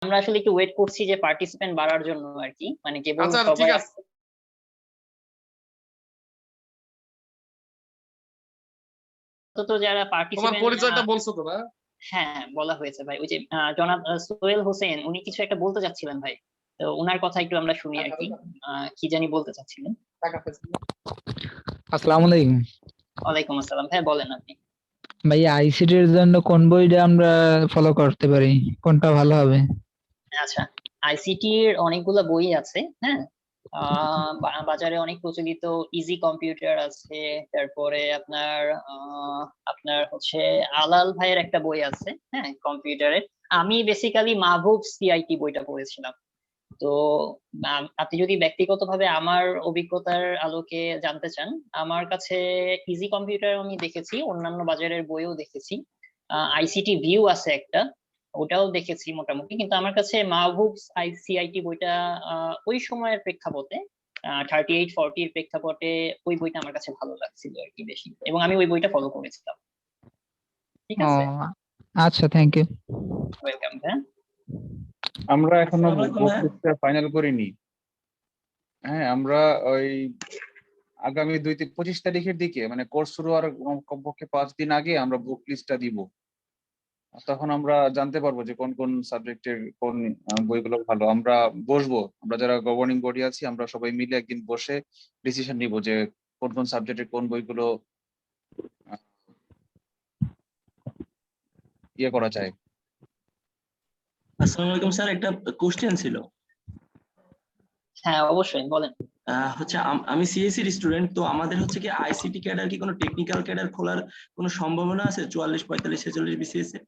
আমরা আসলে একটু ওয়েট করছি যে পার্টিসিপেন্ট বাড়ার জন্য আর কি, মানে কেবল আচ্ছা ঠিক সবাই আছে, তো যারা তোমার পার্টিসিপেন্ট। পরিচয়টা বলছো তো না? হ্যাঁ বলা হয়েছে ভাই, ওই যে জনাব সোহেল হোসেন, উনি কিছু একটা বলতে চাচ্ছিলেন ভাই, তো ওনার কথা একটু আমরা শুনি আর কি। কি জানি বলতে চাচ্ছিলেন। আসসালামু আলাইকুম ওয়ালাইকুম আসসালাম, হ্যাঁ বলেন আপনি। ভাই। আইসিটির জন্য কোন বইটা আমরা ফলো করতে পারি, কোনটা ভালো হবে? আচ্ছা, আইসিটির অনেকগুলো বই আছে, হ্যাঁ। বাজারে অনেক প্রচলিত ইজি কম্পিউটার আছে, তারপরে আপনার আপনার হচ্ছে আলাল ভাইয়ের একটা বই আছে, হ্যাঁ, কম্পিউটারের। আমি বেসিক্যালি মাহবুব সিআইটি বইটা পড়েছিলাম। তো আপনি যদি ব্যক্তিগতভাবে আমার অভিজ্ঞতার আলোকে জানতে চান, আমার কাছে ইজি কম্পিউটার আমি দেখেছি, অন্যান্য বাজারের বইও দেখেছি, আইসিটি ভিউ আছে একটা, ওটাও দেখেছি মোটামুটি। কিন্তু আমার কাছে মাহবুব আইসিআইটি বইটা ওই সময়ের প্রেক্ষাপটে 3840-র প্রেক্ষাপটে ওই বইটা আমার কাছে ভালো লাগছিল আর কি বেশি, এবং আমি ওই বইটা ফলো করেছিলাম। ঠিক ও আছে, আচ্ছা, থ্যাংক ইউ। ওয়েলকাম। হ্যাঁ, আমরা এখনো আসসালামু আলাইকুম বুক ভাইয়া। লিস্টটা ফাইনাল করিনি। হ্যাঁ, আমরা ওই আগামী 25 তারিখের দিকে, মানে কোর্স শুরু হওয়ার কমপক্ষে 5 দিন আগে আমরা বুক লিস্টটা দিব। তখন আমরা জানতে পারবো যে কোন কোন সাবজেক্টের কোন বইগুলো ভালো। আমরা বসবো, আমরা যারা গভর্নিং বডি আছি আমরা সবাই মিলে একদিন বসে ডিসিশন নিব যে কোন কোন সাবজেক্টের কোন বইগুলো আহ, ইয়ে করা যায়। আসসালামু আলাইকুম স্যার, একটা কোশ্চেন ছিল। হ্যাঁ অবশ্যই বলেন। হচ্ছে আমি সিএসসি এর স্টুডেন্ট, তো আমাদের হচ্ছে কি আইসিটি ক্যাডার কি কোনো টেকনিক্যাল ক্যাডার খোলার কোনো সম্ভাবনা আছে 44, 45, 46 বিসিএস এ?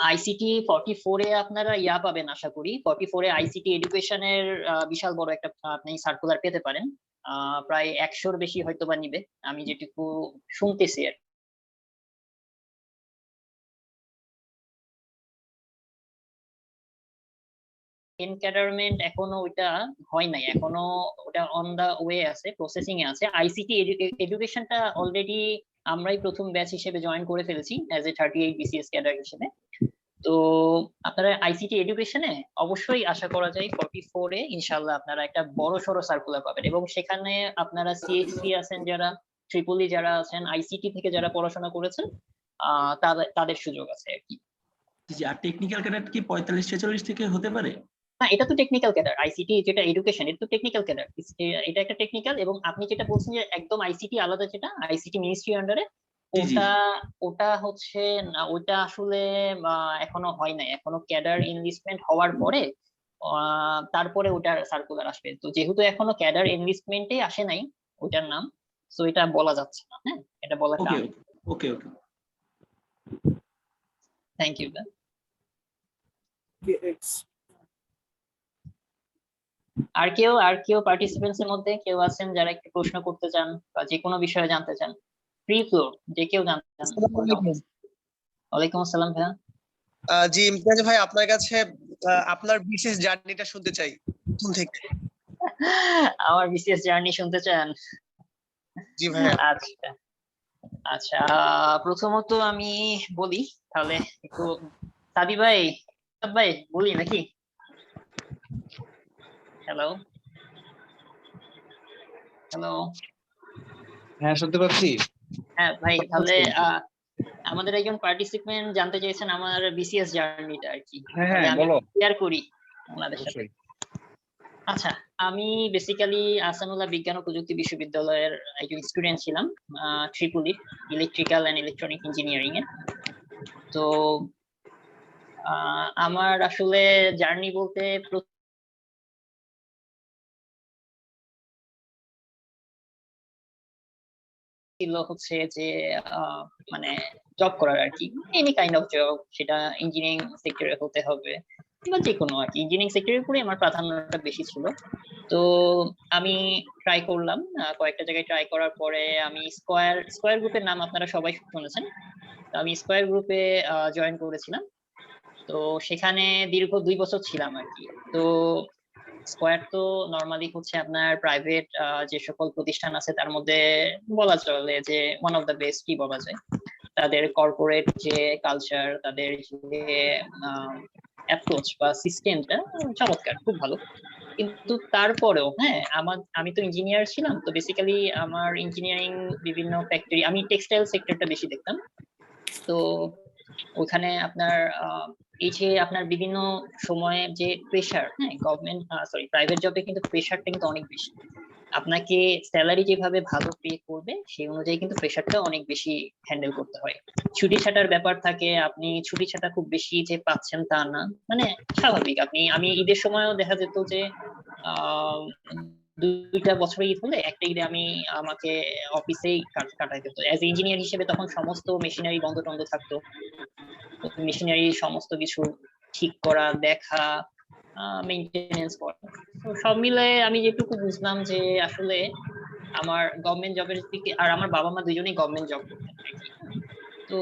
আইসিটি 44-এ আপনারা ইয়া পাবেন আশা করি। 44-এ আইসিটি এডুকেশনের বিশাল বড় একটা আপনি সার্কুলার পেতে পারেন। প্রায় 100-র বেশি হয়তো বা নিবে, আমি যেটুকু শুনতেছি আর এনক্যাডারমেন্ট এখনো ওইটা হয় নাই, এখনো ওটা অন দা ওয়ে আছে, প্রসেসিং এ আছে। আইসিটি এডুকেশনটা অলরেডি আমরাই প্রথম ব্যাচ হিসেবে জয়েন করে ফেলেছি অ্যাজ এ 38 বিসিএস ক্যাডার হিসেবে। তো আপনারা আইসিটি এডুকেশনে অবশ্যই আশা করা যায় 44-এ ইনশাল্লাহ আপনারা একটা বড় সড়ো সার্কুলার পাবেন, এবং সেখানে আপনারা সিএসসি আছেন যারা, ট্রিপলি যারা আছেন, আইসিটি থেকে যারা পড়াশোনা করেছেন, তাদের সুযোগ আছে আর কি। জি, আর টেকনিক্যাল ক্যাডার কি 45, 46 থেকে হতে পারে? না, এটা তো টেকনিক্যাল ক্যাডার, আইসিটি যেটা এডুকেশন এটা তো টেকনিক্যাল ক্যাডার, এটা একটা টেকনিক্যাল। এবং আপনি যেটা বলছেন যে একদম আইসিটি আলাদা, যেটা আইসিটি মিনিস্ট্রি আন্ডারে, জি জি। ওটা ওটা হচ্ছে না, ওটা আসলে এখনো হয় নাই, এখনো ক্যাডার এনলিস্টমেন্ট হওয়ার পরে তারপরে ওটার সার্কুলার আসবে। তো যেহেতু এখনো ক্যাডার এনলিস্টমেন্টে আসে নাই ওটার নাম, তো এটা বলা যাচ্ছে না। হ্যাঁ, এটা বলা ওকে tough. Okay okay. Thank you. আর কেউ পার্টিসিপেন্টস এর মধ্যে কেউ আছেন যারা একটু প্রশ্ন করতে চান বা যে কোনো বিষয়ে জানতে চান? ফ্রি ফ্লোর, যে কেউ জানতে চান। ওয়ালাইকুম আসসালাম ভাইয়া। জি ইমতিয়াজ ভাই, আপনার কাছে আপনার বিশেষ জার্নিটা শুনতে চাই প্রথম থেকে। আমার বিশেষ জার্নি শুনতে চান? জি ভাইয়া। আচ্ছা আচ্ছা, প্রথমত আমি বলি তাহলে একটু। সাদি ভাই, ভাই বলি নাকি? Hello hello. হ্যাঁ, শুনতে পাচ্ছি। হ্যাঁ ভাই, তাহলে আমাদের একজন পার্টিসিপেন্ট জানতে চাইছেন আমার বিসিএস জার্নিটা আর কি, হ্যাঁ তাহলে হ্যাঁ, আমি বলো। শেয়ার করি ওনাদের সাথে। অবশ্যই। আচ্ছা, আমি বেসিক্যালি আহসানুল্লাহ বিজ্ঞান ও প্রযুক্তি বিশ্ববিদ্যালয়ের একজন স্টুডেন্ট ছিলাম, ট্রিপলি ইলেকট্রিক্যাল এন্ড ইলেকট্রনিক ইঞ্জিনিয়ারিং এ। তো আমার আসলে জার্নি বলতে ছিল হচ্ছে যে মানে জব করার আর কি, এনি কাইন্ড অফ জব, সেটা ইঞ্জিনিয়ারিং সেক্টরে হতে হবে বা যে কোনো আর কি। ইঞ্জিনিয়ারিং সেক্টরের উপরে আমার প্রাধান্যটা বেশি ছিল। তো আমি ট্রাই করলাম, কয়েকটা জায়গায় ট্রাই করার পরে আমি স্কয়ার গ্রুপের নাম আপনারা সবাই শুনেছেন। তো আমি স্কয়ার গ্রুপে জয়েন করেছিলাম। তো সেখানে দীর্ঘ 2 বছর ছিলাম আর কি। তো স্কয়ার তো নরমালি হচ্ছে আপনার প্রাইভেট যে সকল প্রতিষ্ঠান আছে তার মধ্যে বলা চলে যে ওয়ান অফ দ্য বেস্ট কি বলা যায়। তাদের কর্পোরেট যে কালচার, তাদের যে অ্যাপ্রোচ বা সিস্টেমটা চমৎকার, খুব ভালো। কিন্তু তারপরেও হ্যাঁ, আমি তো ইঞ্জিনিয়ার ছিলাম, তো বেসিক্যালি আমার ইঞ্জিনিয়ারিং বিভিন্ন ফ্যাক্টরি, আমি টেক্সটাইল সেক্টরটা বেশি দেখতাম। তো ওখানে আপনার এই যে আপনার বিভিন্ন সময়ে যে প্রেশার, হ্যাঁ গভর্নমেন্ট প্রাইভেট জবে কিন্তু প্রেশারটা কিন্তু অনেক বেশি। আপনাকে স্যালারি যেভাবে ভালো পে করবে সেই অনুযায়ী কিন্তু প্রেশারটা অনেক বেশি হ্যান্ডেল করতে হয়। ছুটি ছাটার ব্যাপার থাকে, আপনি ছুটি ছাটা খুব বেশি যে পাচ্ছেন তা না, মানে স্বাভাবিক। আমি ঈদের সময়ও দেখা যেত যে আহ 2টা বছরে ঈদ হলে একটা ঈদে আমাকে অফিসেই কাটাইতে হতো। অ্যাজ ইঞ্জিনিয়ার হিসেবে তখন সমস্ত মেশিনারি বন্ধ টন্ধ থাকতো, মেশিনারি সমস্ত কিছু ঠিক করা, দেখা, মেইনটেনেন্স করা। তো সব মিলে আমি যেটুকু বুঝলাম যে আসলে আমার গভর্নমেন্ট জবের দিকে, আর আমার বাবা মা দুজনেই গভর্নমেন্ট জব করতেন আর কি। তো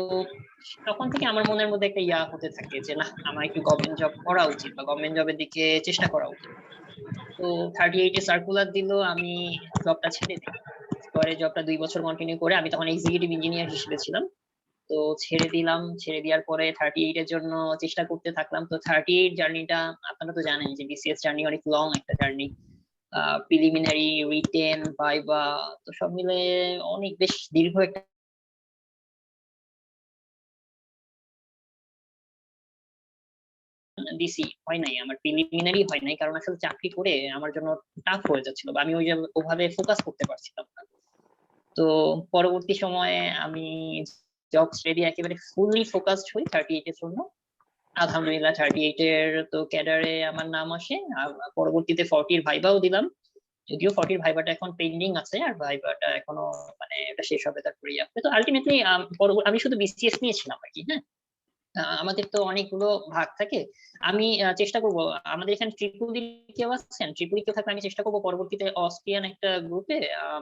তখন থেকে আমার মনের মধ্যে একটা ইয়া হতে থাকে যে না, আমার একটু গভর্নমেন্ট জব করা উচিত বা গভর্নমেন্ট জবের দিকে চেষ্টা করা উচিত। তো 38 এ সার্কুলার দিল, আমি জবটা ছেড়ে দিই। পরে জবটা 2 বছর কন্টিনিউ করে, আমি তখন এক্সিকিউটিভ ইঞ্জিনিয়ার হিসেবে ছিলাম, তো ছেড়ে দিলাম। ছেড়ে দেওয়ার পরে 38 এর জন্য চেষ্টা করতে থাকলাম। তো 38 জার্নিটা আপনারা তো জানেন যে বিসিএস জার্নি অনেক লং একটা জার্নি, প্রিলিমিনারি, রিটেন, ভাইভা, তো সব মিলে অনেক বেশ দীর্ঘ একটা দিছি। হয় নাই, আমার প্রিলিমিনারি হয় নাই, কারণ আসলে চাকরি করে আমার জন্য টাফ হয়ে যাচ্ছিল বা আমি ওভাবে ফোকাস করতে পারছিলাম না। তো পরবর্তী সময়ে আমি জব ছেড়ে দিয়ে একেবারে ফুললি ফোকাসড হই 38 এর জন্য। আলহামদুলিল্লাহ 38 এর তো ক্যাডারে আমার নাম আসে, আর পরবর্তীতে 40 এর ভাইভাও দিলাম। যদিও 40 এর ভাইভাটা এখন পেন্ডিং আছে, আর ভাইভাটা এখনো মানে এটা শেষ হবে, তারপরে আসবে। তো আলটিমেটলি আমি শুধু বিসিএস নিয়েছিলাম আর কি। হ্যাঁ, আমাদের তো অনেকগুলো ভাগ থাকে। আমি চেষ্টা করব, আমাদের এখানে ট্রিপলি কেউ আছেন? ট্রিপলি কেউ থাকলে আমি চেষ্টা করব পরবর্তীতে অস্ট্রিয়ান একটা গ্রুপে,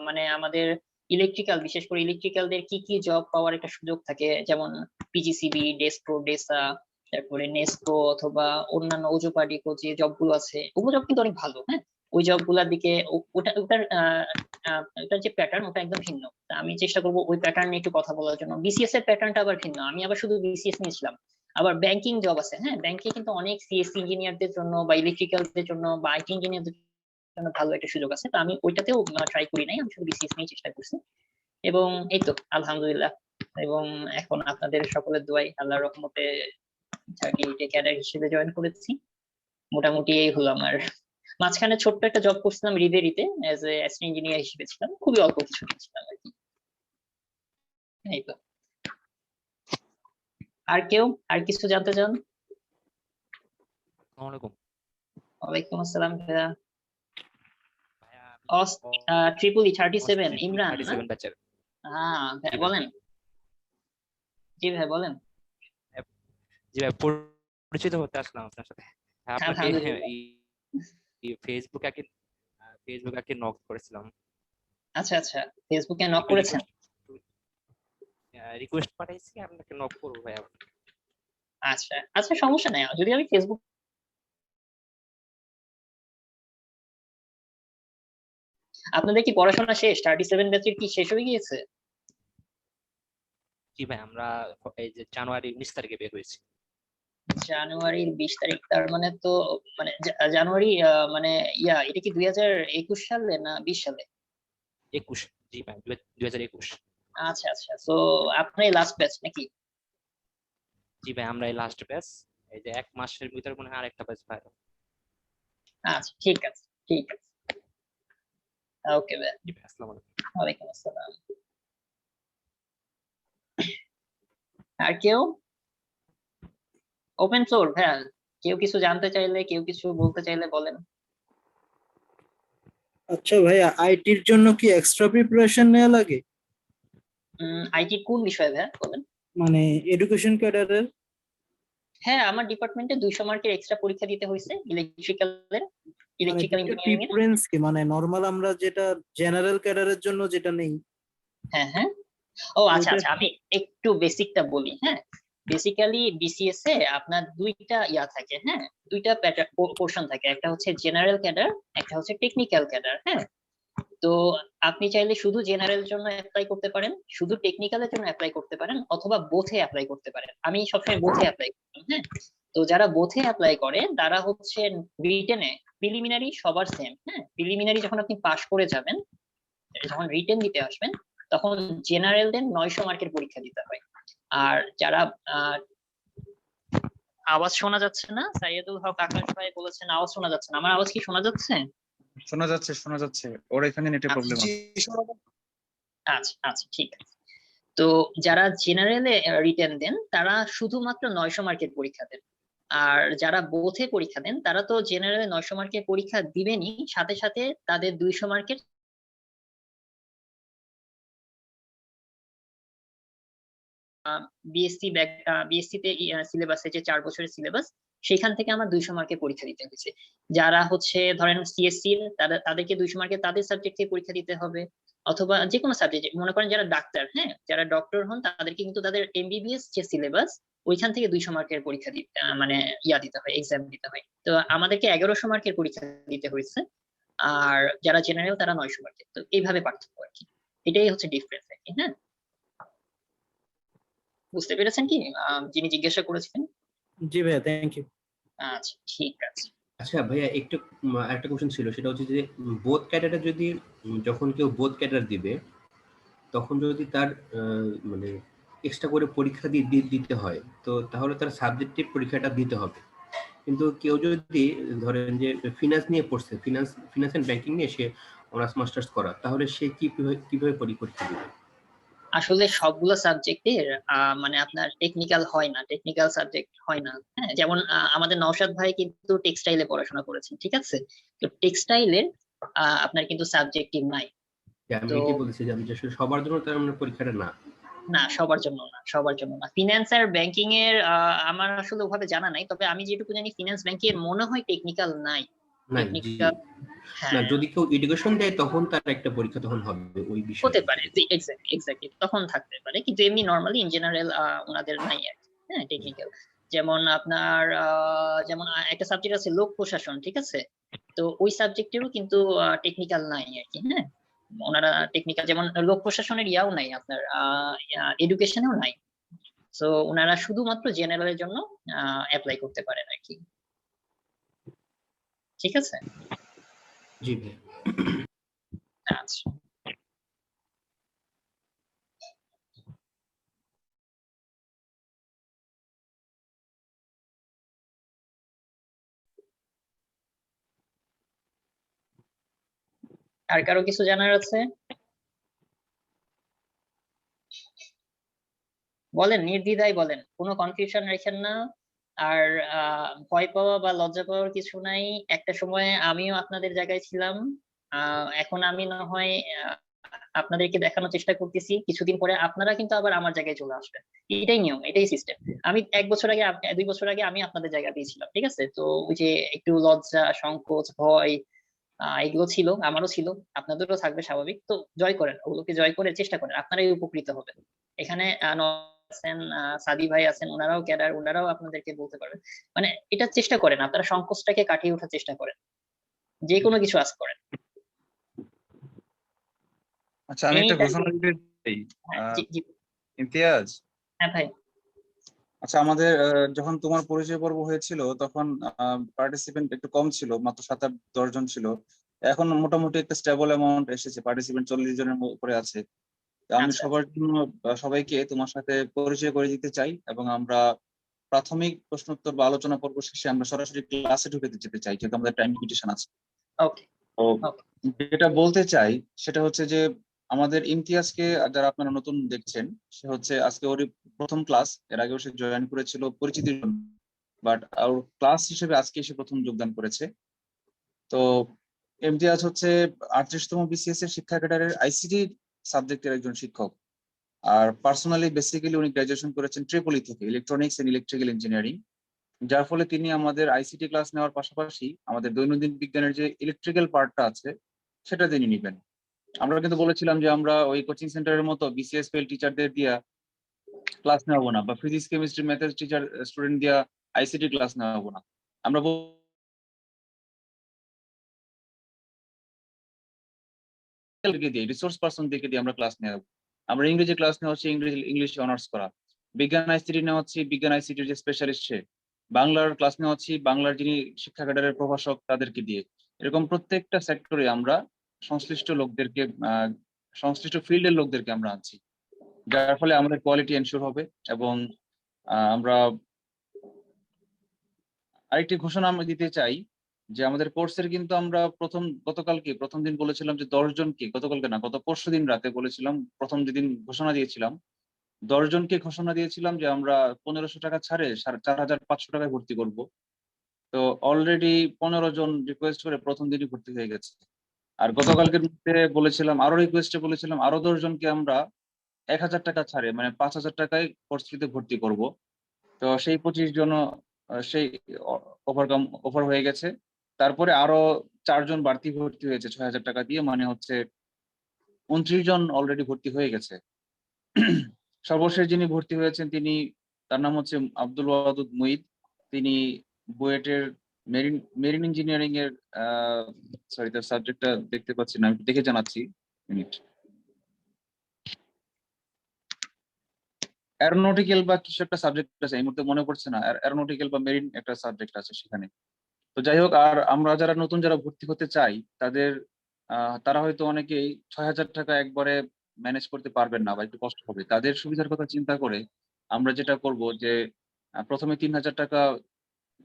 মানে আমাদের ইলেকট্রিক্যাল, বিশেষ করে ইলেকট্রিক্যালদের কি কি জব পাওয়ার একটা সুযোগ থাকে, যেমন পিজিসিবি, ডেসপ্রো, ডেসা, তারপরে নেসকো, অথবা অন্যান্য ওজোপাডিকো যে জবগুলো আছে, ওগুলো জব কিন্তু অনেক ভালো। হ্যাঁ, ওই জবগুলোর দিকে ওটার যে প্যাটার্ন ওটা একদম ভিন্ন। তা আমি চেষ্টা করব ওই প্যাটার্ন নিয়ে একটু কথা বলার জন্য। বিসিএস এর প্যাটার্নটা আবার ভিন্ন, আমি আবার শুধু বিসিএস নিয়েছিলাম। আবার ব্যাংকিং জব আছে, হ্যাঁ ব্যাংকে কিন্তু অনেক সিএসসি ইঞ্জিনিয়ারদের জন্য বা ইলেকট্রিক্যালদের জন্য বা আইটি ইঞ্জিনিয়ারদের জন্য ভালো একটা সুযোগ আছে। তো আমি ওইটাতেও ট্রাই করি নাই, আমি শুধু বিসিএস নিয়ে চেষ্টা করছি। এবং এই তো আলহামদুলিল্লাহ, এবং এখন আপনাদের সকলের দোয়ায় আল্লাহর রহমতে 38 এ ক্যাডার হিসেবে জয়েন করেছি। মোটামুটি এই হলো আমার। মাঝখানে ছোট্ট একটা জব করছিলাম রিভেরিতে, এজ এ অ্যাসিস্ট্যান্ট ইঞ্জিনিয়ার হিসেবে ছিলাম, খুবই অল্প কিছু ছিলাম আর কি। এই তো। আর কেউ আর কিছু জানতে চান? আসসালামু আলাইকুম। ওয়ালাইকুম আসসালাম ভাইয়া। ভাইয়া ট্রিপলি 37 ইমরান না? 37 ব্যাচের। হ্যাঁ জি ভাই। বলেন। জি ভাই বলেন। জি ভাই, পরিচিত হতে আসলাম আপনার সাথে। আপনাকে আলহামদুলিল্লাহ। ফেসবুকে নক করেছিলাম। আচ্ছা আচ্ছা, ফেসবুকে নক করেছেন? রিকোয়েস্ট পাঠাইছি, আপনাকে নক করবো ভাই। আচ্ছা আচ্ছা, সমস্যা নাই। যদি আমি ফেসবুক, আপনাদের কি পড়াশোনা শেষ? 37 ব্যাচের কি শেষ হয়ে গিয়েছে? জি ভাই, আমরা এই যে জানুয়ারি 19 তারিখে বের হয়েছি। জানুয়ারির 20 তারিখ, তার মানে তো মানে জানুয়ারি, মানে এটা কি 2021 সালে না 20 সালে? 21। জি ভাই, 2021। আচ্ছা আচ্ছা, তো আপনার লাস্ট ব্যাচ নাকি? জি ভাই, আমরা এই লাস্ট ব্যাচ। এই যে 1 মাসের ভিতরে মনে হয় আরেকটা ব্যাচ ভাই। আচ্ছা ঠিক আছে, ঠিক আছে। ওকে ভাই। জি ভাই, আসসালামু আলাইকুম। ওয়ালাইকুম আসসালাম। আর কেউ? ওপেন ফ্লোর ভাইয়া, কেউ কিছু জানতে চাইলে, কেউ কিছু বলতে চাইলে বলেন। আচ্ছা ভাইয়া, আইটির জন্য কি এক্সট্রা প্রিপারেশন নেওয়া লাগে? আইটি কোন বিষয়ে ভাইয়া বলেন? মানে এডুকেশন ক্যাডারের? হ্যাঁ, আমার ডিপার্টমেন্টে 200 মার্কের এক্সট্রা পরীক্ষা দিতে হয়েছে ইলেকট্রিক্যাল ইঞ্জিনিয়ারিং এর। ডিফারেন্স কি? মানে নরমাল আমরা যেটা জেনারেল ক্যাডারের জন্য যেটা নেই। হ্যাঁ হ্যাঁ। ও আচ্ছা ওইটা- আচ্ছা, আমি একটু বেসিকটা বলি। হ্যাঁ, বেসিক্যালি বিসিএস এ আপনার দুইটা থাকে। হ্যাঁ, দুইটা পোর্শন থাকে, একটা হচ্ছে জেনারেল ক্যাডার, একটা হচ্ছে টেকনিক্যাল ক্যাডার। হ্যাঁ, তো আপনি চাইলে শুধু জেনারেল জন্য অ্যাপ্লাই করতে পারেন, শুধু টেকনিক্যালের জন্য অ্যাপ্লাই করতে পারেন, অথবা বোথে অ্যাপ্লাই করতে পারেন। আমি সবসময় বোথে অ্যাপ্লাই করতাম। হ্যাঁ, তো যারা বোথে অ্যাপ্লাই করে তারা হচ্ছে রিটেনে প্রিলিমিনারি সবার সেম, হ্যাঁ প্রিলিমিনারি যখন আপনি পাশ করে যাবেন, যখন রিটেন দিতে আসবেন তখন জেনারেলদের 900 মার্কের পরীক্ষা দিতে হয়। আর যারা আওয়াজ শোনা যাচ্ছে না, সাইয়েদুল হক আকাশ ভাই বলেছেন আওয়াজ শোনা যাচ্ছে না, আমার আওয়াজ কি শোনা যাচ্ছে? শোনা যাচ্ছে ওর এখানে নেটের প্রবলেম জি আছে। শোনা আচ্ছা আচ্ছা ঠিক আছে। তো যারা জেনারেলে রিটেন দেন তারা শুধুমাত্র 900 মার্কের পরীক্ষা দেন। আর যারা বোথে পরীক্ষা দেন তারা তো জেনারেলে 900 মার্কের পরীক্ষা দিবেনই, সাথে সাথে তাদের 200 মার্কের বিএসসি তে সিলেবাসে যে 4 বছরের সিলেবাস, সেখান থেকে আমার 200 মার্কের পরীক্ষা দিতে হয়েছে। যারা হচ্ছে ধরেন সিএসসি তাদেরকে 200 মার্কের তাদের সাবজেক্ট থেকে পরীক্ষা দিতে হবে, অথবা যে কোনো সাবজেক্ট, মনে করেন যারা ডাক্তার, হ্যাঁ যারা ডক্টর হন তাদেরকে কিন্তু তাদের এমবিবিএস যে সিলেবাস ওইখান থেকে 200 মার্কের পরীক্ষা দিতে মানে দিতে হয়, এক্সাম দিতে হয়। তো আমাদেরকে 1100 মার্কের পরীক্ষা দিতে হয়েছে, আর যারা জেনারেল তারা 900 মার্কের। তো এইভাবে পার্থক্য আর কি, এটাই হচ্ছে ডিফারেন্স আর কি। হ্যাঁ বুঝতে পেরেছেন কি যিনি জিজ্ঞাসা করেছিলেন? জি ভাইয়া, থ্যাংক ইউ। আচ্ছা ঠিক আছে। আচ্ছা ভাইয়া, একটু একটা কোশ্চেন ছিল, সেটা হচ্ছে যে বোথ ক্যাডারে যদি যখন কেউ বোথ ক্যাডার দিবে তখন যদি তার মানে এক্সট্রা করে পরীক্ষা দিতে হয়, তো তাহলে তার সাবজেক্টিভ পরীক্ষাটা দিতে হবে। কিন্তু কেউ যদি ধরেন যে ফিনান্স নিয়ে পড়ছে, ফিনান্স এন্ড ব্যাংকিং নিয়ে সে অনার্স মাস্টার্স করা, তাহলে সে কিভাবে পরীক্ষা দিবে? আসলে সবগুলো সাবজেক্টের মানে আপনার টেকনিক্যাল হয় না, টেকনিক্যাল সাবজেক্ট হয় না। হ্যাঁ যেমন আমাদের নওশাদ ভাই কিন্তু টেক্সটাইলে পড়াশোনা করেছেন, ঠিক আছে? তো টেক্সটাইলের আপনার কিন্তু সাবজেক্টিভ নাই। যে আমি তো এটাই বলছি যে আমি আসলে সবার জন্য তার মানে পরীক্ষাটা না। না সবার জন্য না, সবার জন্য না। ফিনান্স আর ব্যাংকিং এর আমার আসলে ওভাবে জানা নাই, তবে আমি যেটুকু জানি ফিনান্স ব্যাংকিং এর মনে হয় টেকনিক্যাল নাই। নাই, জি। টেকনিক্যাল না, হ্যাঁ যদি কেউ এডুকেশন দেয় তখন তার একটা পরীক্ষা তখন হবে ওই বিষয়ে। হতে পারে, এক্স্যাক্টলি তখন থাকতে পারে, কিন্তু এমনি নরমালি ইন জেনারেল ওনাদের নাই আর কি। হ্যাঁ টেকনিক্যাল যেমন আপনার যেমন একটা সাবজেক্ট আছে লোক প্রশাসন, ঠিক আছে? তো ওই সাবজেক্টেরও কিন্তু টেকনিক্যাল নাই আর কি। হ্যাঁ ওনারা টেকনিক্যাল যেমন লোক প্রশাসনের ইয়াও নাই, আপনার এডুকেশনেও নাই। তো ওনারা শুধুমাত্র জেনারেলের জন্য অ্যাপ্লাই করতে পারেন আর কি। ঠিক আছে? জি ভাই। আচ্ছা আর কারো কিছু জানার আছে? বলেন, নির্দ্বিধায় বলেন, কোনো কনফিউশন রাখেন না। আর ভয় পাওয়া বা লজ্জা পাওয়ার কিছু নাই। একটা সময় আমিও আপনাদের জায়গায় ছিলাম, এখন আমি না হয় আপনাদেরকে দেখানোর চেষ্টা করতেছি, কিছুদিন পরে আপনারা কিন্তু আবার আমার জায়গায় চলে আসবেন। এটাই নিয়ম, এটাই সিস্টেম। আমি 1 বছর আগে 2 বছর আগে আমি আপনাদের জায়গা পেয়েছিলাম, ঠিক আছে? তো ওই যে একটু লজ্জা সংকোচ ভয় এগুলো ছিল, আমারও ছিল, আপনাদেরও থাকবে স্বাভাবিক। তো জয় করেন, ওগুলোকে জয় করে চেষ্টা করেন, আপনারাই উপকৃত হবেন। এখানে আছেন সাদি ভাই আছেন, ওনারাও ক্যাডার, ওনারাও আপনাদেরকে বলতে পারবেন। মানে এটা চেষ্টা করেন, আপনারা সংকোচটাকে কাটিয়ে ওঠার চেষ্টা করেন, যে কোনো কিছু আজ করেন। আচ্ছা আমি একটা Anytime- ঘোষণা দিতে চাই। হ্যাঁ, জি জি ইমতিয়াজ, হ্যাঁ ভাই। আচ্ছা আমাদের যখন তোমার পরিচয় পর্ব হয়েছিল তখন পার্টিসিপেন্ট একটু কম ছিল, মাত্র 7-8-10 জন ছিল। এখন মোটামুটি একটা স্টেবল অ্যামাউন্ট এসেছে, পার্টিসিপেন্ট 40 জনের উপরে আছে। তো আমি আচ্ছা সবার জন্য সবাইকে তোমার সাথে পরিচয় করে দিতে চাই, এবং আমরা প্রাথমিক প্রশ্নোত্তর বা আলোচনা পর্ব শেষে আমরা সরাসরি ক্লাসে ঢুকে যেতে চাই, যেহেতু আমাদের টাইম লিমিটেশন আছে। ওকে তো যেটা বলতে চাই সেটা হচ্ছে যে আমাদের ইমতিয়াজকে যারা আপনারা নতুন দেখছেন, সে হচ্ছে আজকে ওর প্রথম ক্লাস, এর আগেও সে জয়েন করেছিল পরিচিতির জন্য, বাট ওর ক্লাস হিসেবে আজকে এসে প্রথম যোগদান করেছে। তো ইমতিয়াজ হচ্ছে 38তম বিসিএস এর শিক্ষা ক্যাডারের আইসিটি সাবজেক্টের একজন শিক্ষক। আর পার্সোনালি বেসিক্যালি উনি গ্রাজুয়েশন করেছেন ট্রিপলি থেকে, ইলেকট্রনিক্স এন্ড ইলেকট্রিক্যাল ইঞ্জিনিয়ারিং, যার ফলে তিনি আমাদের আইসিটি ক্লাস নেওয়ার পাশাপাশি আমাদের দৈনন্দিন বিজ্ঞানের যে ইলেকট্রিক্যাল পার্টটা আছে সেটা তিনি নিবেন। আমরা কিন্তু বলেছিলাম যে আমরা ওই কোচিং সেন্টারের মতো বিসিএস ফেল টিচারদের দিয়া ক্লাস নেওয়াবো না, বা ফিজিক্স কেমিস্ট্রি ম্যাথের টিচার স্টুডেন্ট দিয়া আইসিটি ক্লাস নেওয়াবো না। আমরা রিসোর্স পার্সন দেখে দিয়ে আমরা ক্লাস নেওয়াবো। আমরা ইংরেজি ক্লাস নেওয়া হচ্ছে ইংলিশ অনার্স করা, বিজ্ঞান আইসিটি নেওয়া হচ্ছে বিজ্ঞান আইসিটির যে স্পেশালিস্ট সে, বাংলার ক্লাস নেওয়াচ্ছি, বাংলার যিনি শিক্ষা ক্যাডারের প্রভাষক তাদেরকে দিয়ে। এরকম প্রত্যেকটা সেক্টরে আমরা সংশ্লিষ্ট লোকদেরকে সংশ্লিষ্ট ফিল্ডের লোকদেরকে আমরা আনছি, যার ফলে আমাদের কোয়ালিটি এনশিওর হবে। এবং আমরা আরেকটি ঘোষণা আমরা দিতে চাই যে আমাদের কোর্সের কিন্তু আমরা গতকালকে প্রথম দিন বলেছিলাম যে 10 জনকে, গতকালকে না, গত পরশু দিন রাতে বলেছিলাম, প্রথম যেদিন ঘোষণা দিয়েছিলাম 10 জনকে ঘোষণা দিয়েছিলাম যে আমরা 1500 টাকা ছাড়ে 4500 টাকায় ভর্তি করব। তো অলরেডি 15 জন রিকোয়েস্ট করে প্রথম দিনই ভর্তি হয়ে গেছে। আর গতকালকের মধ্যে বলেছিলাম, আরো রিকোয়েস্টে বলেছিলাম আরো 10 জনকে আমরা 1000 টাকা ছাড়ে, মানে 5000 টাকায় কোর্স ফ্রিতে ভর্তি করব। তো সেই 25 জন সেই ওভার হয়ে গেছে। তারপরে আরো 4 জন বাড়তি ভর্তি হয়েছে 6000 টাকা দিয়ে, মানে হচ্ছে 29 জন অলরেডি ভর্তি হয়ে গেছে। সর্বশেষ যিনি ভর্তি হয়েছেন তার নাম হচ্ছে আব্দুল ওয়াদুদ মুঈদ। তিনি বুয়েটের মেরিন ইঞ্জিনিয়ারিং এর সরি তার সাবজেক্টটা দেখতে পাচ্ছি না, আমি দেখে জানাচ্ছি, মিনিট। অ্যারোনটিক্যাল বা কিছু একটা সাবজেক্ট আছে, এই মুহূর্তে মনে পড়ছে না, অ্যারোনটিক্যাল বা মেরিন একটা সাবজেক্ট আছে সেখানে। তো যাই হোক, আর আমরা যারা নতুন যারা ভর্তি হতে চাই তারা হয়তো অনেকেই 6000 টাকা একবারে ম্যানেজ করতে পারবেন না বা একটু কষ্ট হবে। তাদের সুবিধার কথা চিন্তা করে আমরা যেটা করব যে প্রথমে 3000 টাকা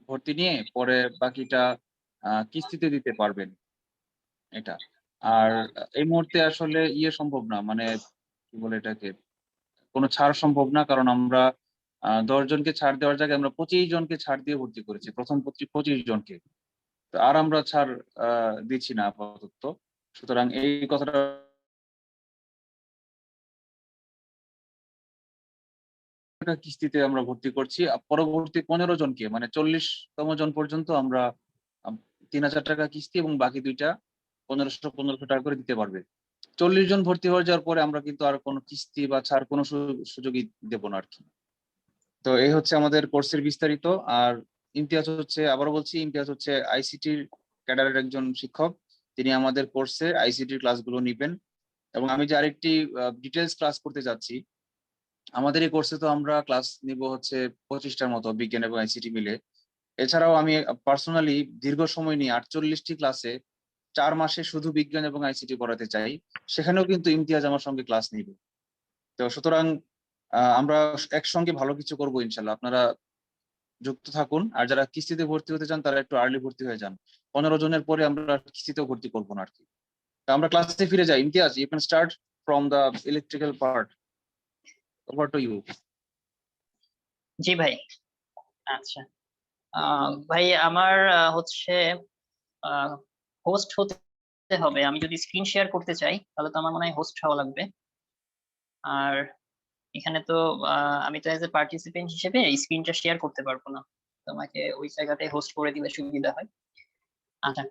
ভর্তি নিয়ে পরে বাকিটা কিস্তিতে দিতে পারবেন, এটা। আর এই মুহূর্তে আসলে সম্ভব না, মানে কি বলে এটাকে, কোনো ছাড় সম্ভব না, কারণ আমরা 10 জনকে ছাড় দেওয়ার জায়গায় আমরা 25 জনকে ছাড় দিয়ে ভর্তি করেছি, প্রথম 25 জনকে। তো আর আমরা ছাড় দিচ্ছি না আপাতত। সুতরাং এই কথাটা কিস্তিতে আমরা ভর্তি করছি। পরবর্তী 15 জনকে, মানে 40তম জন পর্যন্ত আমরা 3000 টাকা কিস্তি এবং বাকি দুইটা 1500 টাকা করে দিতে পারবে। 40 জন ভর্তি হয়ে যাওয়ার পরে আমরা কিন্তু আর কোনো কিস্তি বা ছাড় কোনো সুযোগই দেব না আর কি। তো এই হচ্ছে আমাদের কোর্সের বিস্তারিত। আর ইমতিয়াজ হচ্ছে, আবারও বলছি, ইমতিয়াজ হচ্ছে আইসিটির ক্যাডারের একজন শিক্ষক। তিনি আমাদের কোর্সে আইসিটির ক্লাসগুলো নিবেন। এবং আমি যে আরেকটি ডিটেলস ক্লাস করতে যাচ্ছি, আমাদের এই কোর্সে তো আমরা ক্লাস নিব হচ্ছে 25টার মতো বিজ্ঞান এবং আইসিটি মিলে। এছাড়াও আমি পার্সোনালি দীর্ঘ সময় নিয়ে 48টি ক্লাসে 4 মাসে শুধু বিজ্ঞান এবং আইসিটি পড়াতে চাই। সেখানেও কিন্তু ইমতিয়াজ আমার সঙ্গে ক্লাস নিবে। তো সুতরাং আমরা একসঙ্গে ভালো কিছু করবো ইনশাল্লাহ, আপনারা যুক্ত থাকুন। আর যারা কিস্তিতে ভর্তি হতে চান তারা একটু আর্লি ভর্তি হয়ে যান। 15 জনের পরে আমরা কিস্তিতেও ভর্তি করবো না আর কি। আমরা ক্লাসে ফিরে যাই। Imtiaz, you can start from the electrical part. Over to you. জি ভাই। আচ্ছা, ভাই আমার হচ্ছে হোস্ট হতে হবে। আমি যদি স্ক্রিন শেয়ার করতে চাই তাহলে তো আমার মনে হয় হোস্ট হওয়া লাগবে। আর এখানে তো আমি তো এজ এ পার্টিসিপেন্ট হিসেবে স্ক্রিনটা শেয়ার করতে পারবো না, তোমাকে ওই জায়গাতে হোস্ট করে দিলে সুবিধা হয়। আচ্ছা,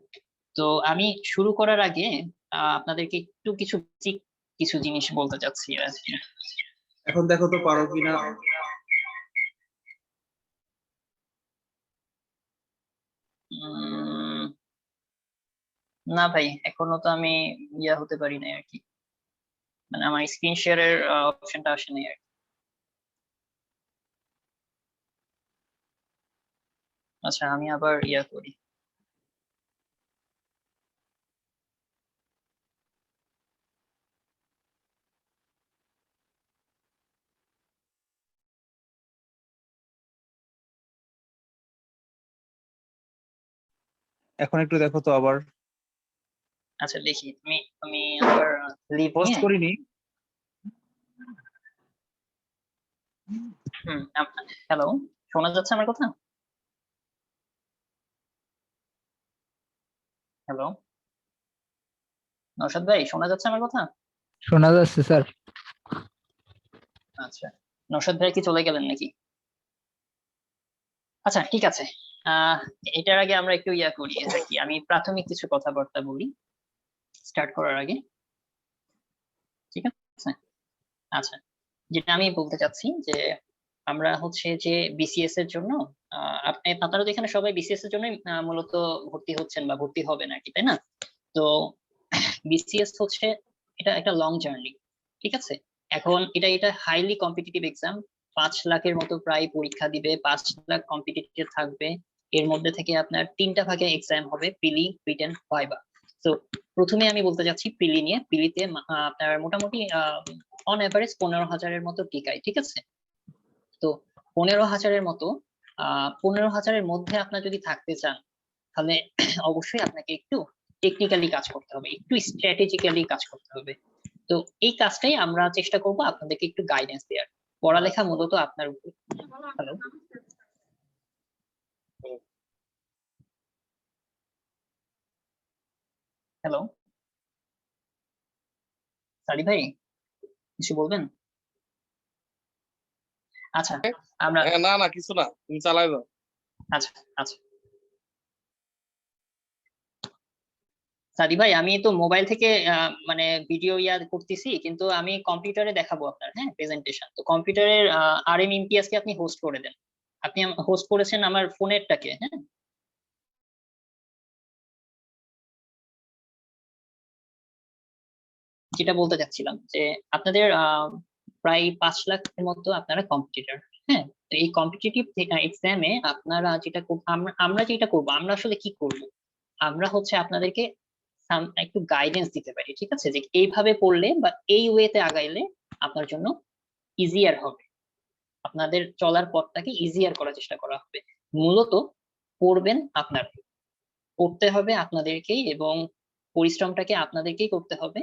তো আমি শুরু করার আগে আপনাদেরকে একটু কিছু জিনিস বলতে চাচ্ছি আর কি। এখন দেখো তো পারো কিনা। না ভাই, এখনো তো আমি হতে পারি না আর কি, মানে আমার স্ক্রিন শেয়ারের অপশনটা আসেনি আর কি। আচ্ছা, আমি আবার করি। এখন একটু দেখো তো আবার। আচ্ছা দেখি, আমি আবার লিভ পোস্ট করিনি। হ্যালো, শোনা যাচ্ছে আমার কথা? হ্যালো নওশাদ ভাই, শোনা যাচ্ছে আমার কথা? শোনা যাচ্ছে স্যার। আচ্ছা, নওশাদ ভাই কি চলে গেলেন নাকি? আচ্ছা ঠিক আছে, এটার আগে আমরা একটু করি কি, আমি প্রাথমিক কিছু কথাবার্তা বলি স্টার্ট করার আগে, ঠিক আছে? আচ্ছা, যেটা আমি বলতে চাচ্ছি যে আমরা হচ্ছে যে বিসিএস এর জন্য আপনারা তো এখানে সবাই বিসিএস এর জন্য মূলত ভর্তি হচ্ছেন বা ভর্তি হবেন আর কি, তাই না? তো বিসিএস হচ্ছে এটা একটা লং জার্নি, ঠিক আছে? এখন এটা হাইলি কম্পিটিটিভ এক্সাম। 5 লাখের মতো প্রায় পরীক্ষা দিবে, 5 লাখ কম্পিটিটিভ থাকবে। এর মধ্যে থেকে আপনার 3টা ভাগে এক্সাম হবে, প্রিলি, রিটেন, ভাইবা। তো প্রথমে আমি বলতে যাচ্ছি প্রিলি নিয়ে। প্রিলিতে আপনার মোটামুটি অন এভারেজ 15,000-এর মতো টিকায়, ঠিক আছে? তো 15,000-এর মতো 15,000-এর মধ্যে আপনার যদি থাকতে চান তাহলে অবশ্যই আপনাকে একটু টেকনিক্যালি কাজ করতে হবে, একটু স্ট্র্যাটেজিক্যালি কাজ করতে হবে। তো এই কাজটাই আমরা চেষ্টা করব আপনাদেরকে একটু গাইডেন্স দেওয়ার। পড়ালেখা মূলত আপনার উপর। হ্যালো, হ্যালো সারি ভাই, কিছু বলবেন? আচ্ছা, আমরা না না কিছু না, তুমি চালাই দাও। আচ্ছা আচ্ছা সাদি ভাই, আমি তো মোবাইল থেকে মানে ভিডিও করতেছি, কিন্তু আমি কম্পিউটারে দেখাবো আপনার, হ্যাঁ, প্রেজেন্টেশন। তো কম্পিউটারের RM ইমতিয়াজকে আপনি হোস্ট করে দেন। আপনি হোস্ট করেছেন আমার ফোনেরটাকে, হ্যাঁ। যেটা বলতে চাচ্ছিলাম যে আপনাদের প্রায় 5 লাখের মতো আপনারা কম্পিটিটর, হ্যাঁ। তো এই কম্পিটিটিভ এক্সামে আপনারা যেটা আমরা যেটা করবো, আমরা আসলে কি করব, আমরা হচ্ছে আপনাদেরকে একটু গাইডেন্স দিতে পারি, ঠিক আছে? যে এইভাবে পড়লে বা এই ওয়েতে আগাইলে আপনার জন্য ইজিয়ার হবে, আপনাদের চলার পথটাকে ইজিয়ার করার চেষ্টা করা হবে। মূলত পড়বেন আপনার, পড়তে হবে আপনাদেরকেই, এবং পরিশ্রমটাকে আপনাদেরকেই করতে হবে।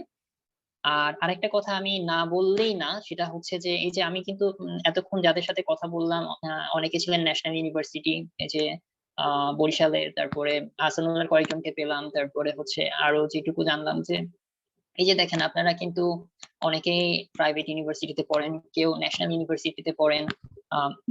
আর আরেকটা কথা আমি না বললেই না, সেটা হচ্ছে যে এই যে আমি কিন্তু এতক্ষণ যাদের সাথে কথা বললাম অনেকে ছিলেন ন্যাশনাল ইউনিভার্সিটি, এই যে বরিশালের, তারপরে আসানুল্লাহর কয়েকজনকে পেলাম, তারপরে হচ্ছে আরো যেটুকু জানলাম যে এই যে দেখেন আপনারা কিন্তু অনেকেই প্রাইভেট ইউনিভার্সিটিতে পড়েন, কেউ ন্যাশনাল ইউনিভার্সিটিতে পড়েন,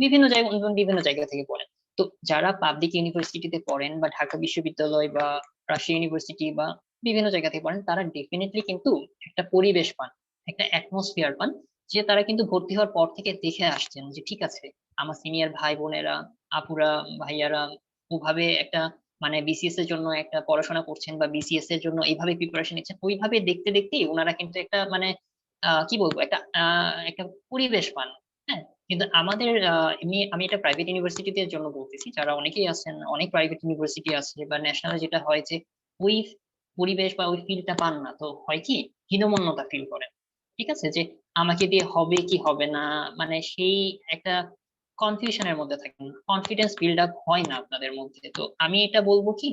বিভিন্ন জায়গা থেকে পড়েন। তো যারা পাবলিক ইউনিভার্সিটিতে পড়েন বা ঢাকা বিশ্ববিদ্যালয় বা রাজশাহী ইউনিভার্সিটি বা বিভিন্ন জায়গা থেকে পড়েন, তারা ডেফিনেটলি কিন্তু একটা পরিবেশ পান, একটা অ্যাটমসফিয়ার পান, যে তারা কিন্তু ভর্তি হওয়ার পর থেকে দেখে আসছেন যে ঠিক আছে আমার সিনিয়র ভাই বোনেরা, আপুরা, ভাইয়ারা ওভাবে একটা মানে BCS এর জন্য একটা পড়াশোনা করছেন বা BCS এর জন্য এইভাবে প্রিপারেশন নিচ্ছেন, ওইভাবে দেখতে দেখতেই ওনারা কিন্তু একটা মানে কি বলবো, একটা পরিবেশ পান, হ্যাঁ। কিন্তু আমাদের আমি এটা প্রাইভেট ইউনিভার্সিটিদের জন্য বলতেছি, যারা অনেকেই আছেন, অনেক প্রাইভেট ইউনিভার্সিটি আছে বা ন্যাশনাল, যেটা হয় যে ওই পরিবেশ বা ওই ফিলটা পান না, তো হয় কি হীনমন্যতা ফিল করেন, ঠিক আছে? যে আমাকে দিয়ে হবে কি হবে না, মানে সেই একটা কনফিউশনের মধ্যে থাকেন, কনফিডেন্স বিল্ড আপ হয় না আপনাদের মধ্যে। তো আমি এটা বলবো কি,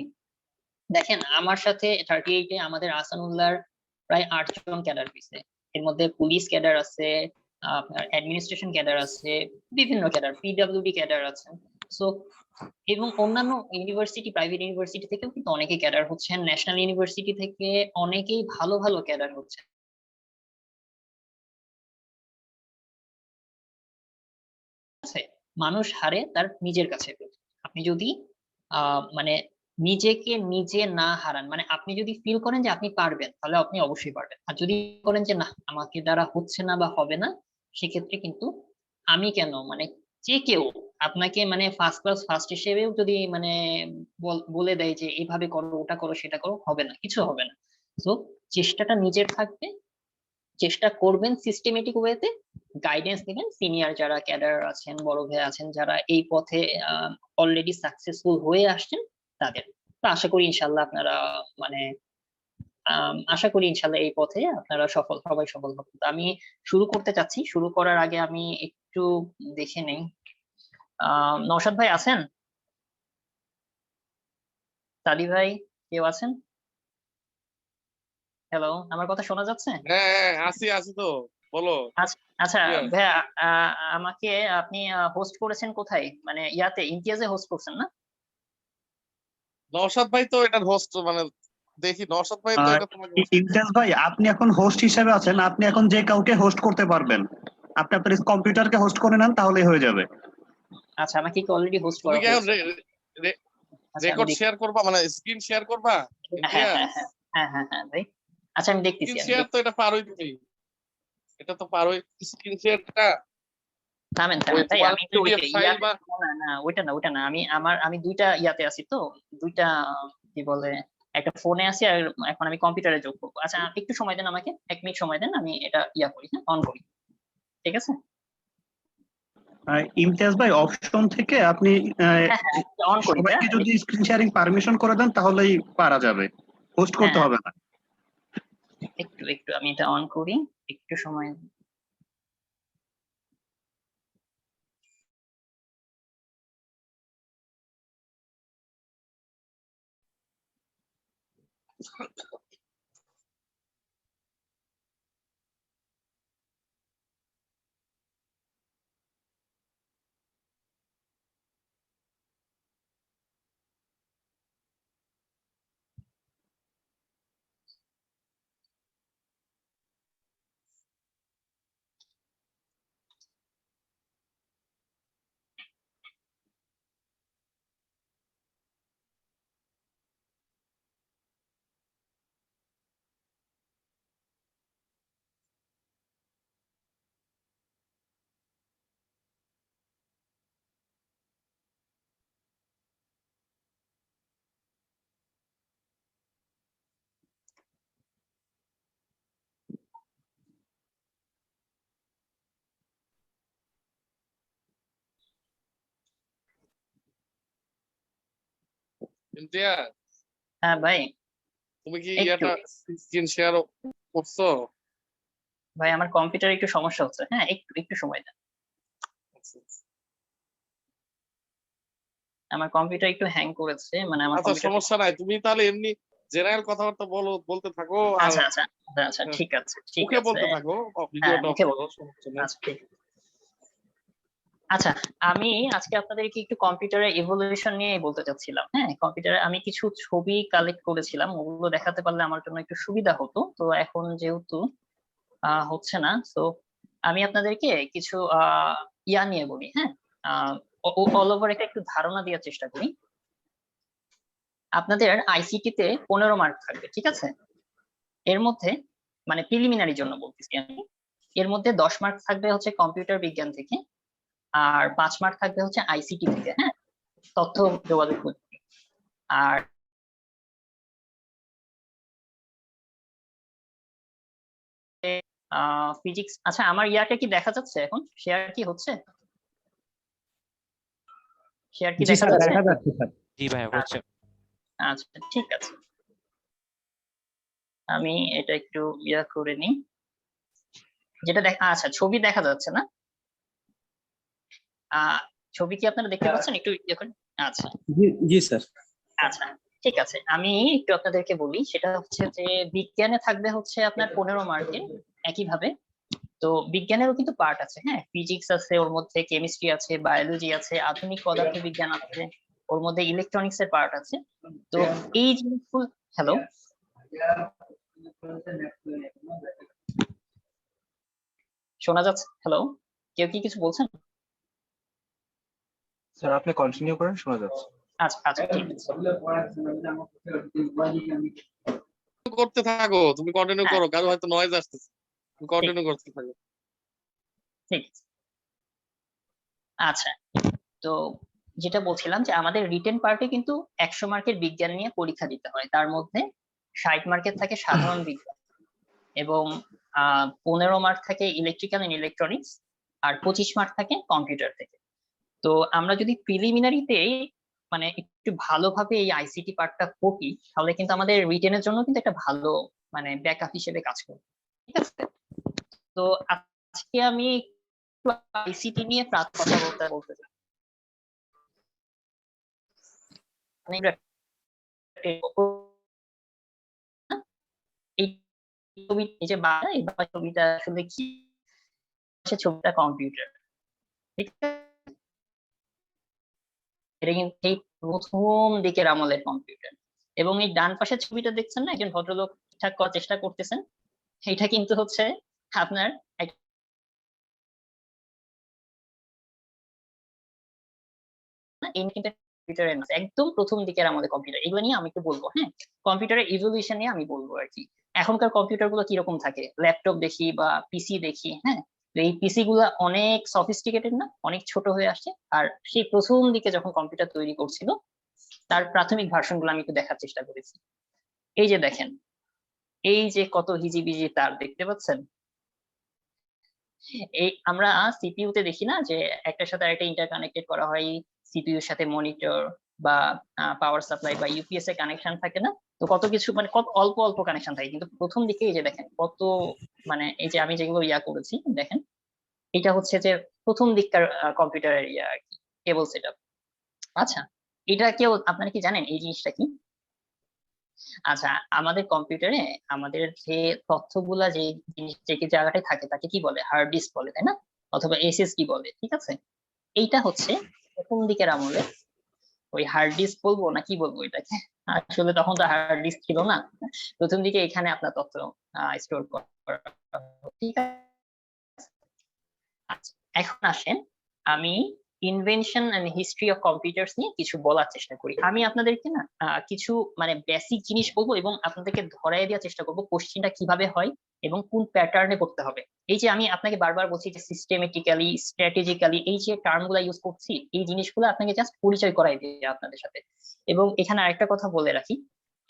দেখেন আমার সাথে 38-এ আমাদের আসানুল্লাহর প্রায় 8 জন ক্যাডার পিছে, এর মধ্যে পুলিশ ক্যাডার আছে, আপনার অ্যাডমিনিস্ট্রেশন ক্যাডার আছে, বিভিন্ন ক্যাডার, PWD ক্যাডার আছে। সো এবং অন্যান্য ইউনিভার্সিটি, প্রাইভেট ইউনিভার্সিটি থেকেও কিন্তু অনেকেই ক্যাডার হচ্ছেন, ন্যাশনাল ইউনিভার্সিটি থেকে অনেকেই ভালো ভালো ক্যাডার হচ্ছে। মানুষ হারে তার নিজের কাছে। আপনি যদি মানে নিজেকে নিজে না হারান, মানে আপনি যদি ফিল করেন যে আপনি পারবেন, তাহলে আপনি অবশ্যই পারবেন। আর যদি করেন যে না আমাকে দ্বারা হচ্ছে না বা হবে না, সেক্ষেত্রে কিন্তু আমি কেন মানে যে কেউ আপনাকে মানে ফার্স্ট ক্লাস ফার্স্ট হিসেবেও যদি মানে বলে দেয় যে এইভাবে করো, ওটা করো, সেটা করো, হবে না, কিছু হবে না। তো চেষ্টাটা নিজের থাকবে, চেষ্টা করবেন সিস্টেমেটিক ওয়েতে, গাইডেন্স নেবেন সিনিয়র যারা ক্যাডার আছেন, বড় ভাই আছেন, যারা এই পথে অলরেডি সাকসেসফুল হয়ে আসছেন তাদের। তো আশা করি ইনশাল্লাহ আপনারা মানে আশা করি ইনশাল্লাহ এই পথে আপনারা সবাই সফল হবেন। তো আমি শুরু করতে চাচ্ছি, শুরু করার আগে আমি একটু দেখে নেই, নওশাদ ভাই আছেন? সাদি ভাই, কেউ আছেন? হ্যালো, আমার কথা শোনা যাচ্ছে? হ্যাঁ আছি আছি তো, বলো। আচ্ছা কি আছে? ভাইয়া, আমাকে আপনি হোস্ট করেছেন কোথায়, মানে ইমতিয়াজে হোস্ট করছেন না? নওশাদ ভাই তো এটার হোস্ট, মানে দেখি নওশাদ ভাই তো এটা তোমাকে host- ইমতিয়াজ ভাই, আপনি এখন হোস্ট হিসেবে আছেন, আপনি এখন যে কাউকে হোস্ট করতে পারবেন। আপনি আপনার কম্পিউটারকে হোস্ট করে নেন, তাহলেই হয়ে যাবে। আচ্ছা, আমাকে কি অলরেডি হোস্ট তুমি করা কি এখন হয়েছে? আচ্ছা, আমি রেকর্ড দেখি। শেয়ার করবা, মানে স্ক্রিন শেয়ার করবা? হ্যাঁ হ্যাঁ হ্যাঁ হ্যাঁ হ্যাঁ হ্যাঁ ভাই, আচ্ছা আমি দেখতেছি, স্ক্রিন শেয়ার তো এটা পারোই তুমি, এটা তো পারোই স্ক্রিন শেয়ারটা। থামেন ওই ভাই, তোমার আমি একটু পিডিএফ ফাইল বা না ওইটা না, আমি দুইটা ইয়াতে আছি, তো দুইটা কি বলে একটা ফোনে আছি, আর এখন আমি কম্পিউটারে যোগ করবো। আচ্ছা একটু সময় দেন আমাকে, 1 মিনিট সময় দেন, আমি এটা করি, হ্যাঁ, অন করি, ঠিক আছে? ইমতিয়াজ ভাই অপশন থেকে আপনি অন করি সবাইকে যদি স্ক্রিন শেয়ারিং পারমিশন করে দেন তাহলেই পারা যাবে, হোস্ট করতে হ্যাঁ। হবে না। একটু আমি এটা অন করি, একটু সময়। ইমতিয়াজ, হ্যাঁ ভাই। তুমি কি একটু। এটা স্ক্রিন শেয়ার করছো? ভাই আমার কম্পিউটারে একটু সমস্যা হচ্ছে, হ্যাঁ একটু সময় দেন। আমার কম্পিউটার একটু হ্যাং করেছে, মানে আমার আচ্ছা কম্পিউটার। সমস্যা নাই, তুমি তাহলে এমনি জেনারেল কথাবার্তা বলতে থাকো আর আচ্ছা ঠিক আছে মুখে বলতে থাকো, ভিডিওটা অফ মুখে করো, সমস্যা নেই। আচ্ছা ঠিক আছে। আচ্ছা, আমি আজকে আপনাদেরকে একটু কম্পিউটারের ইভলিউশন নিয়ে বলতে চাচ্ছিলাম। হ্যাঁ, কম্পিউটারে আমি কিছু ছবি কালেক্ট করেছিলাম, ওগুলো দেখাতে পারলে আমার জন্য একটু সুবিধা হতো। তো এখন যেহেতু হচ্ছে না, তো আমি আপনাদেরকে কিছু ইয়া নিয়ে বলি। হ্যাঁ, অল ওভার একটু ধারণা দেওয়ার চেষ্টা করি। আপনাদের আইসিটি তে 15 মার্ক থাকবে, ঠিক আছে? এর মধ্যে মানে প্রিলিমিনারি জন্য বলতেছি আমি, এর মধ্যে 10 মার্ক থাকবে হচ্ছে কম্পিউটার বিজ্ঞান থেকে, আর 5 মার্ক থাকবে হচ্ছে আইসিটি থেকে। হ্যাঁ, তথ্য যোগাযোগ প্রযুক্তি। আর ফিজিক্স। আচ্ছা, আমার ইয়ারটা কি দেখা যাচ্ছে এখন? শেয়ার কি হচ্ছে? শেয়ার কি দেখা যাচ্ছে? জি ভাই হচ্ছে। আচ্ছা ঠিক আছে, আমি এটা একটু ইয়া করে নিই। যেটা আচ্ছা, ছবি দেখা যাচ্ছে না? ছবি কি আপনারা দেখতে পাচ্ছেন? একটু ইয়ে করেন। আচ্ছা জি স্যার। আচ্ছা ঠিক আছে, আমি একটু আপনাদেরকে বলি। সেটা হচ্ছে যে বিজ্ঞানে থাকবে হচ্ছে আপনার 15 মার্কের একইভাবে। তো বিজ্ঞানেরও কিন্তু পার্ট আছে। হ্যাঁ, ফিজিক্স আছে, ওর মধ্যে কেমিস্ট্রি আছে, বায়োলজি আছে, আধুনিক পদার্থ বিজ্ঞান আছে, ওর মধ্যে ইলেকট্রনিক্স এর পার্ট আছে। তো এই জিনিসগুলো, হ্যালো শোনা যাচ্ছে? হ্যালো, কেউ কি কিছু বলছেন? স্যার আপনি কন্টিনিউ করেন, শোনা যাচ্ছে। আচ্ছা ঠিক আছে। করতে থাকো, তুমি কন্টিনিউ হ্যাঁ। করো, কারো হয়তো নয়েজ আসতেছে, তুমি কন্টিনিউ করতে থাকো। ঠিক আছে। আচ্ছা, তো যেটা বলছিলাম যে আমাদের রিটেন পার্টে কিন্তু 100 মার্কের বিজ্ঞান নিয়ে পরীক্ষা দিতে হয়। তার মধ্যে 60 মার্কের থাকে সাধারণ বিজ্ঞান, এবং 15 মার্ক থাকে ইলেকট্রিক্যাল এন্ড ইলেকট্রনিক্স, আর 25 মার্ক থাকে কম্পিউটার থেকে। তো আমরা যদি প্রিলিমিনারিতে মানে একটু ভালোভাবে এই আইসিটি পার্টটা করি, তাহলে কিন্তু আমাদের রিটেনের জন্য কিন্তু একটা ভালো মানে ব্যাকআপ হিসেবে কাজ করবে, ঠিক আছে? তো আজকে আমি আইসিটি নিয়ে কথা বলতে চাই। এই ছবি এই যে এই ছবিটা আসলে কি? ছবিটা কম্পিউটার, ঠিক আছে? এটা কিন্তু এই প্রথম দিকের আমলের কম্পিউটার। এবং এই ডান পাশের ছবিটা দেখছেন না, একজন ভদ্রলোক ঠিকঠাক করার চেষ্টা করতেছেন, এটা কিন্তু হচ্ছে আপনার একদম প্রথম দিকের আমাদের কম্পিউটার। এগুলো নিয়ে আমি একটু বলবো। হ্যাঁ, কম্পিউটারের ইভলিউশন নিয়ে আমি বলবো আর কি। এখনকার কম্পিউটার গুলো কিরকম থাকে, ল্যাপটপ দেখি বা পিসি দেখি। হ্যাঁ, তো এই পিসি গুলা অনেক সফিস্টিকেটেড না, অনেক ছোট হয়ে আসছে। আর সেই প্রথম দিকে যখন কম্পিউটার তৈরি করছিল, তার প্রাথমিক ভার্সন গুলো আমি একটু দেখার চেষ্টা করেছি। এই যে দেখেন, এই যে কত হিজিবিজি তার দেখতে পাচ্ছেন, এই আমরা সিপিইউ তে দেখি না যে একটার সাথে আরেকটা ইন্টারকানেক্টেড করা হয়, সিপিইউ এর সাথে মনিটর বা পাওয়ার সাপ্লাই বা ইউপিএস এর কানেকশন থাকে না, তো কত কিছু মানে কত অল্প অল্প কানেকশন থাকে, কিন্তু প্রথম দিকে এই যে দেখেন কত মানে এই যে আমি যেগুলো করেছি দেখেন, এটা হচ্ছে যে প্রথম দিককার কম্পিউটারের আর কি কেবল সেটআপ। আচ্ছা, এটা কেউ আপনারা কি জানেন এই জিনিসটা কি? আচ্ছা, আমাদের কম্পিউটারে আমাদের যে তথ্যগুলা যে জিনিস যে জায়গাটায় থাকে তাকে কি বলে? হার্ড ডিস্ক বলে, তাই না? অথবা এসএসডি বলে, ঠিক আছে? এইটা হচ্ছে প্রথম দিকের আমলে ওই হার্ড ডিস্ক বলবো না কি বলবো এটাকে, আসলে তখন তো হার্ড ডিস্ক ছিল না, প্রথম দিকে এখানে আপনার তথ্য স্টোর করা হতো, ঠিক আছে? আচ্ছা, এখন আসেন আমি invention and history of computers নিয়ে কিছু বলার চেষ্টা করি। আমি আপনাদেরকে না কিছু মানে বেসিক জিনিস বলবো এবং আপনাদেরকে ধরাই দেওয়ার চেষ্টা করবো কোশ্চেনটা কিভাবে হয় এবং কোন প্যাটার্নে করতে হবে। এই যে আমি আপনাকে বারবার বলছি যে সিস্টেমেটিক্যালি, স্ট্র্যাটেজিক্যালি, এই যে টার্মগুলো ইউজ করছি, এই জিনিসগুলো আপনাকে জাস্ট পরিচয় করাই দিই আপনাদের সাথে। এবং এখানে আরেকটা কথা বলে রাখি,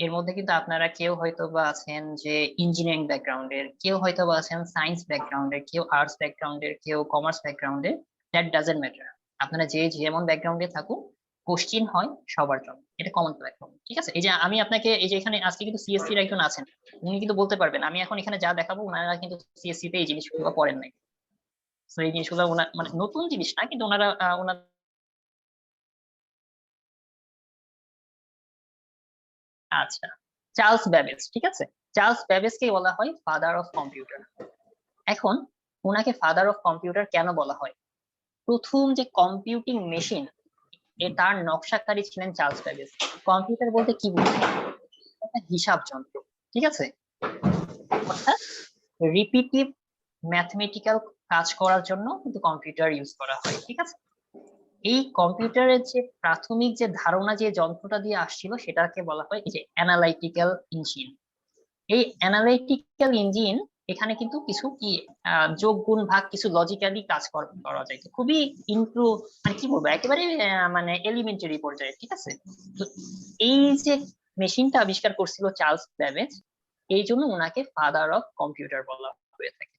এর মধ্যে কিন্তু আপনারা কেউ হয়তো বা আছেন যে ইঞ্জিনিয়ারিং ব্যাকগ্রাউন্ডের, কেউ হয়তো বা আছেন সায়েন্স ব্যাকগ্রাউন্ডের, কেউ আর্টস ব্যাকগ্রাউন্ডের, কেউ কমার্স ব্যাকগ্রাউন্ডের, দ্যাট ডাজেন্ট ম্যাটার। আপনারা যে যেমন ব্যাকগ্রাউন্ডে থাকুন, কোশ্চিন হয় সবার জন্য, এটা কমন প্ল্যাটফর্ম, ঠিক আছে? এই যে আমি আপনাকে এই যে এখানে আজকে কিন্তু সিএসসি এর একজন আছেন, উনি কিন্তু বলতে পারবেন আমি এখন এখানে যা দেখাবো ওনারা কিন্তু সিএসসি তে এই জিনিসগুলো পড়েন নাই, তো এই জিনিসগুলো ওনার মানে নতুন জিনিস না, কিন্তু ওনারা ওনার আচ্ছা, চার্লস ব্যাবেজ, ঠিক আছে? চার্লস ব্যাবেজকে বলা হয় ফাদার অফ কম্পিউটার। এখন ওনাকে ফাদার অফ কম্পিউটার কেন বলা হয়? প্রথম যে কম্পিউটিং মেশিন তার নকশাকারী ছিলেন চার্লস ব্যাবেজ। কম্পিউটার বলতে কি বুঝি? একটা হিসাব যন্ত্র, ঠিক আছে? অর্থাৎ রিপিটিভ ম্যাথমেটিক্যাল কাজ করার জন্য কিন্তু কম্পিউটার ইউজ করা হয়, ঠিক আছে? এই কম্পিউটারের যে প্রাথমিক যে ধারণা যে যন্ত্রটা দিয়ে আসছিল সেটাকে বলা হয় এই যে অ্যানালাইটিক্যাল ইঞ্জিন। এই অ্যানালাইটিক্যাল ইঞ্জিন এখানে কিন্তু কিছু কি যোগ গুণ ভাগ কিছু লজিক্যালি কাজ করা যায়, খুবই ইন্ট্রো মানে কি বলবো একেবারে মানে এলিমেন্টারি পর্যায়ে, ঠিক আছে? তো এই যে মেশিনটা আবিষ্কার করছিল চার্লস ব্যাবেজ, এই জন্য ওনাকে ফাদার অফ কম্পিউটার বলা হয়ে থাকে।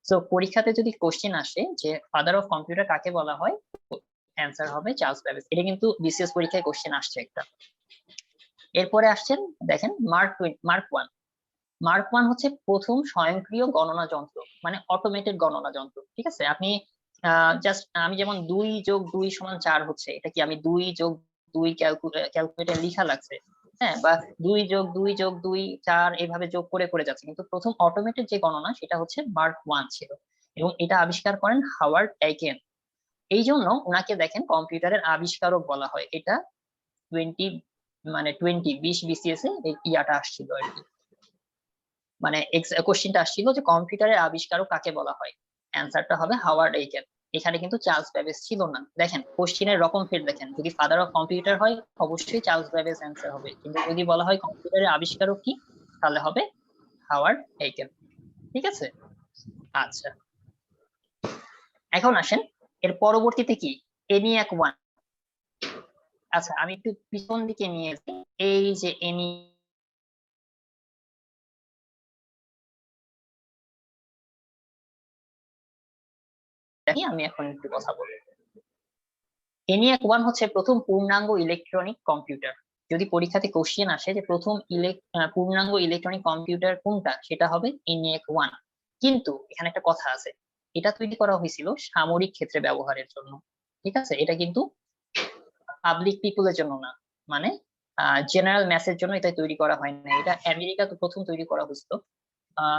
তো পরীক্ষাতে যদি কোশ্চেন আসে যে ফাদার অফ কম্পিউটার কাকে বলা হয়, অ্যান্সার হবে চার্লস ব্যাবেজ। এটা কিন্তু বিসিএস পরীক্ষায় কোশ্চেন আসছে একটা। এরপরে আসছেন দেখেন মার্ক ওয়ান। মার্ক ওয়ান হচ্ছে প্রথম স্বয়ংক্রিয় গণনা যন্ত্র, মানে অটোমেটেড গণনা যন্ত্র, ঠিক আছে? আপনি জাস্ট আমি যেমন 2+2=4 হচ্ছে, এটা কি আমি 2+2 ক্যালকুলেটর লিখা লাগছে, হ্যাঁ, বা 2+2+2=4 এইভাবে যোগ করে করে যাচ্ছে, কিন্তু প্রথম অটোমেটেড যে গণনা সেটা হচ্ছে মার্ক ওয়ান ছিল, এবং এটা আবিষ্কার করেন হাওয়ার্ড আইকেন। এই জন্য ওনাকে দেখেন কম্পিউটারের আবিষ্কারক বলা হয়। এটা 20 বিসিএস এ ইয়াটা আসছিল আর কি, মানে কোশ্চেনটা আসছিল যে কম্পিউটারের আবিষ্কারক কাকে বলা হয়, অ্যান্সারটা হবে হাওয়ার্ড আইকেন। এখানে কিন্তু চার্লস ব্যাবেজ ছিল না। দেখেন কোশ্চেনের রকম ফের দেখেন, যদি ফাদার অফ কম্পিউটার হয় অবশ্যই চার্লস ব্যাবেজ অ্যান্সার হবে, কিন্তু যদি বলা হয় কম্পিউটারের আবিষ্কারক কি, তাহলে হবে হাওয়ার্ড আইকেন, ঠিক আছে? আচ্ছা, এখন আসেন এর পরবর্তীতে কি, এনিয়াক ওয়ান। আচ্ছা, আমি একটু পিছন দিকে নিয়ে যাই, এই যে আমি এখন একটু কথা বলবো। এনিয়াক ওয়ান হচ্ছে প্রথম পূর্ণাঙ্গ ইলেকট্রনিক কম্পিউটার। যদি পরীক্ষাতে কোশ্চেন আসে যে প্রথম পূর্ণাঙ্গ ইলেকট্রনিক কম্পিউটার কোনটা, সেটা হবে এনিয়াক ওয়ান। কিন্তু এখানে একটা কথা আছে, এটা তৈরি করা হয়েছিল সামরিক ক্ষেত্রে ব্যবহারের জন্য, ঠিক আছে? এটা কিন্তু পাবলিক পিপলের জন্য না, মানে জেনারেল ম্যাসের জন্য এটা তৈরি করা হয় না, এটা আমেরিকাতে প্রথম তৈরি করা হয়েছিল।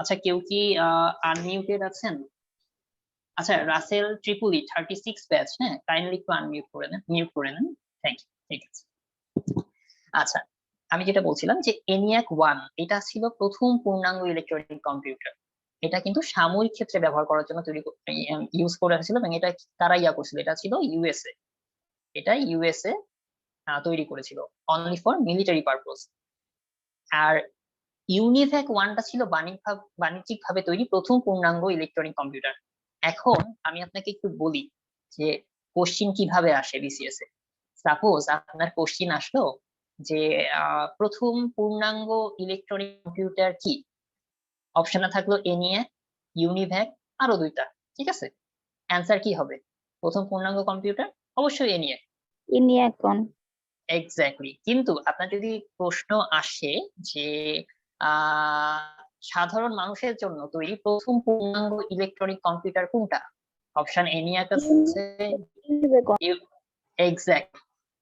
আচ্ছা, কেউ কি আনমিউটেড আছেন? আচ্ছা, রাসেল ট্রিপুলি 36 ব্যাচ, হ্যাঁ, কাইন্ডলি একটু আনমিউট করে নেন, মিউট করে নেন, থ্যাংক ইউ, ঠিক আছে। আচ্ছা, আমি যেটা বলছিলাম যে এনিয়াক ওয়ান এটা ছিল প্রথম পূর্ণাঙ্গ ইলেকট্রনিক কম্পিউটার। এটা কিন্তু সামরিক ক্ষেত্রে ব্যবহার করার জন্য ইউজ করা হয়েছিল, এবং এটা কারা করছিল, এটা ছিল ইউএসএ। এটা ইউএসএ তৈরি করেছিল অনলি ফর মিলিটারি পারপোজ। আর ইউনিভ্যাক ওয়ানটা ছিল বাণিজ্যিক ভাবে তৈরি প্রথম পূর্ণাঙ্গ ইলেকট্রনিক কম্পিউটার। এখন আমি আপনাকে একটু বলি যে কোশ্চিন কিভাবে আসে বিসিএস এ। সাপোজ আপনার কোশ্চিন আসলো যে প্রথম পূর্ণাঙ্গ ইলেকট্রনিক কম্পিউটার কি, অপশনে থাকলো এনিয়াক, ইউনিভ্যাক, আরো দুইটা, ঠিক আছে, অ্যান্সার কি হবে? প্রথম পূর্ণাঙ্গ কম্পিউটার অবশ্যই ENIAC। ইনিয়াকন। এক্স্যাক্টলি। কিন্তু আপনার যদি প্রশ্ন আসে যে সাধারণ মানুষের জন্য তৈরি প্রথম পূর্ণাঙ্গ ইলেকট্রনিক কম্পিউটার কোনটা? অপশন ENIAC আছে। এক্স্যাক্ট,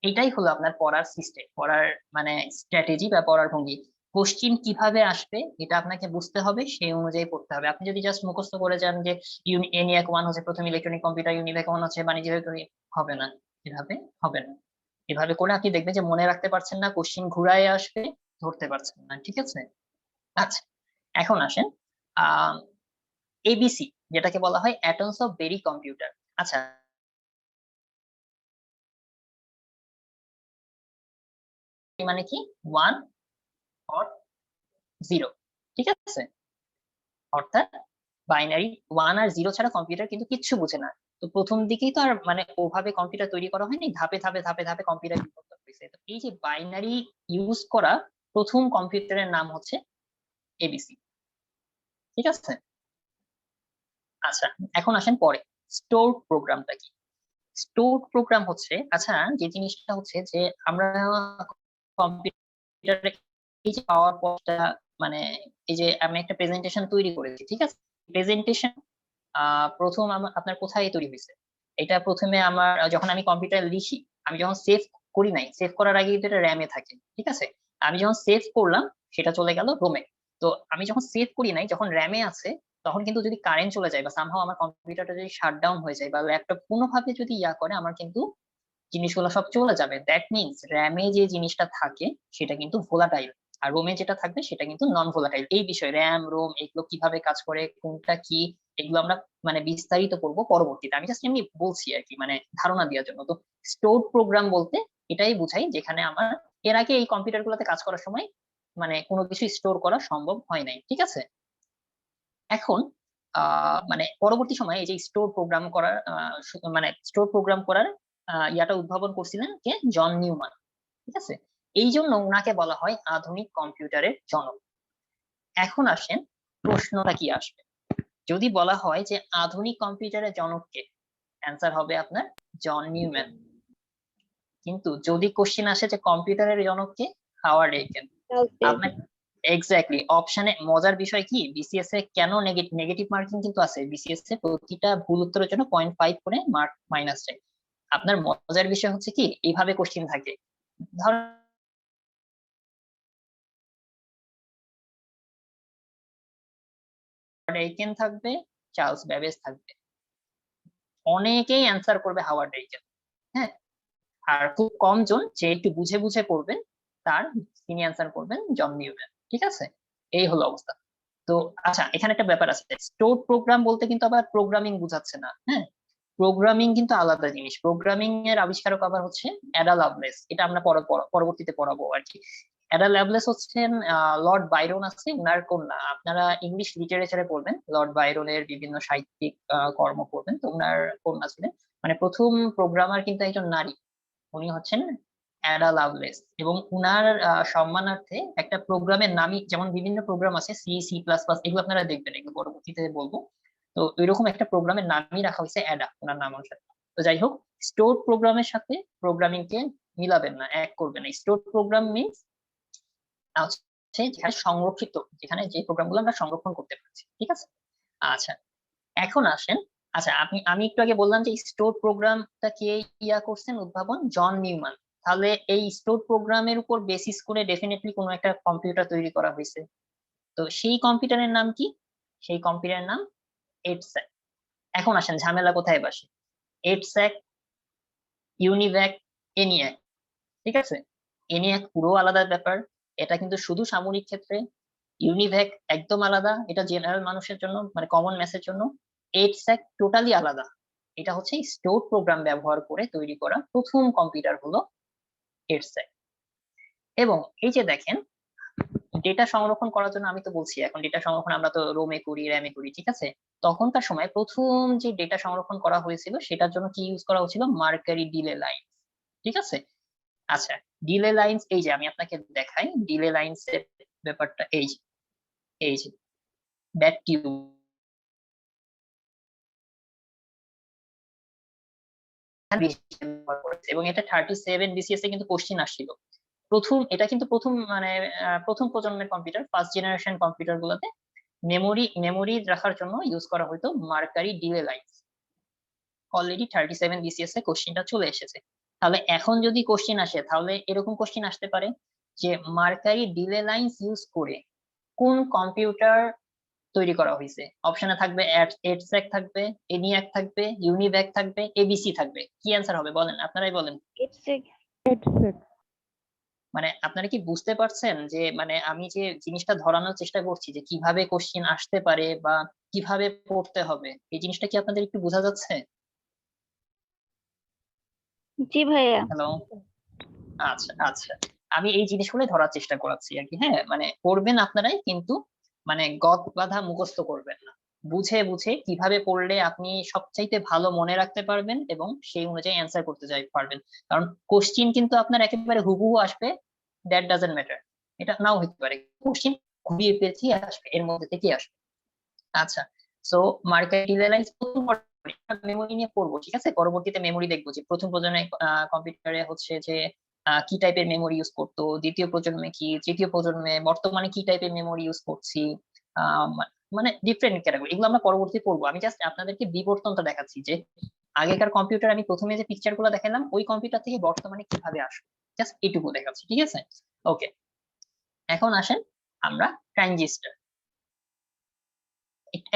এটাই হলো আপনার পড়ার সিস্টেম, পড়ার মানে স্ট্র্যাটেজি বা পড়ার ভঙ্গি। কোশ্চিন কিভাবে আসবে এটা আপনাকে বুঝতে হবে, সেই অনুযায়ী পড়তে হবে। আপনি যদি জাস্ট মুখস্থ করে যান যে ENIAC 1 হচ্ছে প্রথম ইলেকট্রনিক কম্পিউটার, ইউনিভ্যাক 1 হচ্ছে বাণিজ্য ইলেকট্রনিক, হবে না, এভাবে হবে না। এভাবে করে আপনি দেখবেন যে মনে রাখতে পারছেন না, কোশ্চিন ঘুরায় আসবে, ধরতে পারছেন না। ঠিক আছে, আচ্ছা এখন আসেন ABC, যেটাকে বলা হয় অ্যাটমস অফ বেরি কম্পিউটার। আচ্ছা মানে কি? 1 অর 0, ঠিক আছে? অর্থাৎ বাইনারি 1 আর 0 ছাড়া কম্পিউটার কিন্তু কিচ্ছু বোঝে না। তো প্রথম দিকেই তো আর মানে ওভাবে কম্পিউটার তৈরি করা হয়নি, ধাপে ধাপে ধাপে ধাপে কম্পিউটার করতে হয়েছে। তো এই যে বাইনারি ইউজ করা প্রথম কম্পিউটারের নাম হচ্ছে ABC, ঠিক আছে? আচ্ছা এখন আসেন পরে, স্টোর প্রোগ্রামটা কি? স্টোর প্রোগ্রাম হচ্ছে, আচ্ছা যে জিনিসটা হচ্ছে যে আমরা কম্পিউটারে এই যে পাওয়ার পয়েন্টটা, মানে এই যে আমি একটা প্রেজেন্টেশন তৈরি করেছি, ঠিক আছে? প্রেজেন্টেশন প্রথম আপনার কোথায় তৈরি হয়েছে? এটা প্রথমে আমার যখন আমি কম্পিউটার লিখি, আমি যখন সেভ করি নাই, সেভ করার আগে এটা র্যামে থাকে, ঠিক আছে? আমি যখন সেভ করলাম সেটা চলে গেল রোমে। তো আমি যখন সেভ করি নাই, যখন র্যামে আছে, তখন কিন্তু যদি কারেন্ট চলে যায় বা সামহাও আমার কম্পিউটারটা যদি শাটডাউন হয়ে যায় বা ল্যাপটপ কোনোভাবে যদি করে, আমার কিন্তু জিনিসগুলো সব চলে যাবে। দ্যাট মিনস র্যামে যে জিনিসটা থাকে সেটা কিন্তু ভোলাটাইল, আর রোমে যেটা থাকবে সেটা কিন্তু নন ভোলাটাইল। এই বিষয়ে র্যাম রোম এগুলো কিভাবে কাজ করে, কোনটা কি, এগুলো আমরা মানে বিস্তারিত পড়বো পরবর্তীতে। আমি জাস্ট এমনি বলছি আর কি, মানে ধারণা দেওয়ার জন্য। তো স্টোর প্রোগ্রাম বলতে এটাই বোঝাই যেখানে আমার এর আগে এই কম্পিউটার গুলোতে কাজ করার সময় মানে কোনো কিছু স্টোর করা সম্ভব হয় নাই, ঠিক আছে? এখন মানে পরবর্তী সময়ে এই যে স্টোর প্রোগ্রাম করার মানে স্টোর প্রোগ্রাম করার ইয়াটা উদ্ভাবন করছিলেন কে? জন নিউম্যান, ঠিক আছে? এই জন্য উনাকে বলা হয় আধুনিক কম্পিউটারের জনক। এখন আসেন প্রশ্নটা কি আসবে, যদি বলা হয় যে আধুনিক কম্পিউটারের জনক কে? অ্যান্সার হবে আপনার জন নিউম্যান। কিন্তু যদি কোশ্চেন আসে যে কম্পিউটারের জনক কে? হাওয়ার্ড এইকেন। আপনার এক্স্যাক্টলি অপশনে মজার বিষয় কি, বিসিএস এ কেন নেগেটিভ মার্কিং কিন্তু আছে, বিসিএস এ প্রতিটা ভুল উত্তরের জন্য 0.5 করে মার্ক মাইনাস যায়। আপনার মজার বিষয় হচ্ছে কি, এইভাবে কোশ্চেন থাকে, ধরেন এইকেন থাকবে, চার্লস ব্যাবেজ থাকবে, অনেকেই অ্যান্সার করবে হাওয়ার্ড এইকেন, হ্যাঁ? আর খুব কম জন যে একটু বুঝে বুঝে করবেন, তার তিনি অ্যান্সার করবেন জন নিউম্যান, ঠিক আছে? এই হলো অবস্থা। তো আচ্ছা এখানে একটা ব্যাপার আছে, স্টোর প্রোগ্রাম বলতে কিন্তু আবার প্রোগ্রামিং বুঝাচ্ছে না, হ্যাঁ? প্রোগ্রামিং কিন্তু আলাদা জিনিস। প্রোগ্রামিং এর আবিষ্কারক আবার হচ্ছে অ্যাডা লাভলেস, এটা আমরা পরবর্তীতে পড়াবো আর কি। অ্যাডা লাভলেস হচ্ছেন লর্ড বাইরন আছে উনার কন্যা। আপনারা ইংলিশ লিটারেচারে পড়বেন, লর্ড বাইরনের বিভিন্ন সাহিত্যিক কর্ম পড়বেন, তো উনার কন্যা ছিলেন। মানে প্রথম প্রোগ্রামার কিন্তু একজন নারী, উনি হচ্ছেন অ্যাডা লাভলেস। এবং উনার সম্মানার্থে একটা প্রোগ্রামের নামই, যেমন বিভিন্ন প্রোগ্রাম আছে সি সি প্লাস প্লাস, এগুলো আপনারা দেখবেন, এগুলো পরবর্তীতে বলবো। তো এরকম একটা প্রোগ্রামের নামই রাখা হয়েছে অ্যাডা, ওনার নাম অনুসারে। তো যাই হোক, স্টোর প্রোগ্রামের সাথে প্রোগ্রামিং কে মিলাবেন না, এক করবেন না। স্টোর প্রোগ্রাম মিনস হচ্ছে যেখানে সংরক্ষিত, যেখানে যে প্রোগ্রামগুলো আমরা সংরক্ষণ করতে পারছি, ঠিক আছে? আচ্ছা এখন আসেন, আচ্ছা আমি একটু আগে বললাম যে স্টোর প্রোগ্রামটা কে করছেন উদ্ভাবন? জন নিউম্যান। তাহলে এই স্টোর প্রোগ্রামের উপর বেসিস করে ডেফিনেটলি কোনো একটা কম্পিউটার তৈরি করা হয়েছে। তো সেই কম্পিউটারের নাম কি? সেই কম্পিউটারের নাম এডস্যাক। এখন আসেন ঝামেলা কোথায় বসে, এডস্যাক, ইউনিভ্যাক, এনিয়াক, ঠিক আছে? এনিয়াক পুরো আলাদা ব্যাপার, এটা কিন্তু শুধু সামরিক ক্ষেত্রে। ইউনিভ্যাক একদম আলাদা, এটা জেনারেল মানুষের জন্য, মানে কমন ম্যাসের জন্য। এডস্যাক টোটালি আলাদা, এটা হচ্ছে স্টোর প্রোগ্রাম ব্যবহার করে তৈরি করা প্রথম কম্পিউটার হলো এডস্যাক। এবং এই যে দেখেন, ডেটা সংরক্ষণ করার জন্য আমি তো বলছি এখন ডেটা সংরক্ষণ আমরা তো রোমে করি, র্যামে করি, ঠিক আছে? তখনকার সময় প্রথম যে ডেটা সংরক্ষণ করা হয়েছিল সেটার জন্য কি ইউজ করা হয়েছিল? মার্কারি ডিলে লাইন, ঠিক আছে? আচ্ছা ডিলে লাইন্স, এই যে আমি আপনাকে দেখাই ডিলে লাইন্স এর ব্যাপারটা, এই যে ব্যাক টিউব এবং এটা 37 BCS এ কিন্তু কোশ্চেন আসছিল। এটা কিন্তু প্রথম প্রজন্মের কম্পিউটার, ফার্স্ট জেনারেশন কম্পিউটার গুলোতে মেমোরি রাখার জন্য ইউজ করা হতো mercury delay line. Already 37 BCS এ কোশ্চেনটা চলে এসেছে। তাহলে এখন যদি কোশ্চেন আসে তাহলে এরকম কোশ্চেন আসতে পারে যে মার্কারি ডিলে লাইন্স ইউজ করে কোন কম্পিউটার তৈরি করা হয়েছে। অপশনে থাকবে EDSAC থাকবে, ENIAC থাকবে, UNIVAC থাকবে, ABC থাকবে। কি অ্যান্সার হবে বলেন, আপনারাই বলেন। মানে আপনারা কি বুঝতে পারছেন যে মানে আমি যে জিনিসটা ধরানোর চেষ্টা করছি যে কিভাবে কোশ্চেন আসতে পারে বা কিভাবে পড়তে হবে, এই জিনিসটা কি আপনাদের একটু বোঝা যাচ্ছে? জি ভাইয়া। হ্যালো, আচ্ছা আচ্ছা, আমি এই জিনিসগুলোই ধরার চেষ্টা করাচ্ছি আর কি। হ্যাঁ, মানে পড়বেন আপনারাই, কিন্তু মানে গদ বাঁধা মুখস্থ করবেন না, বুঝে বুঝে কিভাবে পড়লে আপনি সবচাইতে ভালো মনে রাখতে পারবেন এবং সেই অনুযায়ী অ্যান্সার করতে পারবেন। কারণ কোশ্চিন কিন্তু আপনার একেবারে হুবহু আসবে, দ্যাট ডাজন্ট ম্যাটার, এটা নাও হতে পারে। কোশ্চিন ঘুরিয়ে পেঁচিয়ে আসবে, এর মধ্যে থেকে আসবে। আচ্ছা, so mercury delay lines memory নিয়ে পড়বো, ঠিক আছে। পরবর্তীতে মেমোরি দেখবো যে প্রথম প্রজন্মের কম্পিউটারে হচ্ছে যে কি টাইপের মেমোরি ইউজ করতো, দ্বিতীয় প্রজন্মে কি, তৃতীয় প্রজন্মে বর্তমানে কি টাইপের মেমোরি ইউজ করছি, মানে ডিফারেন্ট ক্যাটাগরি, এগুলো আমরা পরবর্তী পড়বো। আমি জাস্ট আপনাদেরকে বিবর্তনটা দেখাচ্ছি যে আগেকার কম্পিউটার, আমি প্রথমে যে পিকচার গুলো দেখালাম ওই কম্পিউটার থেকে বর্তমানে কিভাবে আসবে, জাস্ট এইটুকু দেখাচ্ছি, ঠিক আছে। ওকে, এখন আসেন আমরা ট্রানজিস্টর।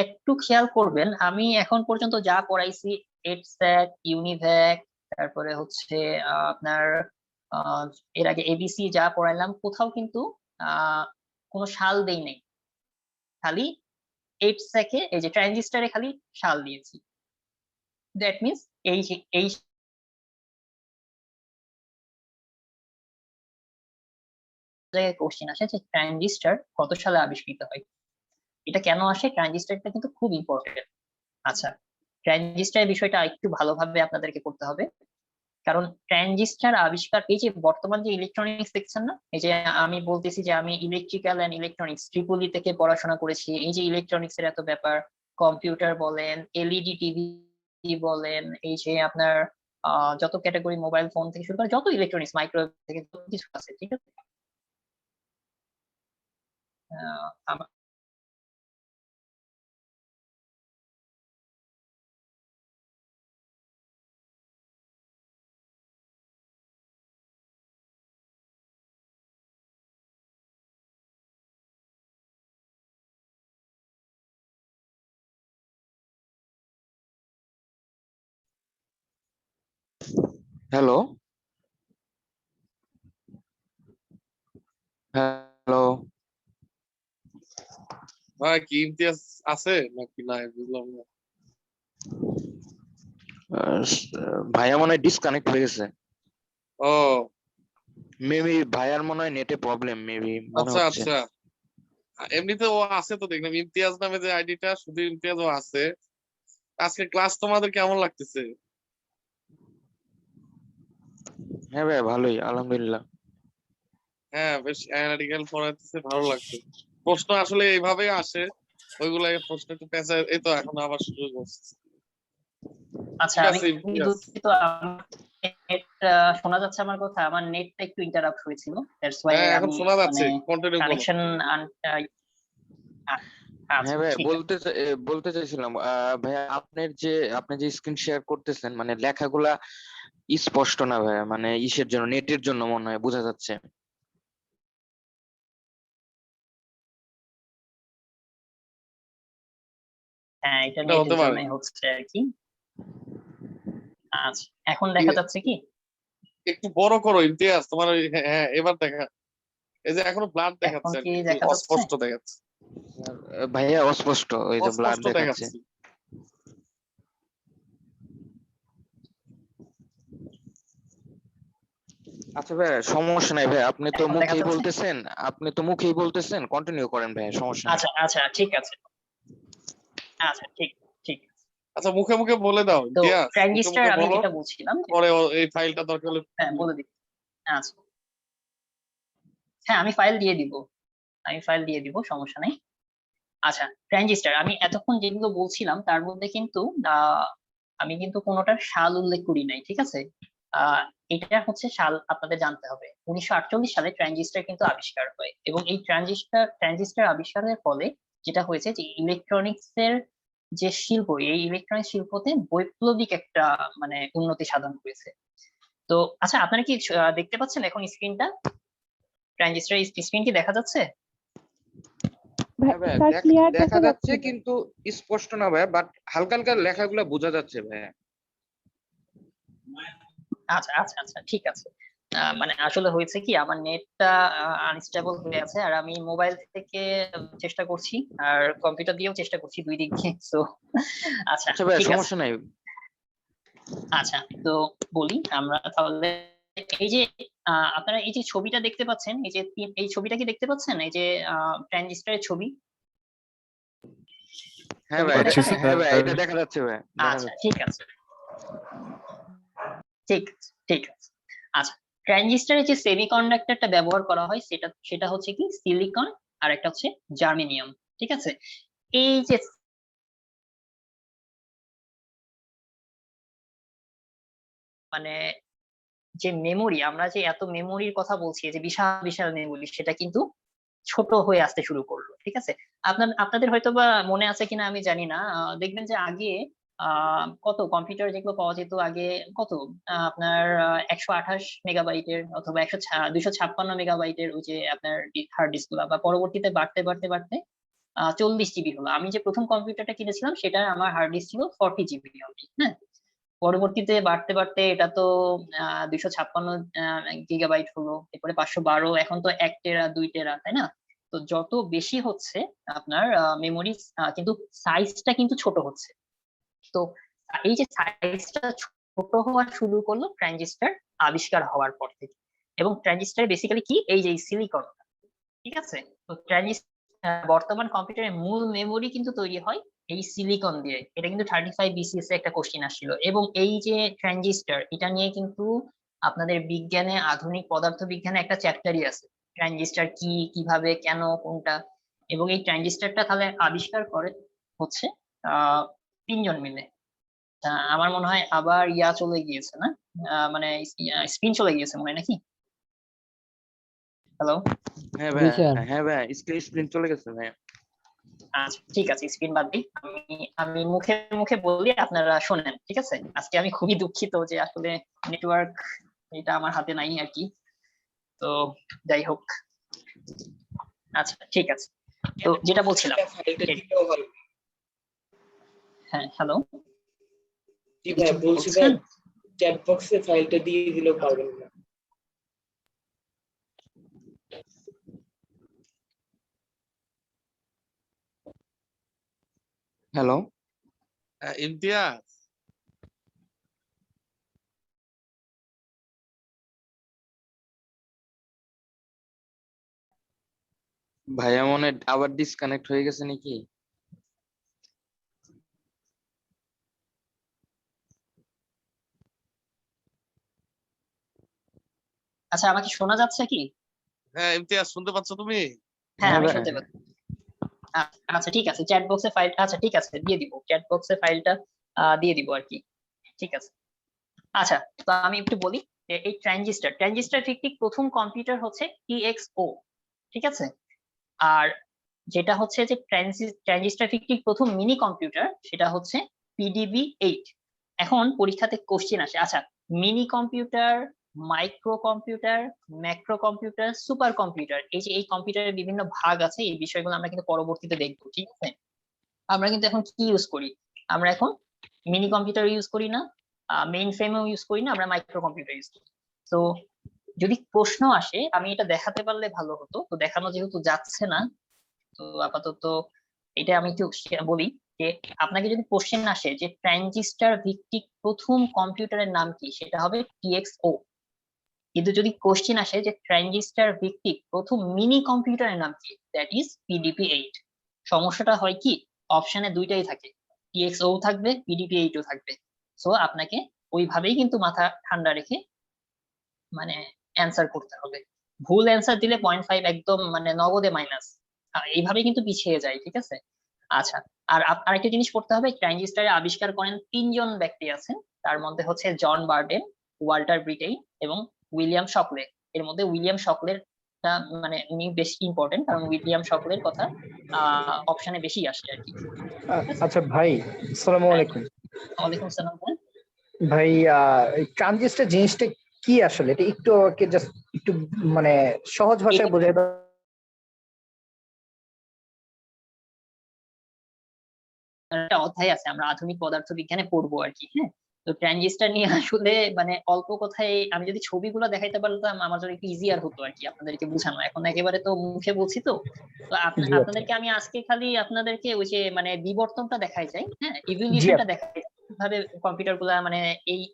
একটু খেয়াল করবেন, আমি এখন পর্যন্ত যা পড়াইছি EDSAC, UNIVAC, তারপরে হচ্ছে আপনার এর আগে ABC যা পড়াইলাম, কোথাও কিন্তু কোনো সাল দেই নাই, খালি EDSAC এ এই যে ট্রানজিস্টরে খালি সাল দিয়েছি। দ্যাট মিনস এই জায়গায় কোশ্চেন আসে যে ট্রানজিস্টর কত সালে আবিষ্কৃত হয়। এটা কেন আসে, ট্রানজিস্টরটা কিন্তু খুব ইম্পর্টেন্ট। আচ্ছা, ট্রানজিস্টরের বিষয়টা একটু ভালোভাবে আপনাদেরকে করতে হবে, কারণ ট্রানজিস্টর আবিষ্কার, এই যে বর্তমান যে ইলেকট্রনিক্স দেখছেন না, এই যে আমি বলতেছি যে আমি ইলেকট্রিক্যাল এন্ড ইলেকট্রনিক্স ট্রিপলি থেকে পড়াশোনা করেছি, এই যে ইলেকট্রনিক্স এর এত ব্যাপার, কম্পিউটার বলেন, এলইডি টিভি বলেন, এই যে আপনার যত ক্যাটাগরি, মোবাইল ফোন থেকে শুরু করে যত ইলেকট্রনিক্স, মাইক্রোওয়েভ থেকে যত কিছু আছে, ঠিক আছে। হ্যালো, হ্যালো, ভাই কি ইমতিয়াজ আছে নাকি নাই বুঝলাম না। ভাইয়া মনে হয় ডিসকানেক্ট হয়ে গেছে। ও মেবি ভাইয়ার মনে হয় নেটে প্রবলেম, মেবি মনে আচ্ছা হচ্ছে। আচ্ছা, এমনিতে ও আছে তো, দেখলাম ইমতিয়াজ নামে যে আইডিটা, শুধু ইমতিয়াজও আছে। আজকে ক্লাস তোমাদের কেমন লাগতেছে? হ্যাঁ ভাই, ভালোই আলহামদুলিল্লাহ। হ্যাঁ, বেশ অ্যানালিটিক্যাল পড়াইতেছে, ভালো লাগছে। প্রশ্ন আসলে এইভাবে আসে, ওইগুলা প্রশ্ন একটু পেঁচা, এই তো এখন আবার শুরু করছে। আচ্ছা, ঠিক আমি আছে খুবই ইমতিয়াজ। দুঃখিত, শোনা যাচ্ছে আমার কথা? আমার নেটটা একটু ইন্টারাপ্ট হয়েছিল, দ্যাটস ওয়াই হ্যাঁ এখন আমি শোনা যাচ্ছে, মানে কন্টিনিউ করো। কানেকশন। আচ্ছা, হ্যাঁ ভাই, ঠিক আছে। বলতে চাইছিলাম ভাইয়া, আপনি যে স্ক্রিন শেয়ার করতেছেন, মানে লেখাগুলা স্পষ্ট না ভাইয়া, মানে ইসের জন্য, নেটের জন্য মনে হয় বোঝা যাচ্ছে। হ্যাঁ, এটা এটা হতে নেটের পারে। জন্যই হচ্ছে আর কি। আচ্ছা, এখন দেখা যাচ্ছে কি? একটু বড় করো ইমতিয়াজ তোমার হ্যাঁ হ্যাঁ, এবার দেখা। এই যে এখনো ব্লাড এখন দেখাচ্ছে আর কি কি, দেখা যাচ্ছে? অস্পষ্ট দেখাচ্ছে। ভাইয়া অস্পষ্ট, ওই যে ব্লাড অস্পষ্ট দেখাচ্ছে। দেখাচ্ছে। আচ্ছা ভাই, সমস্যা নাই ভাই, আপনি তো এখন দেখা যাচ্ছে? মুখেই বলতেছেন, কন্টিনিউ করেন ভাই, সমস্যা নাই। আচ্ছা আচ্ছা, ঠিক আছে। আচ্ছা, ঠিক ঠিক আছে। আচ্ছা মুখে মুখে বলে দাও তো ইমতিয়াজ, মুখে ট্রানজিস্টর মুখে আমি বলো, যেটা বলছিলাম পরে এই ফাইলটা দরকার হলে। হ্যাঁ বলে দিচ্ছি। আচ্ছা, হ্যাঁ আমি ফাইল দিয়ে দিব, সমস্যা নেই। আচ্ছা, ট্রানজিস্টর আমি এতক্ষণ যেগুলো বলছিলাম তার মধ্যে কিন্তু আমি কিন্তু কোনোটার সাল উল্লেখ করি নাই, ঠিক আছে? এটা হচ্ছে সাল আপনাদের জানতে হবে। 1948 সালে ট্রানজিস্টর কিন্তু আবিষ্কার হয়, এবং এই ট্রানজিস্টর আবিষ্কারের ফলে যেটা হয়েছে যে ইলেকট্রনিক্স এর যে শিল্প, এই ইলেকট্রনিক শিল্পতে বৈপ্লবিক একটা মানে উন্নতি সাধন হয়েছে। তো আচ্ছা, আপনারা কি দেখতে পাচ্ছেন এখন স্ক্রিনটা? ট্রানজিস্টর স্ক্রিন কি দেখা যাচ্ছে? হ্যাঁ ভাইয়া, দেখা যাচ্ছে কিন্তু স্পষ্ট না ভাইয়া, বাট হালকা হালকা লেখাগুলো বোঝা যাচ্ছে ভাইয়া। আচ্ছা আচ্ছা আচ্ছা, ঠিক আছে। মানে আসলে হয়েছে কি, আমার নেটটা আনস্টেবল হয়ে আছে, আর আমি মোবাইল থেকে চেষ্টা করছি আর কম্পিউটার দিয়েও চেষ্টা করছি, দুই দিক দিয়ে। তো আচ্ছা আচ্ছা ভাইয়া, ঠিক আছে। সমস্যা নাই। আচ্ছা, তো বলি আমরা তাহলে। এই যে আপনারা এই যে ছবিটা দেখতে পাচ্ছেন, এই যে এই ছবিটা কি দেখতে পাচ্ছেন? এই যে ট্রানজিস্টরের ছবি। হ্যাঁ ভাই, হ্যাঁ ভাই, এটা দেখা যাচ্ছে ভাই। আচ্ছা ঠিক আছে, ঠিক আছে, ঠিক আছে। আচ্ছা, ট্রানজিস্টরে যে সেমিকন্ডাক্টরটা ব্যবহার করা হয় সেটা হচ্ছে কি সিলিকন, আর একটা হচ্ছে জার্মেনিয়াম, ঠিক আছে? এই যে মানে যে মেমোরি, আমরা যে এত মেমোরির কথা বলছি, যে বিশাল বিশাল মেমোরি, সেটা কিন্তু ছোট হয়ে আসতে শুরু করলো, ঠিক আছে? আপনাদের হয়তো বা মনে আছে কিনা আমি জানি না, দেখবেন যে আগে কত কম্পিউটার যেগুলো পাওয়া যেত আগে, কত আপনার 128 মেগাবাইটের অথবা 256 মেগাবাইটের ওই যে আপনার হার্ড ডিস্ক গুলা, বা পরবর্তীতে বাড়তে বাড়তে বাড়তে 40 জিবি হলো। আমি যে প্রথম কম্পিউটারটা কিনেছিলাম সেটা আমার হার্ড ডিস্ক ছিল 40 জিবি অনলি, হ্যাঁ। পরবর্তীতে বাড়তে বাড়তে এটা তো 256 গিগাবাইট হলো, এরপরে 512, এখন তো 1 টেরা 2 টেরা, তাই না? তো যত বেশি হচ্ছে আপনার মেমোরি, কিন্তু সাইজটা কিন্তু ছোট হচ্ছে। তো এই যে সাইজটা ছোট হওয়া শুরু করলো ট্রানজিস্টর আবিষ্কার হওয়ার পর থেকে। এবং ট্রানজিস্টর বেসিক্যালি কি, এই যে সিলিকন, ঠিক আছে? তো বর্তমান কম্পিউটারের মূল মেমোরি কিন্তু তৈরি হয় এই সিলিকন দিয়ে। এটা কিন্তু 35 BCS এ একটা কোশ্চিন আসছিল। এবং এই যে ট্রানজিস্টর, এটা নিয়ে কিন্তু আপনাদের বিজ্ঞানে, আধুনিক পদার্থ বিজ্ঞানে একটা চ্যাপ্টারই আছে, ট্রানজিস্টর কি, কিভাবে, কেন, কোনটা। এবং এই ট্রানজিস্টরটা তাহলে আবিষ্কার করে হচ্ছে 3 জন মিলে। আমার মনে হয় আবার চলে গিয়েছে না, মানে স্পিন চলে গিয়েছে মনে হয়, নাকি? হ্যালো? হ্যাঁ ভাই, হ্যাঁ ভাই, স্ক্রিন চলে গেছে ভাই। আচ্ছা ঠিক আছে, স্ক্রিন বাদ দিই, আমি মুখে মুখে বলি, আপনারা শোনেন, ঠিক আছে? আজকে আমি খুবই দুঃখিত যে আসলে নেটওয়ার্ক এটা আমার হাতে নাই আর কি। তো যাই হোক, আচ্ছা ঠিক আছে। তো যেটা বলছিলাম, হ্যাঁ হ্যালো, জি ভাই বলছিলাম চ্যাট বক্সে ফাইলটা দিয়ে দিলেও পারবেন না। হ্যালো ইমতিয়াজ, ভাইয়া, মনে হয় আবার ডিসকানেক্ট হয়ে গেছে নাকি? আচ্ছা আমাকে শোনা যাচ্ছে কি? হ্যাঁ ইমতিয়াজ, শুনতে পাচ্ছ তুমি? হ্যাঁ আমি শুনতে পাচ্ছি। আচ্ছা ঠিক আছে, চ্যাট বক্সে ফাইল, আচ্ছা ঠিক আছে দিয়ে দিব, চ্যাট বক্সে ফাইলটা দিয়ে দিব আর কি, ঠিক আছে? আচ্ছা, তো আমি একটু বলি যে এই ট্রানজিস্টর ভিত্তিক প্রথম কম্পিউটার হচ্ছে TXO, ঠিক আছে? আর যেটা হচ্ছে যে ট্রানজিস্টর ভিত্তিক প্রথম মিনি কম্পিউটার, সেটা হচ্ছে PDB-8। এখন পরীক্ষাতে কোশ্চেন আসে, আচ্ছা mini computer, micro computer, macro computer, super computer, এই যে এই কম্পিউটারের বিভিন্ন ভাগ আছে, এই বিষয়গুলো আমরা কিন্তু পরবর্তীতে দেখবো, ঠিক আছে? আমরা কিন্তু এখন কি ইউজ করি, আমরা এখন মিনি কম্পিউটার ইউজ করি না, মেইন ফ্রেমও ইউজ করি না, আমরা মাইক্রো কম্পিউটার ইউজ করি। তো যদি প্রশ্ন আসে, আমি এটা দেখাতে পারলে ভালো হতো, তো দেখানো যেহেতু যাচ্ছে না, তো আপাতত এটা আমি একটু বলি যে আপনাকে যদি কোশ্চেন আসে যে ট্রানজিস্টর ভিত্তিক প্রথম কম্পিউটারের নাম কি, সেটা হবে TXO। কিন্তু যদি কোশ্চেন আসে যে ট্রানজিস্টর ভিত্তিক প্রথম মিনি কম্পিউটারের নাম কি, দ্যাট ইজ PDB-8। সমস্যাটা হয় কি, অপশনে দুইটাই থাকে, TXO থাকবে, PDB-8 ও থাকবে। সো আপনাকে ওইভাবেই কিন্তু মাথা ঠান্ডা রেখে মানে অ্যান্সার করতে হবে। ভুল অ্যান্সার দিলে 0.5 একদম মানে নগদে মাইনাস, এইভাবে কিন্তু পিছিয়ে যায়, ঠিক আছে? আচ্ছা, আর আরেকটা জিনিস করতে হবে, ট্রানজিস্টারে আবিষ্কার করেন 3 জন ব্যক্তি আছেন, তার মধ্যে হচ্ছে জন বার্ডেন, ওয়াল্টার ব্রিটেইন এবং উইলিয়াম শকলে। এর মধ্যে উইলিয়াম শকলের মানে উনি বেশি ইম্পর্টেন্ট, কারণ উইলিয়াম শকলের কথা অপশনে বেশি আসছে আর কি। আচ্ছা ভাই, আসসালামু আলাইকুম। ওয়ালাইকুম আসসালাম। ভাই এই ট্রানজিস্টর জিনিসটা কি আসলে, এটা একটু ওকে জাস্ট একটু মানে সহজ ভাষায় বোঝাই দাও। একটা অধ্যায় আছে, আমরা আধুনিক পদার্থবিজ্ঞানে পড়বো আর কি। হ্যাঁ, তো ট্রানজিস্টর নিয়ে আসলে মানে অল্প কথায় আমি যদি ছবিগুলো দেখাইতে পারতাম আমার জন্য একটু ইজিয়ার হতো আর কি আপনাদেরকে বোঝানো। এখন একেবারে তো মুখে বলছি, তো আপনাদেরকে আমি আজকে খালি আপনাদেরকে ওই যে মানে বিবর্তনটা দেখাই যাই, হ্যাঁ, ইভলিউশনটা দেখাই যাই, কিভাবে কম্পিউটার গুলা মানে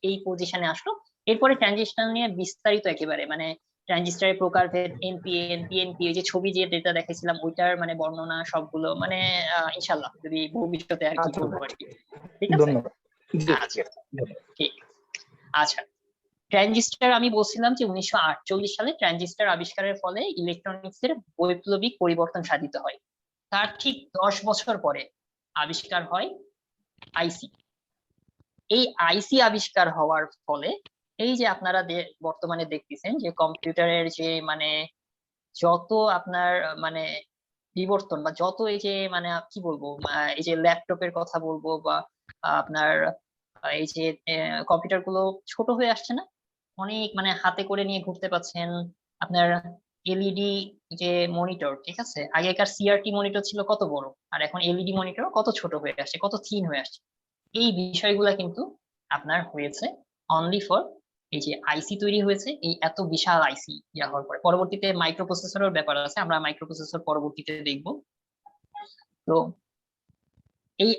এই পজিশনে আসলো। এরপরে ট্রানজিস্টর নিয়ে বিস্তারিত একেবারে মানে ট্রানজিস্টরের প্রকারভেদ, এনপিএন, পিএনপি, ওই যে ছবি যে ডেটা দেখাইছিলাম ওইটার মানে বর্ণনা সবগুলো মানে ইনশাআল্লাহ যদি ভবিষ্যতে আর কি করবো আর কি। ঠিক আছে, ধন্যবাদ। আচ্ছা ঠিক। আচ্ছা, ট্রানজিস্টর আমি বলছিলাম যে 1948 সালে ট্রানজিস্টর আবিষ্কারের ফলে ইলেকট্রনিক্স এর বৈপ্লবিক পরিবর্তন সাধিত হয়। তার ঠিক 10 বছর পরে আবিষ্কার হয় আইসি। এই আইসি আবিষ্কার হওয়ার ফলে এই যে আপনারা বর্তমানে দেখতেছেন যে কম্পিউটারের যে মানে যত আপনার মানে বিবর্তন বা যত এই যে মানে কি বলবো, এই যে ল্যাপটপের কথা বলবো বা আপনার এই যে কম্পিউটার গুলো ছোট হয়ে আসছে না, অনেক মানে হাতে করে নিয়ে ঘুরতে পাচ্ছেন। আপনার এলইডি যে মনিটর, ঠিক আছে, আগেকার সিআরটি মনিটর ছিল কত বড়, আর এখন এলইডি মনিটর কত ছোট হয়ে আসছে, কত থিন হয়ে আসছে। এই বিষয়গুলা কিন্তু আপনার হয়েছে অনলি ফর এই যে আইসি তৈরি হয়েছে, এই এত বিশাল আইসি ইয়া হওয়ার পরে। পরবর্তীতে মাইক্রোপ্রসেসরের ব্যাপার আছে, আমরা মাইক্রোপ্রসেসর পরবর্তীতে দেখব। তো এই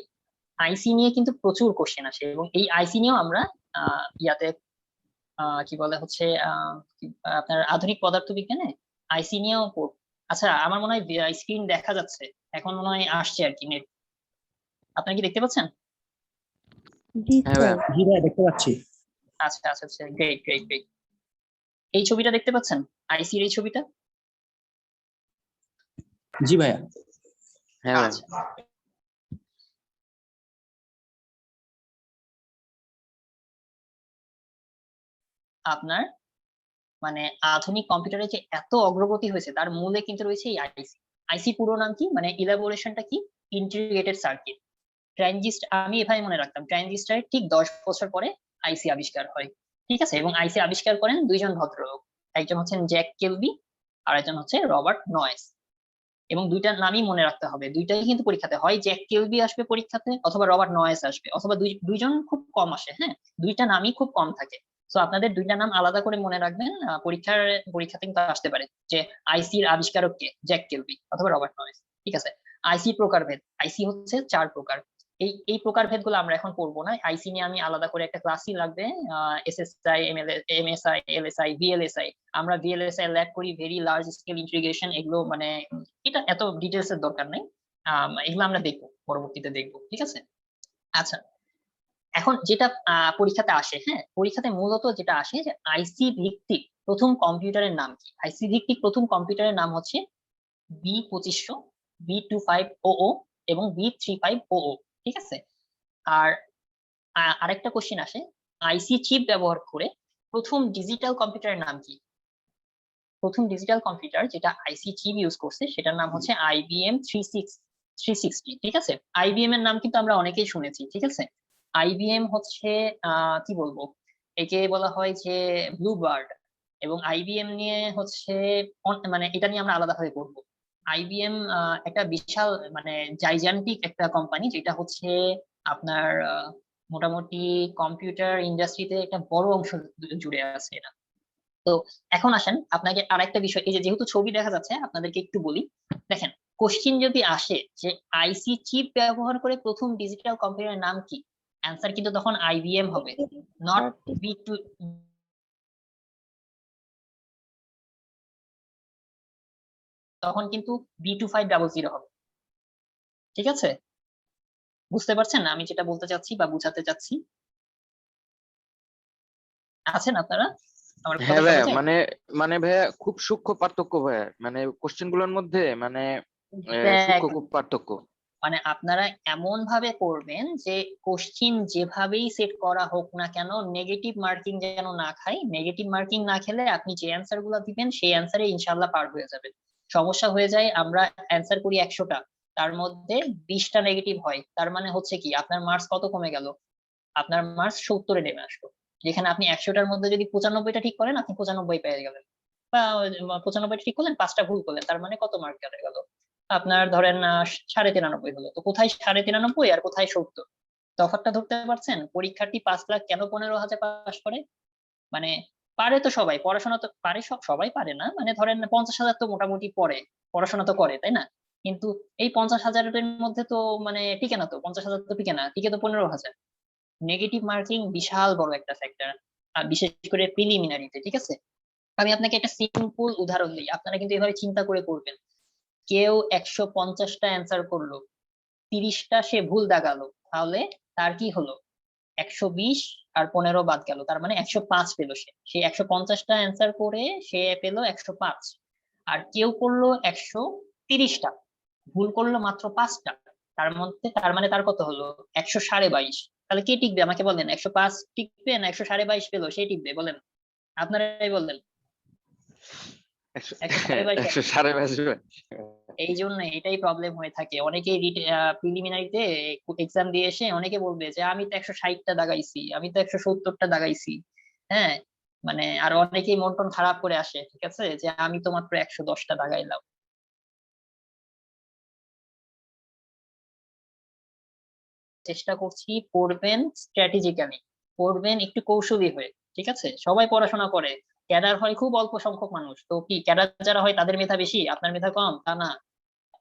আইসি নিয়ে কিন্তু প্রচুর কোশ্চেন আসে, এবং এই আইসি নিয়েও আমরা ইয়াতে কি বলে হচ্ছে আপনার আধুনিক পদার্থবিজ্ঞানে আইসি নিয়েও পড়ব। আচ্ছা, আমার মনে হয় স্ক্রিন দেখা যাচ্ছে, এখন মনে হয় আসছে আর কি নেট। আপনারা কি দেখতে পাচ্ছেন? জি ভাই, দেখতে পাচ্ছি। আচ্ছা আচ্ছা আচ্ছা, গ্রেট গ্রেট গ্রেট। এই ছবিটা দেখতে পাচ্ছেন, আইসির এই ছবিটা? জি ভাইয়া। হ্যাঁ আচ্ছা, আপনার মানে আধুনিক কম্পিউটারে যে এত অগ্রগতি হয়েছে তার মূলে কিন্তু রয়েছে এই আইসি। আইসি পুরো নাম কি, মানে ইলাবোরেশনটা কি, ইন্টিগ্রেটেড সার্কিট। ট্রানজিস্টর আমি এভাবে মনে রাখতাম, ট্রানজিস্টরের ঠিক 10 বছর পরে আইসি আবিষ্কার হয়। ঠিক আছে, এবং আইসি আবিষ্কার করেন 2জন ভদ্রলোক, একজন হচ্ছেন জ্যাক কেলবি আর একজন হচ্ছে রবার্ট নয়েস। এবং দুইটার নামই মনে রাখতে হবে, দুইটাই কিন্তু পরীক্ষাতে হয়, জ্যাক কেলবি আসবে পরীক্ষাতে অথবা রবার্ট নয়েস আসবে, অথবা দুইজন খুব কম আসে। হ্যাঁ, দুইটা নামই খুব কম থাকে। তো আপনাদের দুইটা নাম আলাদা করে মনে রাখবেন, পরীক্ষাতে কিন্তু আসতে পারে যে আইসির আবিষ্কারক কে, জ্যাক কেলবি অথবা রবার্ট নয়েস। ঠিক আছে, আইসি প্রকারভেদ, আইসি হচ্ছে 4 প্রকার। এই প্রকারভেদ গুলো আমরা এখন পড়বো না, আইসি নিয়ে আমি আলাদা করে একটা ক্লাসই লাগবে। SSI, MSI, LSI, VLSI. আমরা ভিএলএসআই ল্যাব করি, ভেরি লার্জ স্কেল ইন্টিগ্রেশন, এগুলো মানে এটা এত ডিটেলস এর দরকার নেই, এগুলো আমরা দেখবো পরবর্তীতে দেখবো। ঠিক আছে, আচ্ছা, এখন যেটা পরীক্ষাতে আসে, হ্যাঁ, পরীক্ষাতে মূলত যেটা আসে যে আইসি ভিত্তিক প্রথম কম্পিউটারের নাম কি। আইসি ভিত্তিক প্রথম কম্পিউটারের নাম হচ্ছে B2500, B2500 এবং B3500। ঠিক আছে, আর আরেকটা কোশ্চেন আসে, আইসি চিপ ব্যবহার করে প্রথম ডিজিটাল কম্পিউটারের নাম কি। প্রথম ডিজিটাল কম্পিউটার যেটা আইসি চিপ ইউজ করছে সেটার নাম হচ্ছে IBM 360। ঠিক আছে, আইবিএম এর নাম কিন্তু আমরা অনেকেই শুনেছি। ঠিক আছে, আইবিএম হচ্ছে কি বলবো, একে বলা হয় যে ব্লু বার্ড, এবং আইবিএম নিয়ে হচ্ছে মানে এটা নিয়ে আমরা আলাদাভাবে পড়বো। আইবিএম একটা বিশাল মানে জাইজান্টিক একটা কোম্পানি, যেটা হচ্ছে আপনার মোটামুটি কম্পিউটার ইন্ডাস্ট্রিতে একটা বড় অংশ জুড়ে আছে এটা। তো এখন আসেন আপনাকে আরেকটা বিষয়, এই যে যেহেতু ছবি দেখা যাচ্ছে আপনাদেরকে একটু বলি। দেখেন, কোশ্চিন যদি আসে যে আইসি চিপ ব্যবহার করে প্রথম ডিজিটাল কম্পিউটারের নাম কি, অ্যান্সার কিন্তু তখন আইবিএম হবে, নট B2। তখন কিন্তু B2500 হবে। ঠিক আছে, বুঝতে পারছেন আমি যেটা বলতে চাচ্ছি বা বুঝাতে চাচ্ছি? আছেন আপনারা? হ্যাঁ ভাইয়া, মানে ভাইয়া খুব সূক্ষ্ম পার্থক্য ভাইয়া, মানে কোশ্চেন গুলোর মধ্যে মানে সূক্ষ্ম খুব পার্থক্য। মানে আপনারা এমন ভাবে করবেন যে কোশ্চিন যেভাবেই সেট করা হোক না কেন নেগেটিভ মার্কিং যেন না খায়। নেগেটিভ মার্কিং না খেলে আপনি যে অ্যান্সার গুলো দিবেন সেই অ্যান্সারে ইনশাল্লাহ পার হয়ে যাবেন। সমস্যা হয়ে যায় আমরা অ্যান্সার করি 100টা, তার মধ্যে 20টা নেগেটিভ হয়, তার মানে হচ্ছে কি আপনার মার্কস কত কমে গেল? আপনার মার্কস 70-এ নেমে আসলো। যেখানে আপনি 100টার মধ্যে যদি 95টা ঠিক করেন আপনি 95 পেয়ে গেলেন, বা 95টা ঠিক করলেন 5টা ভুল করলেন, তার মানে কত মার্ক কেটে গেল? আপনার ধরেন 93.5 হলো। তো কোথায় 93.5 আর কোথায় 70? তফাৎটা ধরতে পারছেন? পরীক্ষার্থী 5 লাখ কেন 15,000 পাস করে? মানে পারে তো সবাই, পড়াশোনা তো পারে, সবাই পারে না, মানে ধরেন 50,000 তো মোটামুটি পড়ে, পড়াশোনা তো করে, তাই না? কিন্তু এই 50,000-এর মধ্যে তো মানে টিকে না, তো 50,000 তো টিকে না, টিকে তো 15,000। নেগেটিভ মার্কিং বিশাল বড় একটা ফ্যাক্টর, বিশেষ করে প্রিলিমিনারিতে। ঠিক আছে, আমি আপনাকে একটা সিম্পল উদাহরণ দিই, আপনারা কিন্তু এভাবে চিন্তা করে করবেন। কেউ 150টা অ্যান্সার করলো, 30টা সে ভুল দাগালো, তাহলে তার কি হলো? 120 আর 15 বাদ গেল, তার মানে 105 পেলো। সে 150টা অ্যান্সার করে সে পেলো 105। আর কেউ করলো 130টা, ভুল করলো মাত্র 5টা, তার মানে তার কত হলো? 122.5। তাহলে কে টিকবে আমাকে বলেন? 105 টিকবে না 122.5 পেলো সে টিকবে? বলেন, আপনারাই বলেন। 122.5। এই জন্য এটাই প্রবলেম হয়ে থাকে। অনেকেই প্রিলিমিনারিতে এক্সাম দিয়ে এসে অনেকে বলবে যে আমি তো 160টা দাগাইছি, আমি তো 170টা দাগাইছি। হ্যাঁ, মানে আর অনেকেই মন টন খারাপ করে আসে, ঠিক আছে, যে আমি তো মাত্র 110টা দাগাইলাম। চেষ্টা করছি পড়বেন স্ট্র্যাটেজিক্যালি, পড়বেন একটু কৌশলী হয়ে। ঠিক আছে, সবাই পড়াশোনা করে, ক্যাডার হয় খুব অল্প সংখ্যক মানুষ। তো কি ক্যাডার যারা হয় তাদের মেধা বেশি, আপনার মেধা কম? তা না,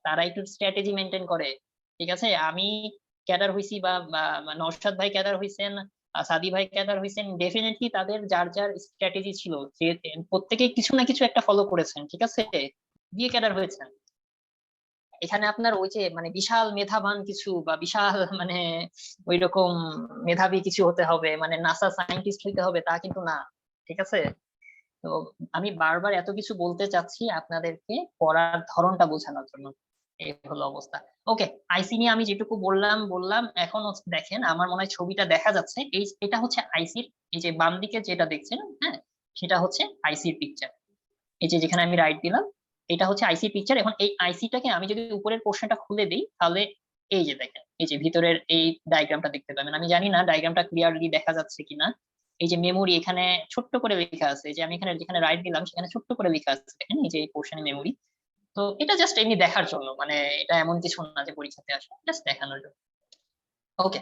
তারা একটু স্ট্র্যাটেজি মেনটেন করে। ঠিক আছে, আমি ক্যাডার হইছি বা নওশাদ ভাই ক্যাডার হইছেন, সাদি ভাই ক্যাডার হইছেন, ডেফিনেটলি তাদের যার যার স্ট্র্যাটেজি ছিল, যে প্রত্যেকে কিছু না কিছু একটা ফলো করেছেন, ঠিক আছে, দিয়ে ক্যাডার হয়েছেন। এখানে আপনার ওই যে মানে বিশাল মেধাবান কিছু বা বিশাল মানে ওই রকম মেধাবী কিছু হতে হবে, মানে নাসা সায়েন্টিস্ট হইতে হবে, তা কিন্তু না। ঠিক আছে, তো আমি বারবার এত কিছু বলতে চাচ্ছি আপনাদেরকে পড়ার ধরনটা বোঝানোর জন্য। এই হলো অবস্থা। ওকে, আইসি নিয়ে আমি যেটুকু বললাম। এখন দেখেন, আমার মনে হয় ছবিটা দেখা যাচ্ছে, এটা হচ্ছে আইসির, এই যে বাম দিকে যেটা দেখছেন, হ্যাঁ, সেটা হচ্ছে আইসির পিকচার। এই যে যেখানে আমি রাইট দিলাম, এটা হচ্ছে আইসি পিকচার। এখন এই আইসিটাকে আমি যদি উপরের পোর্শনটা খুলে দিই, তাহলে এই যে দেখেন, এই যে ভিতরের এই ডায়াগ্রামটা দেখতে পাবেন। আমি জানি না ডায়াগ্রামটা ক্লিয়ারলি দেখা যাচ্ছে কিনা। এই যে মেমোরি এখানে ছোট্ট করে লেখা আছে, যে আমি এখানে যেখানে রাইট দিলাম সেখানে ছোট্ট করে লেখা আছে, দেখেন এই যে এই পোর্শনে মেমোরি। তো এটা জাস্ট এমনি দেখার জন্য, মানে এটা এমন কিছু না যে পরীক্ষাতে আসে, জাস্ট দেখানোর জন্য। ওকে,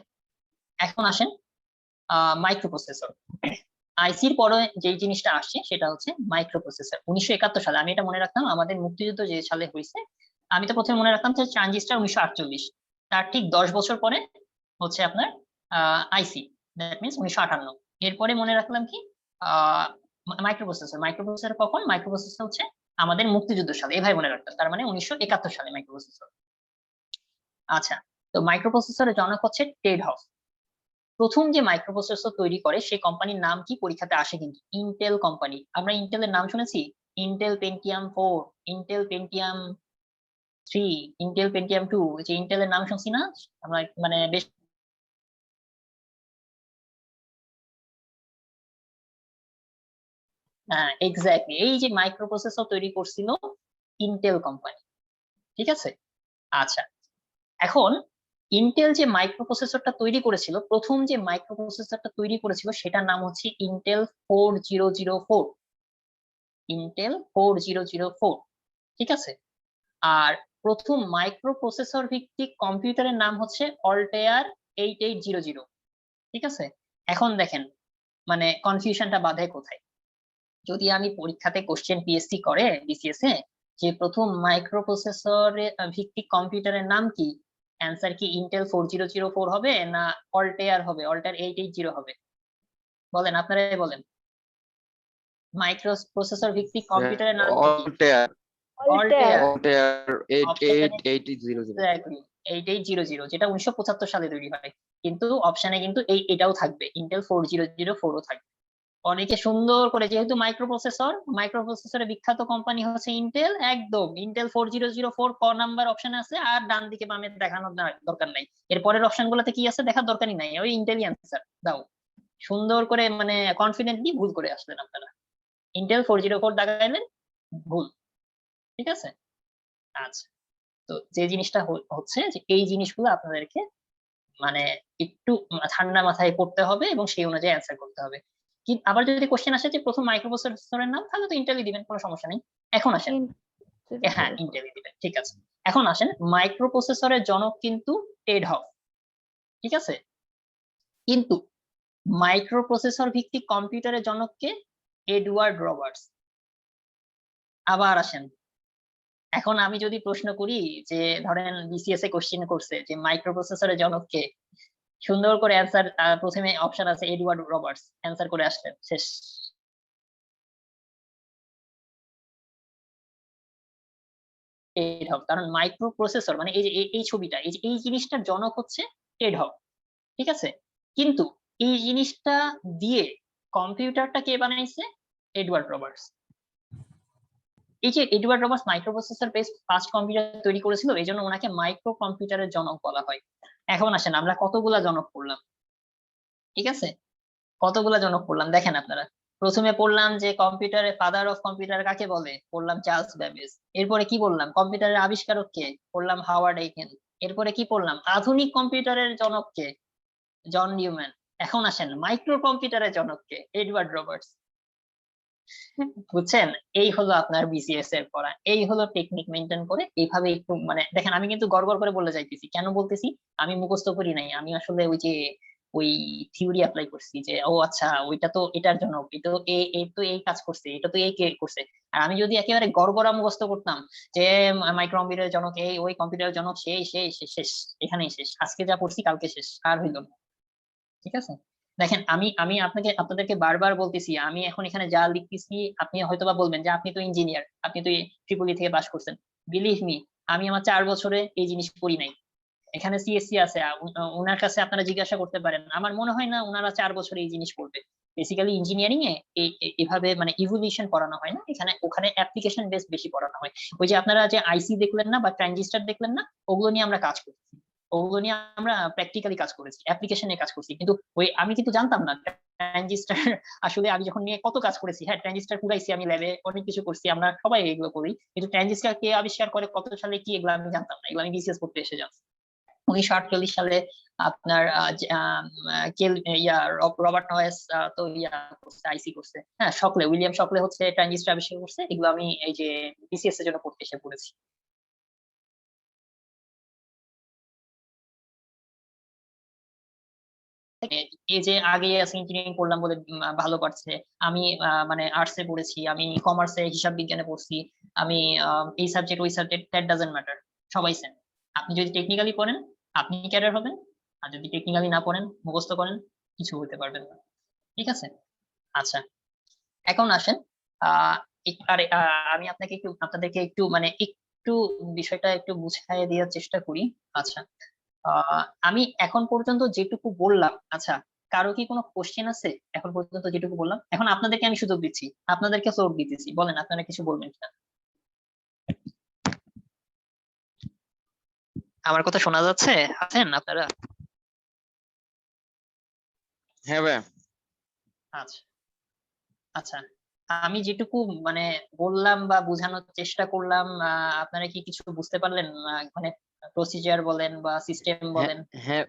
এখন আসেন মাইক্রোপ্রসেসর। আইসির পরে যে জিনিসটা আসছে সেটা হচ্ছে মাইক্রোপ্রসেসর। 1971 সালে, আমি এটা মনে রাখতাম, আমাদের মুক্তিযুদ্ধ যে সালে হয়েছে, আমি তো প্রথমে মনে রাখতাম যে ট্রানজিস্টর 1948, তার ঠিক 10 বছর পরে হচ্ছে আপনার আইসি, দ্যাট মিনস 1958। এরপরে মনে রাখলাম কি মাইক্রোপ্রসেসর কখন? মাইক্রোপ্রসেসর হচ্ছে আমাদের মুক্তিযুদ্ধ সালে, এভাবে মনে রাখতাম, তার মানে 1971 সালে মাইক্রোপ্রসেসর। আচ্ছা, তো মাইক্রোপ্রসেসরের জনক হচ্ছে টেড হফ। প্রথম যে মাইক্রোপ্রসেসর তৈরি করে সেই কোম্পানির নাম কি? পরীক্ষাতে আসে কিন্তু, ইন্টেল কোম্পানি। আমরা ইন্টেলের নাম শুনেছি, Intel Pentium 4, Intel Pentium 3, Intel Pentium 2, যে ইন্টেলের নাম শুনছি না আমরা, মানে বেশ হ্যাঁ এক্স্যাক্টলি, এই যে মাইক্রোপ্রসেসর তৈরি করছিল ইন্টেল কোম্পানি। ঠিক আছে, আচ্ছা, এখন ইন্টেল যে মাইক্রোপ্রসেসরটা তৈরি করেছিল, প্রথম যে মাইক্রোপ্রসেসরটা তৈরি করেছিল সেটার নাম হচ্ছে ইন্টেল 4004, ইন্টেল 4004। ঠিক আছে, আর প্রথম মাইক্রোপ্রসেসর ভিত্তিক কম্পিউটারের নাম হচ্ছে অল্টেয়ার 8800। ঠিক আছে, এখন দেখেন মানে কনফিউশনটা বাধে কোথায়। যদি আমি পরীক্ষাতে কোশ্চেন পিএসসি করে বিসিএস এ যে প্রথম মাইক্রোপ্রসেসর ভিত্তিক কম্পিউটারের নাম কি, অ্যান্সার কি ইন্টেল 4004 হবে না অল্টেয়ার হবে, অল্টেয়ার 880 হবে? বলেন, আপনারাই বলেন। মাইক্রোপ্রসেসর ভিত্তিক কম্পিউটারের নাম কি? অল্টেয়ার। অল্টেয়ার 8800, যেটা 1975 সালে তৈরি হয়, কিন্তু অপশনে কিন্তু এটাও থাকবে, ইন্টেল 4004ও থাকবে। অনেকে সুন্দর করে, যেহেতু মাইক্রোপ্রসেসরের বিখ্যাত কোম্পানি হচ্ছে ইন্টেল, একদম ইন্টেল 4004 ক নাম্বার অপশন আছে, আর ডান দিকে বামে দেখানোর দরকার নাই। এর পরের অপশন গুলোতে কি আছে দেখার দরকারই নাই, ওই ইন্টেলই অ্যান্সার দাও। সুন্দর করে মানে কনফিডেন্টলি ভুল করে আসলেন আপনারা, ইন্টেল 404 দাগাইলেন, ভুল। ঠিক আছে, আচ্ছা। তো যে জিনিসটা হচ্ছে যে এই জিনিসগুলো আপনাদেরকে মানে একটু ঠান্ডা মাথায় পড়তে হবে এবং সেই অনুযায়ী অ্যান্সার করতে হবে। কি আবার যদি কোশ্চেন আসে যে প্রথম মাইক্রোপ্রসেসরের নাম, তাহলে তো ইন্টেলই দিবেন, কোনো সমস্যা নেই। এখন আসেন, হ্যাঁ ইন্টেলই দিবেন, ঠিক আছে। এখন আসেন, মাইক্রোপ্রসেসরের জনক কিন্তু টেড হফ, ঠিক আছে, কিন্তু মাইক্রোপ্রসেসর ভিত্তিক কম্পিউটারের জনককে এডওয়ার্ড রবার্টস। আবার আসেন, এখন আমি যদি প্রশ্ন করি যে ধরেন বিসিএস এ কোশ্চেন করছে যে মাইক্রোপ্রসেসরের জনককে, সুন্দর করে অ্যান্সার, প্রথমে অপশন আছে এডওয়ার্ড রবার্টস, অ্যান্সার করে আসলেন, শেষ। টেড হফ, কারণ মাইক্রোপ্রসেসর মানে এই যে এই ছবিটা, এই যে এই জিনিসটার জনক হচ্ছে টেড হফ, ঠিক আছে। কিন্তু এই জিনিসটা দিয়ে কম্পিউটারটা কে বানাইছে? Edward Roberts. এই যে Edward Roberts microprocessor base first computer তৈরি করেছিল, এই জন্য ওনাকে মাইক্রো কম্পিউটারের জনক বলা হয়। এখন আসেন, আমরা কতগুলা জনক পড়লাম, ঠিক আছে, কতগুলা জনক পড়লাম দেখেন আপনারা। প্রথমে পড়লাম যে কম্পিউটারের ফাদার অফ কম্পিউটার কাকে বলে, পড়লাম চার্লস ব্যাবেজ। এরপরে কি বললাম, কম্পিউটারের আবিষ্কারক কে, পড়লাম হাওয়ার্ড এইকেন। এরপরে কি পড়লাম, আধুনিক কম্পিউটারের জনক কে, জন নিউম্যান। এখন আসেন মাইক্রো কম্পিউটারের জনক কে, এডওয়ার্ড রবার্টস। বুঝছেন, এই হলো আপনার বিসিএস এর পড়া, এই হলো টেকনিক মেনটেন করে এইভাবে একটু মানে দেখেন, আমি কিন্তু গড়গড় করে বলে যাইতেছি, কেন বলতেছি, আমি মুখস্থ করি নাই, আমি আসলে ওই থিওরি অ্যাপ্লাই করছি যে ও আচ্ছা ওইটা তো এটার জন্য, এটা তো এই তো এই কাজ করছে, এটা তো এই কে করছে। আর আমি যদি একেবারে গড়গড়া মুখস্থ করতাম যে মাইক্রো কম্পিউটারের জনক এই, ওই কম্পিউটারের জনক সেই সেই শেষ, এখানেই শেষ, আজকে যা পড়ছি কালকে শেষ, আর হইল না। ঠিক আছে, দেখেন আমি আমি আপনাদেরকে বারবার বলতেছি, আমি এখন এখানে যা লিখতেছি আপনি হয়তোবা বলবেন যে আপনি তো ইঞ্জিনিয়ার, আপনি তো ট্রিপল ই থেকে পাস করছেন। বিলিভ মি, আমি আমার 4 বছরে এই জিনিস করি নাই। এখানে সিএসসি আছে, ওনার কাছে আপনারা জিজ্ঞাসা করতে পারেন, আমার মনে হয় না ওনারা 4 বছরে এই জিনিস করবে। বেসিক্যালি ইঞ্জিনিয়ারিং এ এভাবে মানে ইভলিউশন পড়ানো হয় না, এখানে ওখানে অ্যাপ্লিকেশন বেস বেশি পড়ানো হয়। ওই যে আপনারা যে আইসি দেখলেন না বা ট্রানজিস্টর দেখলেন না, ওগুলো নিয়ে আমরা কাজ করছি, ওগুলো নিয়ে আমরা প্র্যাকটিক্যালি কাজ করেছি, অ্যাপ্লিকেশনে কাজ করছি। কিন্তু আমি কিন্তু জানতাম না ট্রানজিস্টর, আসলে আমি যখন নিয়ে কত কাজ করেছি, হ্যাঁ ট্রানজিস্টর পুরাইছি আমি ল্যাবে, অনেক কিছু করছি, আমরা সবাই এগুলো করি, কিন্তু ট্রানজিস্টর কে আবিষ্কার করে, কত সালে, কি, এগুলো আমি জানতাম না, এগুলো আমি বিসিএস করতে এসে জানতাম। 1948 সালে আপনার রবার্ট নয়েস তো আইসি করছে, হ্যাঁ উইলিয়াম শকলে হচ্ছে ট্রানজিস্টর আবিষ্কার করছে, এগুলো আমি এই যে বিসিএস এর জন্য পড়তে এসে পড়েছি। এই যে আগে ইঞ্জিনিয়ারিং করলাম বলে ভালো পারছে, আমি মানে আর্টসে পড়েছি, আমি কমার্সে হিসাব বিজ্ঞানে পড়ছি, আমি এই সাবজেক্ট ওই সাবজেক্ট, দ্যাট ডাজন্ট ম্যাটার, সবাই সেম। আপনি যদি টেকনিক্যালি পড়েন আপনি ক্যাডার হবেন, আর যদি টেকনিক্যালি না পড়েন, মুখস্থ করেন, কিছু হতে পারবেন না। ঠিক আছে, আচ্ছা এখন আসেন আমি আপনাদেরকে একটু মানে একটু বিষয়টা একটু বুঝাই দেওয়ার চেষ্টা করি। আচ্ছা, আমি এখন পর্যন্ত যেটুকু বললাম, আচ্ছা কারো কি কোনো কোশ্চেন আছে এখন পর্যন্ত যেটুকু বললাম? এখন আপনাদেরকে আমি সুযোগ দিচ্ছি, আপনাদেরকে ফ্লোর দিতেছি, বলেন আপনারা কিছু বলবেন কিনা। আমার কথা শোনা যাচ্ছে? আছেন আপনারা? হ্যাঁ ভাই। আচ্ছা আচ্ছা, আমি যেটুকু মানে বললাম বা বোঝানোর চেষ্টা করলাম, আপনারা কি কিছু বুঝতে পারলেন? মানে প্রসিজার বলেন বা সিস্টেম বলেন। হ্যাঁ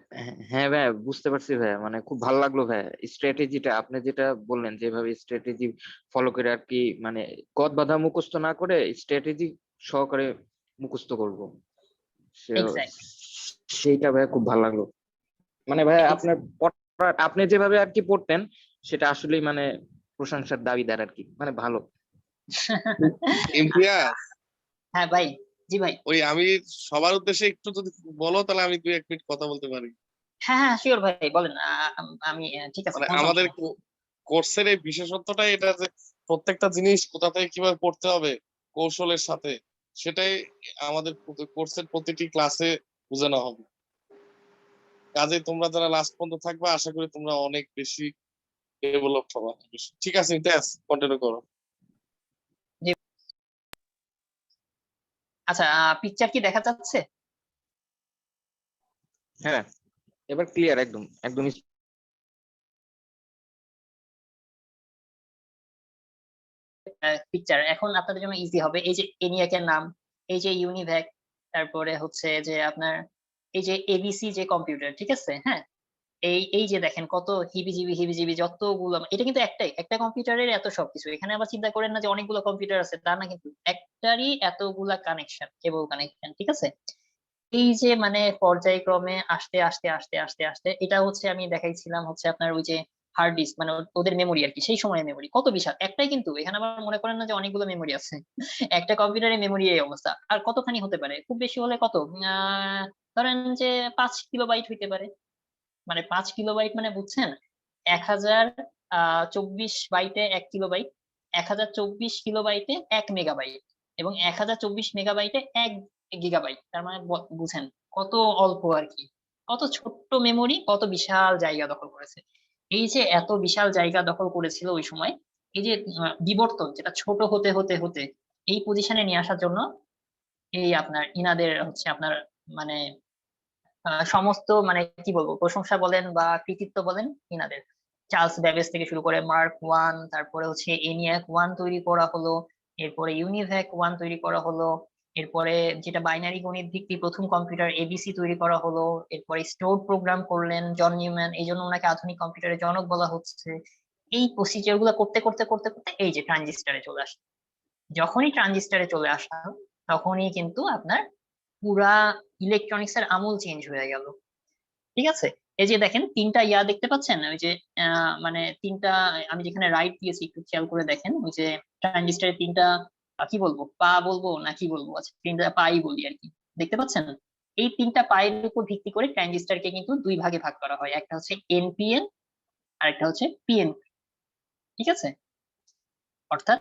হ্যাঁ ভাই, বুঝতে পারছি ভাই, মানে খুব ভালো লাগলো ভাই স্ট্র্যাটেজিটা আপনি যেটা বললেন, যেভাবে স্ট্র্যাটেজি ফলো করে আর কি, মানে গদ বাঁধা মুখস্থ না করে স্ট্র্যাটেজি সহকারে মুখস্থ করবো, সেইটা ভাই খুব ভালো লাগলো। মানে ভাই আপনার আপনি যেভাবে আর কি পড়তেন সেটা আসলেই মানে প্রশংসার দাবিদার আর কি, মানে ভালো। ইমতিয়াজ, হ্যাঁ ভাই, জি ভাই। ওই আমি সবার উদ্দেশ্যে একটু যদি বলো তাহলে আমি 2-1 মিনিট কথা বলতে পারি। হ্যাঁ হ্যাঁ শিওর ভাই, বলেন। আমি ঠিক আছে, মানে আমাদের কোর্সের এই বিশেষত্বটাই এটা যে প্রত্যেকটা জিনিস কোথা থেকে কিভাবে পড়তে হবে কৌশলের সাথে, সেটাই আমাদের কোর্সের প্রতিটি ক্লাসে বোঝানো হবে। কাজে তোমরা যারা লাস্ট পর্যন্ত থাকবে আশা করি তোমরা অনেক বেশি ডেভেলপ হওয়া। ঠিক আছে ইমতিয়াজ, কন্টিনিউ করো। আচ্ছা, পিকচার কি দেখা যাচ্ছে? হ্যাঁ, এবার ক্লিয়ার, একদম একদম পিকচার এখন আপনাদের জন্য ইজি হবে। এই যে ENIAC এর নাম, এই যে ইউনিভ্যাক, তারপরে হচ্ছে যে আপনার এই যে ABC যে কম্পিউটার, ঠিক আছে? হ্যাঁ, এই যে দেখেন কত হিবিজিবি যতগুলো, এটা কিন্তু একটা কম্পিউটারের এত সবকিছু। এখানে আবার চিন্তা করেন না যে অনেকগুলো কম্পিউটার আছে, তা না, কিন্তু একটারই এতগুলা কানেকশন, কেবল কানেকশন, ঠিক আছে? এই যে মানে পর্যায়ক্রমে আস্তে আস্তে আস্তে আস্তে আস্তে এটা হচ্ছে আমি দেখাইছিলাম হচ্ছে আপনার ওই যে হার্ড ডিস্ক, মানে ওদের মেমোরি আর কি, সেই সময়ের মেমোরি কত বিশাল। একটাই কিন্তু, এখানে আবার মনে করেন না যে অনেকগুলো মেমোরি আছে। একটা কম্পিউটারের মেমোরি এই অবস্থা। আর কতখানি হতে পারে? খুব বেশি হলে কত, ধরেন যে 5 কিলোবাইট হইতে পারে। মানে 5 কিলোবাইট মানে বুঝছেন, 1024 বাইটে 1 কিলোবাইট, 1024 কিলোবাইটে 1 মেগাবাইট, এবং 1024 মেগাবাইটে 1 গিগাবাইট। তার মানে বুঝেন কত অল্প আর কি, কত ছোট্ট মেমোরি, কত বিশাল জায়গা দখল করেছে। এই যে এত বিশাল জায়গা দখল করেছিল ওই সময়, এই যে বিবর্তন, যেটা ছোট হতে হতে হতে এই পজিশনে নিয়ে আসার জন্য এই আপনার ইনাদের হচ্ছে আপনার মানে সমস্ত মানে কি বলবো, প্রশংসা বলেন বা কৃতিত্ব বলেন ইনাদের। চার্লস ব্যাবেজ থেকে শুরু করে মার্ক ওয়ান, তারপরে হচ্ছে ENIAC 1 তৈরি করা হলো, এরপরে ইউনিভ্যাক 1 তৈরি করা হলো, এরপরে যেটা বাইনারি গণিত ভিত্তিক প্রথম কম্পিউটার ABC তৈরি করা হলো, এরপরে স্টোর প্রোগ্রাম করলেন জন নিউম্যান, এই জন্য ওনাকে আধুনিক কম্পিউটারের জনক বলা হচ্ছে। এই প্রসিজার গুলো করতে করতে করতে করতে এই যে ট্রানজিস্টারে চলে আসে। যখনই ট্রানজিস্টারে চলে আসা তখনই কিন্তু আপনার পুরা ইলেকট্রনিক্স এর আমূল চেঞ্জ হয়ে গেল, ঠিক আছে? এই যে দেখেন তিনটা দেখতে পাচ্ছেন, ওই যে মানে তিনটা, আমি যেখানে রাইট দিয়েছি একটু খেয়াল করে দেখেন, ওই যে ট্রানজিস্টারের তিনটা কি বলবো, পা বলবো না কি বলবো, আচ্ছা তিনটা পাই বলি আর কি, দেখতে পাচ্ছেন? এই তিনটা পায়ের উপর ভিত্তি করে ট্রানজিস্টারকে কিন্তু দুই ভাগে ভাগ করা হয়, একটা হচ্ছে NPN আর একটা হচ্ছে PNP, ঠিক আছে? অর্থাৎ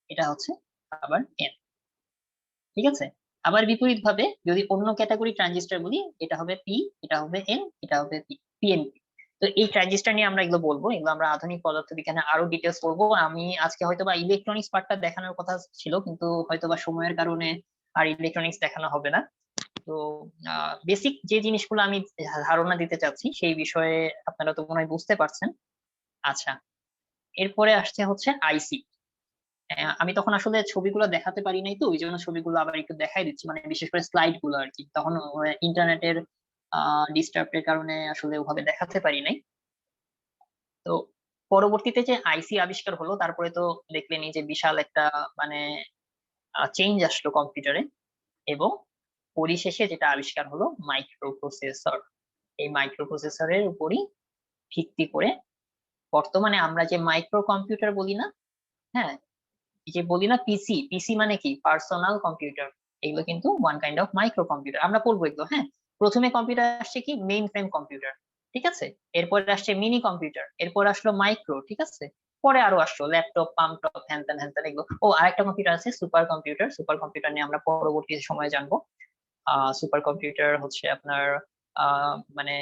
এটা হচ্ছে আবার N, ঠিক আছে? আবার বিপরীত ভাবে যদি অন্য ক্যাটাগরি ট্রানজিস্টর বলি, এটা হবে P, এটা হবে N, এটা হবে PNP। তো এই ট্রানজিস্টর নিয়ে আমরা এগুলো বলবো, এগুলো আমরা আধুনিক পদার্থবিজ্ঞানে আরো ডিটেলস বলবো। আমি আজকে হয়তোবা ইলেকট্রনিক্স পার্টটা দেখানোর কথা ছিল, কিন্তু হয়তোবা সময়ের কারণে আর ইলেকট্রনিক্স দেখানো হবে না। তো বেসিক যে জিনিসগুলো আমি ধারণা দিতে চাচ্ছি সেই বিষয়ে আপনারা তো মনে হয় বুঝতে পারছেন। আচ্ছা, এরপরে আসছে হচ্ছে আইসি। আমি তখন আসলে ছবিগুলো দেখাতে পারি নাই, তো ওই জন্য ছবিগুলো আবার একটু দেখাই দিচ্ছি, মানে বিশেষ করে স্লাইড গুলো আর কি, তখন ইন্টারনেটের ডিস্টার্বের কারণে আসলে ওভাবে দেখাতে পারি নাই। তো পরবর্তীতে যে আইসি আবিষ্কার হলো, তারপরে তো দেখলেনই যে বিশাল একটা মানে চেঞ্জ আসলো কম্পিউটারে, এবং পরিশেষে যেটা আবিষ্কার হলো মাইক্রো প্রসেসর। এই মাইক্রো প্রসেসরের উপরই ভিত্তি করে বর্তমানে আমরা যে মাইক্রো কম্পিউটার বলি না, হ্যাঁ, এই যে বলি না পিসি মানে কি, পার্সোনাল কম্পিউটার, এগুলো কিন্তু one kind of micro computer. আমরা পড়বো এগুলো, হ্যাঁ। প্রথমে কম্পিউটার আসছে কি, মেইন ফ্রেম কম্পিউটার, ঠিক আছে? এরপরে আসছে মিনি কম্পিউটার, এরপর আসলো মাইক্রো, ঠিক আছে? পরে আরো আসলো ল্যাপটপ, পামটপ, হ্যান ত্যান এগুলো। ও, আরেকটা কম্পিউটার আছে সুপার কম্পিউটার। সুপার কম্পিউটার নিয়ে আমরা পরবর্তী সময়ে জানবো। সুপার কম্পিউটার হচ্ছে আপনার মানে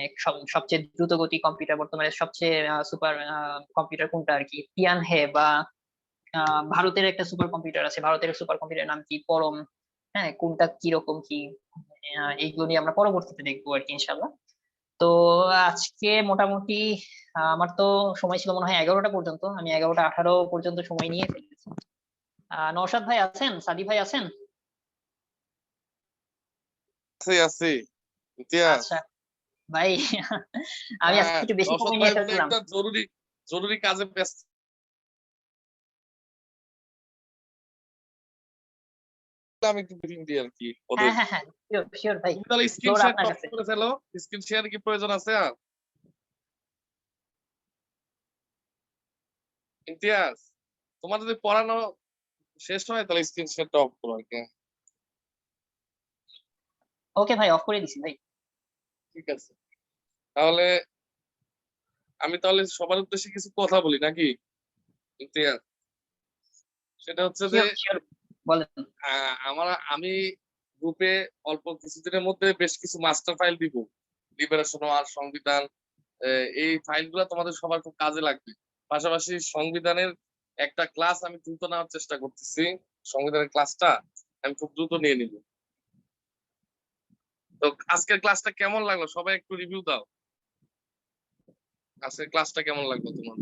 সবচেয়ে দ্রুতগতি কম্পিউটার বর্তমানে, সবচেয়ে সুপার কম্পিউটার কোনটা আর কি, তিয়ান হে, বা ভারতের একটা সুপার কম্পিউটার আছে, ভারতের সুপার কম্পিউটার নাম কি, পরম, হ্যাঁ, কোনটা কিরকম কি, এইগুলো নিয়ে আমরা পরবর্তীতে দেখবো আর কি ইনশাল্লাহ। তো আজকে মোটামুটি আমার তো সময় ছিল মনে হয় 11টা পর্যন্ত, আমি 11টা 18 পর্যন্ত সময় নিয়ে ফেলেছি। নওশাদ ভাই আছেন, সাদি ভাই আছেন? আছি ইমতিয়াজ। আচ্ছা ভাই, আমি আজকে একটু বেশি নওশাদ সময় ভাই নিয়ে বলে ফেললাম। একটা জরুরি কাজে ব্যস্ত। আমি একটু ব্রিফিং দিই আর কি ওদের। হ্যাঁ হ্যাঁ হ্যাঁ, শিওর ভাই, তুমি তাহলে স্ক্রিন ফ্লোর শেয়ার আপনার কাছে। করে ফেলো। স্ক্রিন শেয়ার কি প্রয়োজন আছে আর? ইমতিয়াজ, তোমার যদি পড়ানো শেষ হয় তাহলে স্ক্রিন শেয়ারটা অফ করো আর কি। ওকে ভাই, অফ করে দিছি ভাই। ঠিক আছে, তাহলে আমি তাহলে সবার উদ্দেশ্যে কিছু কথা বলি নাকি ইমতিয়াজ? সেটা হচ্ছে যে বলেন। আমি গ্রুপে অল্প কিছুদিনের মধ্যে বেশ কিছু মাস্টার ফাইল দিব, লিবারেশন ওয়ার, সংবিধান, এই ফাইলগুলো তোমাদের সবার খুব কাজে লাগবে। পাশাপাশি সংবিধানের একটা ক্লাস আমি দ্রুত নেওয়ার চেষ্টা করতেছি, সংবিধানের ক্লাসটা আমি খুব দ্রুত নিয়ে নিব। তো আজকের ক্লাসটা কেমন লাগলো সবাই একটু রিভিউ দাও, আজকের ক্লাসটা কেমন লাগলো তোমার?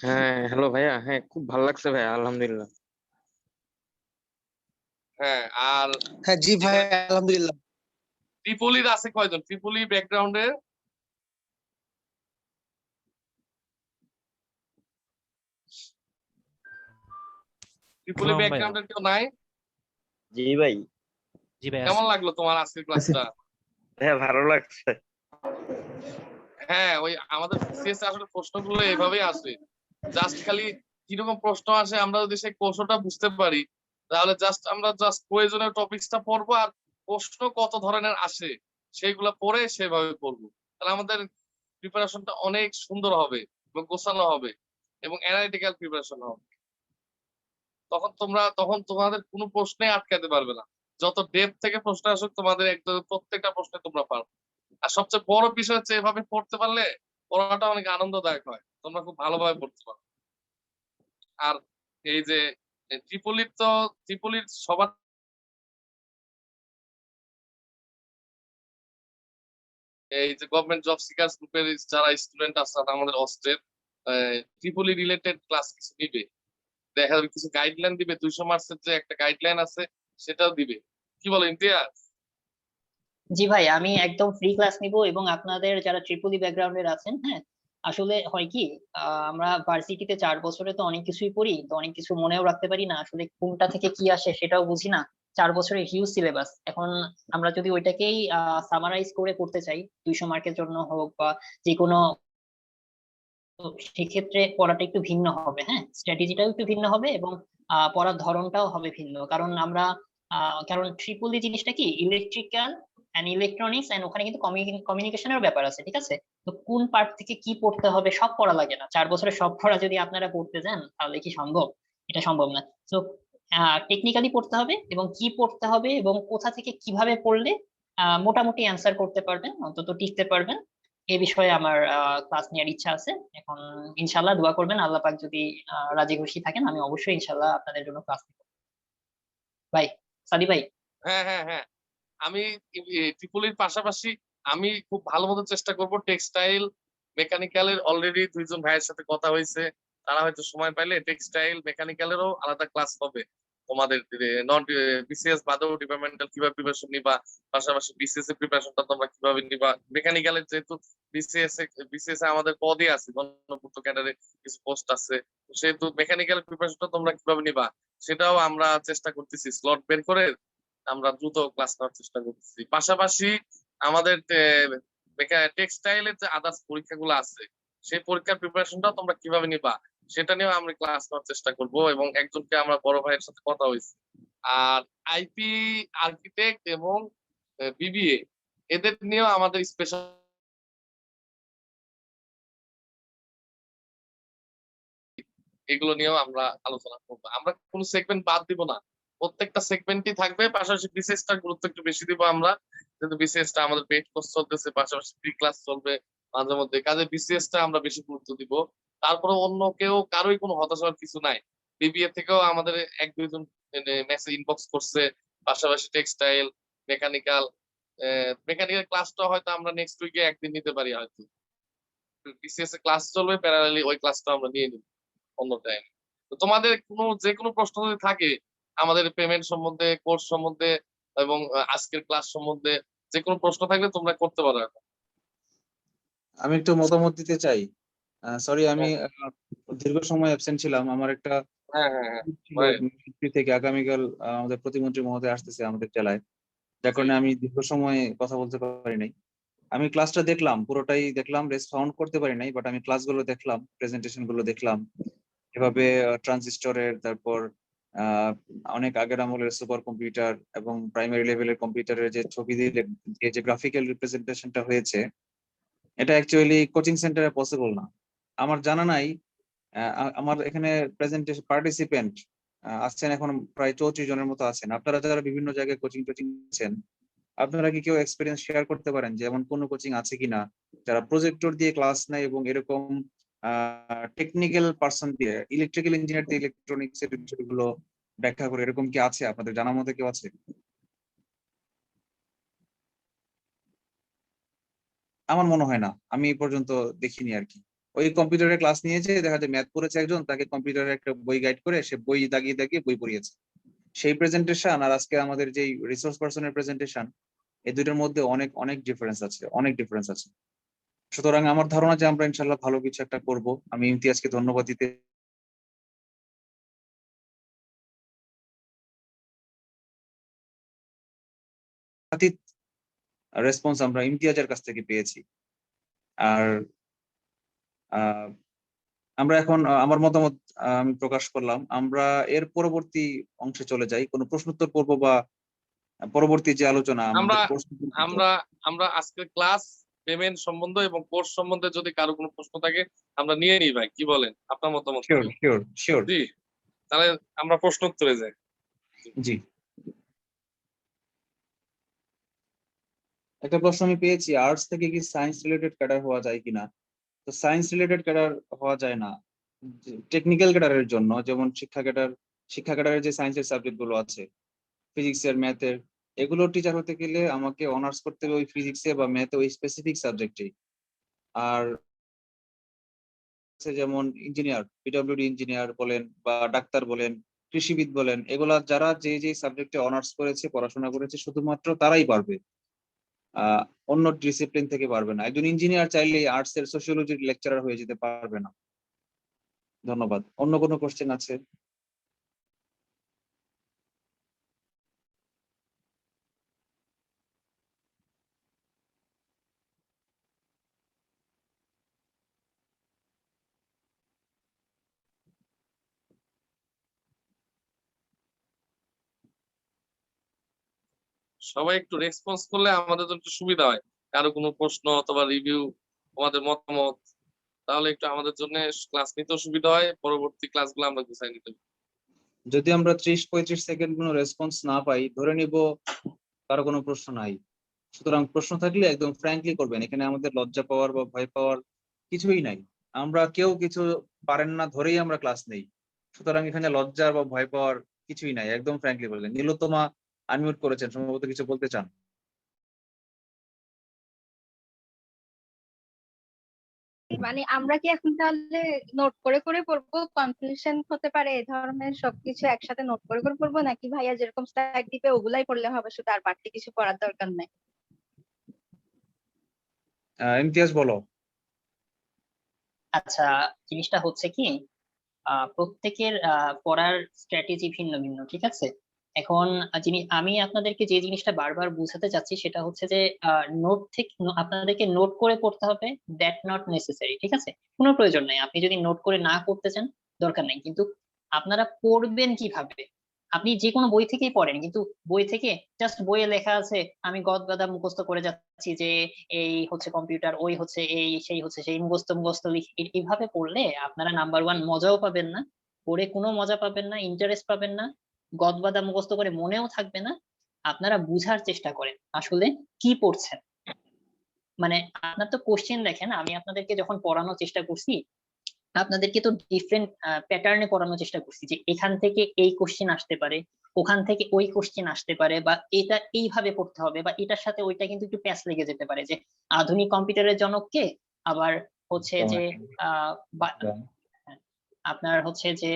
হ্যাঁ হ্যালো ভাইয়া, হ্যাঁ খুব ভালো লাগছে ভাইয়া, আলহামদুলিল্লাহ। হ্যাঁ, আর হ্যাঁ জি ভাই, আলহামদুলিল্লাহ। ট্রিপলির আছে কয়জন? ট্রিপলি ব্যাকগ্রাউন্ডে ট্রিপলি ব্যাকগ্রাউন্ডের কেউ নাই? জি ভাই। জি ভাই কেমন লাগলো তোমার আজকের ক্লাসটা? হ্যাঁ ভালো লাগছে। হ্যাঁ, ওই আমাদের বিসিএস আসলে প্রশ্নগুলো এভাবেই আসে, জাস্ট খালি কিরকম প্রশ্ন আসে আমরা যদি সেই কৌশলটা বুঝতে পারি তাহলে আমরা জাস্ট প্রয়োজনীয় টপিকসটা পড়বো, আর প্রশ্ন কত ধরনের আসে সেইগুলো পড়ে সেভাবে পড়বো, তাহলে আমাদের প্রিপারেশনটা অনেক সুন্দর হবে এবং গোছানো হবে এবং অ্যানালিটিক্যাল প্রিপারেশন হবে। তখন তোমাদের কোনো প্রশ্নে আটকাতে পারবে না, যত ডেপথ থেকে প্রশ্ন আসুক তোমাদের একদম প্রত্যেকটা প্রশ্নে তোমরা পারবে। আর সবচেয়ে বড় বিষয় হচ্ছে এভাবে পড়তে পারলে পড়াটা অনেক আনন্দদায়ক হয়, তোমরা খুব ভালোভাবে পড়তে পারো। আর এই যে ত্রিপলির সবার এই যে গভর্নমেন্ট জব সিকার্স গ্রুপের যারা স্টুডেন্ট আছে আমাদের অস্ট্রের ত্রিপলি রিলেটেড ক্লাস কিছু দিবে, দেখা যাবে কিছু গাইডলাইন দিবে, 200 মার্কসের যে একটা গাইডলাইন আছে সেটাও দিবে। কি বলো ইমতিয়াজ? জি ভাই, আমি একদম ফ্রি ক্লাস নিব এবং আপনাদের যারা ট্রিপলি ব্যাকগ্রাউন্ডের আছেন, হ্যাঁ আসলে হয় কি আমরা ভার্সিটিতে 4 বছরে তো অনেক কিছুই পড়ি, তো অনেক কিছু মনেও রাখতে পারি না, আসলে কোনটা থেকে কি আসে সেটাও বুঝি না। 4 বছরের হিউজ সিলেবাস, এখন আমরা যদি ওইটাকেই সামারাইজ করে পড়তে চাই 200 মার্কের জন্য হোক বা যে কোনো, তো সেক্ষেত্রে পড়াটা একটু ভিন্ন হবে, হ্যাঁ স্ট্র্যাটেজিটাও একটু ভিন্ন হবে এবং পড়ার ধরনটাও হবে ভিন্ন, কারণ ট্রিপলি জিনিসটা কি ইলেকট্রিক্যাল এন্ড ইলেকট্রনিক্স এন্ড ওখানে কিন্তু কমিউনিকেশনের ব্যাপার আছে, ঠিক আছে? তো কোন পার্ট থেকে কি পড়তে হবে সব পড়া লাগে না, 4 বছরে সব পড়া যদি আপনারা পড়তে যান তাহলে কি সম্ভব? এটা সম্ভব না। তো টেকনিক্যালি পড়তে হবে এবং কি পড়তে হবে এবং কোথা থেকে কিভাবে পড়লে মোটামুটি অ্যান্সার করতে পারবেন, অন্তত টিকতে পারবেন, এ বিষয়ে আমার ক্লাস নেওয়ার ইচ্ছা আছে। এখন ইনশাল্লাহ দোয়া করবেন, আল্লাহ পাক যদি রাজি খুশি থাকেন আমি অবশ্যই ইনশাল্লাহ আপনাদের জন্য ক্লাস নেব। ভাই সাদি ভাই। হ্যাঁ হ্যাঁ হ্যাঁ, আমি ট্রিপলির পাশাপাশি আমি খুব ভালো মতো চেষ্টা করব টেক্সটাইল মেকানিক্যালের, অলরেডি 2 জন ভাইয়ের সাথে কথা হয়েছে, তারা হয়তো সময় পাইলে টেক্সটাইল মেকানিক্যালেরও আলাদা ক্লাস হবে। তোমাদের নন বিসিএস বাদেও ডিপার্টমেন্টাল কিভাবে প্রিপারেশন নিবা, পাশাপাশি বিসিএস এর প্রিপারেশনটা তোমরা কিভাবে নিবা, মেকানিক্যালের যেহেতু বিসিএস এ আমাদের পদে আছে, গণপূর্ত ক্যাডারে কিছু পোস্ট আছে, সেহেতু মেকানিক্যাল প্রিপারেশনটা তোমরা কিভাবে নিবা সেটাও আমরা চেষ্টা করতেছি, স্লট বের করে আমরা দ্রুত ক্লাস নেওয়ার চেষ্টা করতেছি। পাশাপাশি আমাদের টেক্সটাইলের যে আদার্স পরীক্ষাগুলো আছে সেই পরীক্ষার প্রিপারেশনটাও তোমরা কিভাবে নিবা সেটা নিয়েও আমরা ক্লাস নেওয়ার চেষ্টা করব, এবং একজনকে আমরা বড় ভাইয়ের সাথে কথা হয়েছে। আর আইপি আর্কিটেক্ট এবং বিবিএ এদের নিয়েও আমাদের স্পেশাল এগুলো নিয়েও আমরা আলোচনা করবো। আমরা কোনো সেগমেন্ট বাদ দিব না, প্রত্যেকটা সেগমেন্টই থাকবে, পাশাপাশি বিসিএসটার গুরুত্ব একটু বেশি দিব আমরা, কিন্তু বিসিএসটা আমাদের পেইড কোর্স চলতেছে, পাশাপাশি ফ্রি ক্লাস চলবে মাঝে মধ্যে, কাজে বিসিএসটা আমরা বেশি গুরুত্ব দিব। তারপরে অন্য কেউ কারোই কোনো হতাশার কিছু নাই, বিবিএ থেকেও আমাদের 1-2 জন মেসেজ ইনবক্স করছে, পাশাপাশি টেক্সটাইল মেকানিক্যাল ক্লাসটা হয়তো আমরা নেক্সট উইকে একদিন নিতে পারি, হয়তো বিসিএস এর ক্লাস চলবে প্যারালালি, ওই ক্লাসটা আমরা নিয়ে নিব অন্য টাইম। তো তোমাদের যে কোনো প্রশ্ন যদি থাকে আমাদের পেমেন্ট সম্বন্ধে, কোর্স সম্বন্ধে এবং আজকের ক্লাস সম্বন্ধে যে কোনো প্রশ্ন থাকলে তোমরা করতে পারো। আমি একটু মতামত দিতে চাই। সরি, আমি দীর্ঘ সময় অ্যাবসেন্ট ছিলাম, আমার একটা থেকে আগামীকাল আমাদের প্রতিমন্ত্রী মহোদয় আসতেছে আমাদের জেলায়, যার কারণে আমি দীর্ঘ সময় কথা বলতে পারি নাই। আমি ক্লাসটা দেখলাম, পুরোটাই দেখলাম, রেসপন্ড করতে পারি নাই, বাট আমি ক্লাসগুলো দেখলাম, প্রেজেন্টেশন গুলো দেখলাম, এভাবে ট্রানজিস্টরের, তারপর অনেক আগের আমলের সুপার কম্পিউটার এবং প্রাইমারি লেভেলের কম্পিউটারের যে ছবি দিয়ে যে গ্রাফিক্যাল রিপ্রেজেন্টেশনটা হয়েছে, এটা অ্যাকচুয়ালি কোচিং সেন্টারে পসিবল না। আমার জানা নাই, আমার এখানে প্রেজেন্টেশন পার্টিসিপেন্ট আছেন এখন প্রায় 34 জনের মতো আছেন। আপনারা যারা বিভিন্ন জায়গায় কোচিং টোচিং আছেন, আপনারা কি কেউ এক্সপিরিয়েন্স শেয়ার করতে পারেন যে এমন কোনো কোচিং আছে কিনা যারা প্রজেক্টর দিয়ে ক্লাস নেয় এবং এরকম টেকনিক্যাল পার্সন দিয়ে ইলেকট্রিক্যাল ইঞ্জিনিয়ার দিয়ে ইলেকট্রনিক্স এর বিষয়গুলো ব্যাখ্যা করে, এরকম কি আছে আপনাদের জানার মধ্যে কেউ আছে? আমার মনে হয় না, আমি এই পর্যন্ত দেখিনি আর কি। ওই কম্পিউটারের ক্লাস নিয়েছে, দেখা যায় ম্যাথ পড়েছে একজন, তাকে কম্পিউটারের একটা বই গাইড করে সে বই দাগিয়ে দাগিয়ে বই পড়িয়েছে। সেই প্রেজেন্টেশন আর আজকে আমাদের যেই রিসোর্স পার্সনের প্রেজেন্টেশন, এই দুইটার মধ্যে অনেক অনেক ডিফারেন্স আছে, অনেক ডিফারেন্স আছে। সুতরাং আমার ধারণা যে আমরা ইনশাল্লাহ ভালো কিছু একটা করব। আমি ইমতিয়াজকে ধন্যবাদ দিতে রেসপন্স আমরা ইমতিয়াজের কাছ থেকে পেয়েছি। আর আমরা এখন আমার মতামত আমি প্রকাশ করলাম। আমরা এর পরবর্তী অংশে চলে যাই, কোনো প্রশ্নোত্তর পর্ব বা পরবর্তী যে আলোচনা আমরা আমাদের আমরা আমরা আজকের ক্লাস পেমেন্ট সম্বন্ধে এবং কোর্স সম্বন্ধে যদি কারো কোনো প্রশ্ন থাকে আমরা নিয়ে নিই ভাই, কি বলেন? আপনার মতামত কি? Sure sure sure. জি, তাহলে আমরা প্রশ্ন উত্তরে যাই। জি, একটা প্রশ্ন আমি পেয়েছি, আর্টস থেকে কি সায়েন্স রিলেটেড ক্যাডার হওয়া যায় কিনা? তো সায়েন্স রিলেটেড ক্যাডার হওয়া যায় না। টেকনিক্যাল ক্যাডারের জন্য, যেমন শিক্ষা ক্যাডারের যে সায়েন্সের সাবজেক্ট গুলো আছে, ফিজিক্সের, ম্যাথের, এগুলোর টিচার হতে গেলে আমাকে অনার্স করতে হবে ওই ফিজিক্সে বা ম্যাথে, ওই স্পেসিফিক সাবজেক্টে। আর যেমন ইঞ্জিনিয়ার, পিডব্লিউডি ইঞ্জিনিয়ার বলেন বা ডাক্তার বলেন, কৃষিবিদ বলেন, এগুলা যারা যে যে সাবজেক্টে অনার্স করেছে, পড়াশোনা করেছে, শুধুমাত্র তারাই পারবে, অন্য ডিসিপ্লিন থেকে পারবে না। একজন ইঞ্জিনিয়ার চাইলে আর্টস এর সোশিওলজির লেকচারার হয়ে যেতে পারবে না। ধন্যবাদ। অন্য কোনো কোশ্চেন আছে? সবাই একটু রেসপন্স করলে আমাদের জন্য একটু সুবিধা হয়। কারো কোনো প্রশ্ন অথবা রিভিউ, তোমাদের মতামত, তাহলে একটু আমাদের জন্য ক্লাস নিতেও সুবিধা হয়, পরবর্তী ক্লাসগুলো আমরা গুছাই নিতে পারি। যদি আমরা 30-35 সেকেন্ড কোনো রেসপন্স না পাই, ধরে নিব কারো কোনো প্রশ্ন নাই। সুতরাং প্রশ্ন থাকলে একদম ফ্র্যাঙ্কলি করবেন, এখানে আমাদের লজ্জা পাওয়ার বা ভয় পাওয়ার কিছুই নাই। আমরা কেউ কিছু পারেন না ধরেই আমরা ক্লাস নেই, সুতরাং এখানে লজ্জা বা ভয় পাওয়ার কিছুই নাই, একদম ফ্র্যাঙ্কলি বলবেন। নীলোত্তমা আনমিউট করেছেন, সম্ভবত কিছু বলতে চান। মানে আমরা কি এখন তাহলে নোট করে করে পড়বো? কনফিউশন হতে পারে এই ধরনের সবকিছু একসাথে নোট করে করে পড়বো, নাকি ভাইয়া যেরকম স্লাইড দিবে ওগুলাই পড়লে হবে, শুধু আর বাড়তি কিছু পড়ার দরকার নেই? ইমতিয়াজ বলো। আচ্ছা, জিনিসটা হচ্ছে কি, প্রত্যেকের পড়ার স্ট্র্যাটেজি ভিন্ন ভিন্ন, ঠিক আছে? এখন আমি আপনাদেরকে যে জিনিসটা বারবার বোঝাতে চাচ্ছি সেটা হচ্ছে যে নোট থেকে আপনাদেরকে নোট করে পড়তে হবে, দ্যাট নট নেসেসারি, ঠিক আছে? কোনো প্রয়োজন নাই, আপনি যদি নোট করে না করতে চান দরকার নাই, কিন্তু আপনারা পড়বেন কিভাবে? আপনি যে কোনো বই থেকেই পড়েন, কিন্তু বই থেকে জাস্ট বইয়ে লেখা আছে, আমি গদবাঁধা মুখস্থ করে যাচ্ছি যে এই হচ্ছে কম্পিউটার, ওই হচ্ছে এই, সেই হচ্ছে সেই, মুখস্থ মুখস্থ এইভাবে পড়লে আপনারা নাম্বার ওয়ান মজাও পাবেন না, পড়ে কোনো মজা পাবেন না, ইন্টারেস্ট পাবেন না, গদবাঁধা মুখস্থ করে মনেও থাকবে না। আপনারা বুঝার চেষ্টা করেন আসলে কি পড়ছেন। মানে আপনার তো কোশ্চেন দেখেন, আমি আপনাদেরকে যখন পড়ানোর চেষ্টা করছি, আপনাদেরকে তো ডিফারেন্ট প্যাটার্নে পড়ানোর চেষ্টা করছি যে এখান থেকে এই কোশ্চেন আসতে পারে, ওখান থেকে ওই কোশ্চেন আসতে পারে, বা এটা এইভাবে পড়তে হবে, বা এটার সাথে ওইটা কিন্তু একটু প্যাচ লেগে যেতে পারে, যে আধুনিক কম্পিউটারের জনক কে, আবার হচ্ছে যে আপনার হচ্ছে যে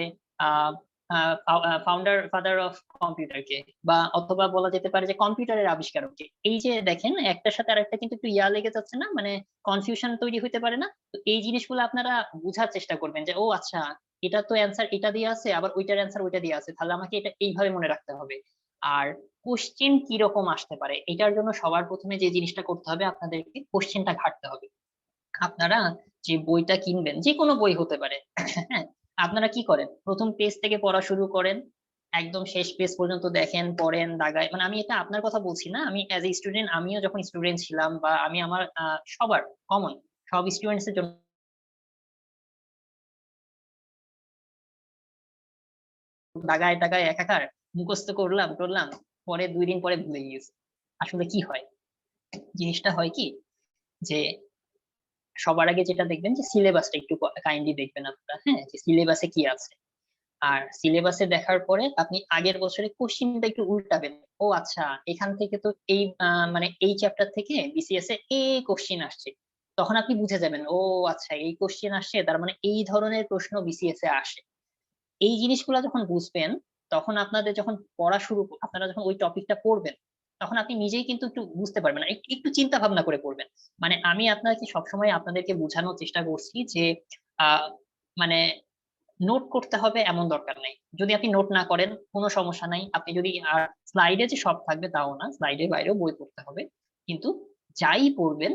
ফাদার অফ কম্পিউটার কে, বা অথবা বলা যেতে পারে যে কম্পিউটারের আবিষ্কারক কে। এই যে দেখেন একটার সাথে আরেকটা কিন্তু একটু ইয়া লেগে যাচ্ছে না, মানে কনফিউশন তৈরি হতে পারে না? তো এই জিনিসগুলো আপনারা বুঝার চেষ্টা করবেন যে ও আচ্ছা, এটা তো অ্যান্সার এটা দিয়ে আছে, আবার ওইটার অ্যান্সার ওইটা দিয়ে আছে, তাহলে আমাকে এটা এইভাবে মনে রাখতে হবে। আর কোশ্চেন কিরকম আসতে পারে এটার জন্য সবার প্রথমে যে জিনিসটা করতে হবে, আপনাদেরকে কোশ্চেনটা ঘাটতে হবে। আপনারা যে বইটা কিনবেন, যে কোনো বই হতে পারে, হ্যাঁ, আপনারা কি করেন, প্রথম পেজ থেকে পড়া শুরু করেন, একদম শেষ পেজ পর্যন্ত দেখেন, পড়েন, দাগায়। মানে আমি এটা আপনার কথা বলছি না, আমি অ্যাজ এ স্টুডেন্ট, আমিও যখন স্টুডেন্ট ছিলাম, বা আমি আমার সবার কমন সব স্টুডেন্টস এর জন্য দাগায় টাগায় একাকার মুখস্থ করলাম পরে 2 দিন পরে ভুলে গিয়েছি। আসলে কি হয়, জিনিসটা হয় কি যে সবার আগে যেটা দেখবেন যে সিলেবাসটা একটু কাইন্ডলি দেখবেন আপনারা, হ্যাঁ, যে সিলেবাসে কি আছে। আর সিলেবাসে দেখার পরে আপনি আগের বছরের কোশ্চিনটা একটু উল্টাবেন। ও আচ্ছা, এখান থেকে তো এই মানে এই চ্যাপ্টার থেকে বিসিএস এ এই কোশ্চিন আসছে, তখন আপনি বুঝে যাবেন ও আচ্ছা এই কোশ্চিন আসছে, তার মানে এই ধরনের প্রশ্ন বিসিএস এ আসে। এই জিনিসগুলো যখন বুঝবেন তখন আপনাদের যখন পড়া আপনারা যখন ওই টপিকটা পড়বেন তখন আপনি নিজেই কিন্তু একটু বুঝতে পারবেন, একটু চিন্তা ভাবনা করে পড়বেন। মানে আমি আপনাকে সবসময় আপনাদেরকে বোঝানোর চেষ্টা করছি যে মানে নোট করতে হবে এমন দরকার নেই। যদি আপনি নোট না করেন কোনো সমস্যা নাই, আপনি যদি স্লাইডে যে সব থাকবে তাও না, স্লাইডের বাইরেও বই পড়তে হবে, কিন্তু যাই পড়বেন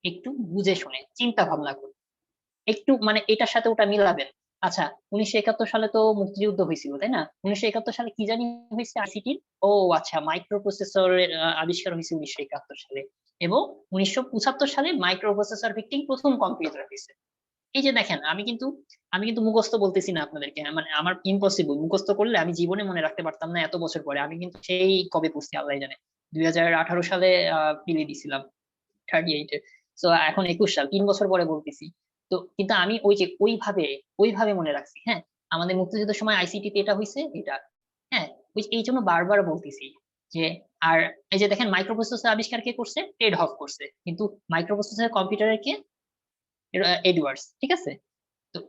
একটু বুঝে শুনে চিন্তা ভাবনা করে একটু মানে এটার সাথে ওটা মিলাবেন। আচ্ছা, 1971 সালে তো মুক্তিযুদ্ধ হয়েছিল তাই না? 1971 সালে কি জানি হয়েছে আইসিটির? ও আচ্ছা, মাইক্রো প্রসেসরের আবিষ্কার হয়েছে 1971 সালে, এবং 1975 সালে মাইক্রো প্রসেসর ভিত্তিক প্রথম কম্পিউটার হয়েছে। এই যে দেখেন, আমি কিন্তু মুখস্থ বলতেছি না আপনাদেরকে, মানে আমার ইম্পসিবল, মুখস্থ করলে আমি জীবনে মনে রাখতে পারতাম না এত বছর পরে। আমি কিন্তু সেই কবে পড়ছি আল্লাহ জানে, 2018 সালে পিলি দিছিলাম 38-এ। তো এখন 21 সাল, 3 বছর পরে বলতেছি। তো কিন্তু আমি ওই যে ওইভাবে মনে রাখছি। হ্যাঁ, আমাদের মুক্তিযুদ্ধের সময় আইসিটি তে এটা হয়েছে এটা, হ্যাঁ, এই জন্য বারবার বলতেছি যে। আর এই যে দেখেন, মাইক্রোপ্রসেসর আবিষ্কার কে করছে? টেড হফ করছে, কিন্তু মাইক্রোপ্রসেসর কম্পিউটারের কে? এডওয়ার্ডস, ঠিক আছে? তো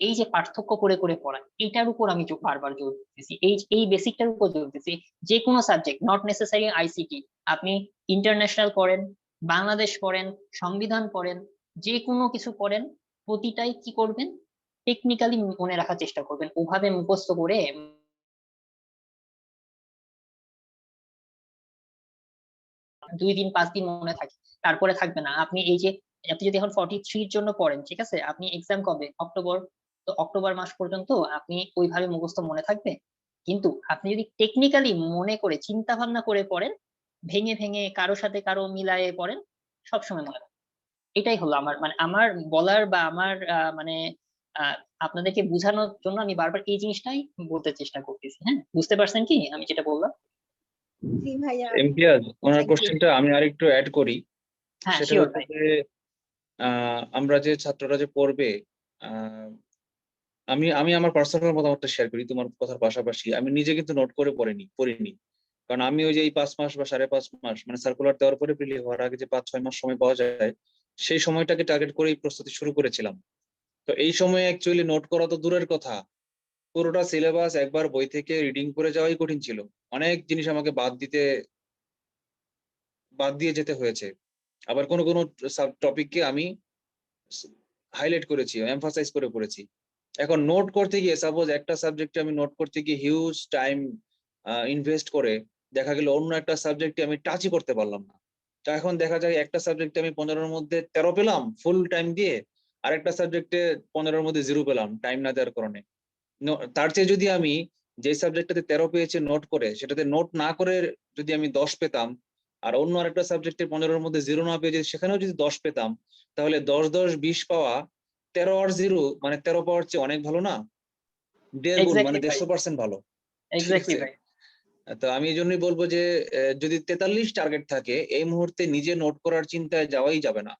এই যে পার্থক্য করে করে পড়া, এটার উপর আমি বারবার জোর দিতেছি, এই বেসিকটার উপর জোর দিতেছি। যে কোনো সাবজেক্ট, নট নেসেসারি আইসিটি, আপনি ইন্টারন্যাশনাল পড়েন, বাংলাদেশ পড়েন, সংবিধান পড়েন, যে কোনো কিছু পড়েন, প্রতিটাই কি করবেন? টেকনিক্যালি মনে রাখার চেষ্টা করবেন, ওভাবে মুখস্থ করে 2 দিন 5 দিন মনে থাকে, তারপরে থাকবে না। আপনি যদি এখন 43-র জন্য পড়েন, ঠিক আছে, আপনি এক্সাম কবে? অক্টোবর। তো অক্টোবর মাস পর্যন্ত আপনি ওইভাবে মুখস্থ মনে থাকবে। কিন্তু আপনি যদি টেকনিক্যালি মনে করে চিন্তা ভাবনা করে পড়েন, ভেঙে ভেঙে কারো সাথে কারো মিলায়ে পড়েন, সবসময় মনে থাকবে। এটাই হলো আমার বলার বা আমার মানে আহ, আপনাদেরকে বোঝানোর জন্য আমি বারবার এই জিনিসটাই বলতে চেষ্টা করতেছি। হ্যাঁ, বুঝতে পারছেন কি আমি যেটা বললাম? জি ভাইয়া। ইমতিয়াজ, ওনার Thank you. কোশ্চেনটা আমি আরেকটু অ্যাড করি। হ্যাঁ, সেটা শিওর হচ্ছে ভাই। যে আমরা যে ছাত্ররা যে পড়বে, আহ, আমি আমার পার্সোনাল মতামতটা শেয়ার করি তোমার কথার পাশাপাশি। আমি নিজে কিন্তু নোট করে পড়িনি, কারণ আমি ওই যে এই 5 মাস বা 5.5 মাস, মানে সার্কুলার দেওয়ার পরে প্রিলি হওয়ার আগে যে 5-6 মাস সময় পাওয়া যায়, সেই সময়টাকে টার্গেট করেই প্রস্তুতি শুরু করেছিলাম। তো এই সময় অ্যাকচুয়ালি নোট করা তো দূরের কথা, পুরোটা সিলেবাস একবার বই থেকে রিডিং করে যাওয়াই কঠিন ছিল। অনেক জিনিস আমাকে বাদ দিয়ে যেতে হয়েছে। আবার কোনো কোনো টপিককে আমি হাইলাইট করেছি, এমফাসাইজ করে পড়েছি। এখন নোট করতে গিয়ে, সাপোজ একটা সাবজেক্টে আমি নোট করতে গিয়ে হিউজ টাইম ইনভেস্ট করে দেখা গেল অন্য একটা সাবজেক্টে আমি টাচই করতে পারলাম না। তো এখন দেখা যায় একটা সাবজেক্টে আমি 15-এর মধ্যে 13 পেলাম ফুল টাইম দিয়ে, আর একটা সাবজেক্টে 15-এর মধ্যে 0 পেলাম টাইম না দেওয়ার কারণে। তার চেয়ে যদি আমি যে সাবজেক্টটাতে 13 পেয়েছি নোট করে, সেটাতে নোট না করে যদি আমি 10 পেতাম, আর অন্য আরেকটা সাবজেক্টে 15-এর মধ্যে 0 না পেয়ে যদি সেখানেও যদি 10 পেতাম, তাহলে 10-10-20 পাওয়া 13 আর 0 মানে 13 পাওয়ার চেয়ে অনেক ভালো না? 1.5 গুণ, মানে এক্স্যাক্টলি ভাই, 150% ভালো। ঠিক এক্স্যাক্টলি আছে? ভাই। তো আমি এই জন্যই বলবো যে যদি 43 টার্গেট থাকে, এই মুহূর্তে নিজে নোট করার চিন্তায় যাওয়াই যাবে না।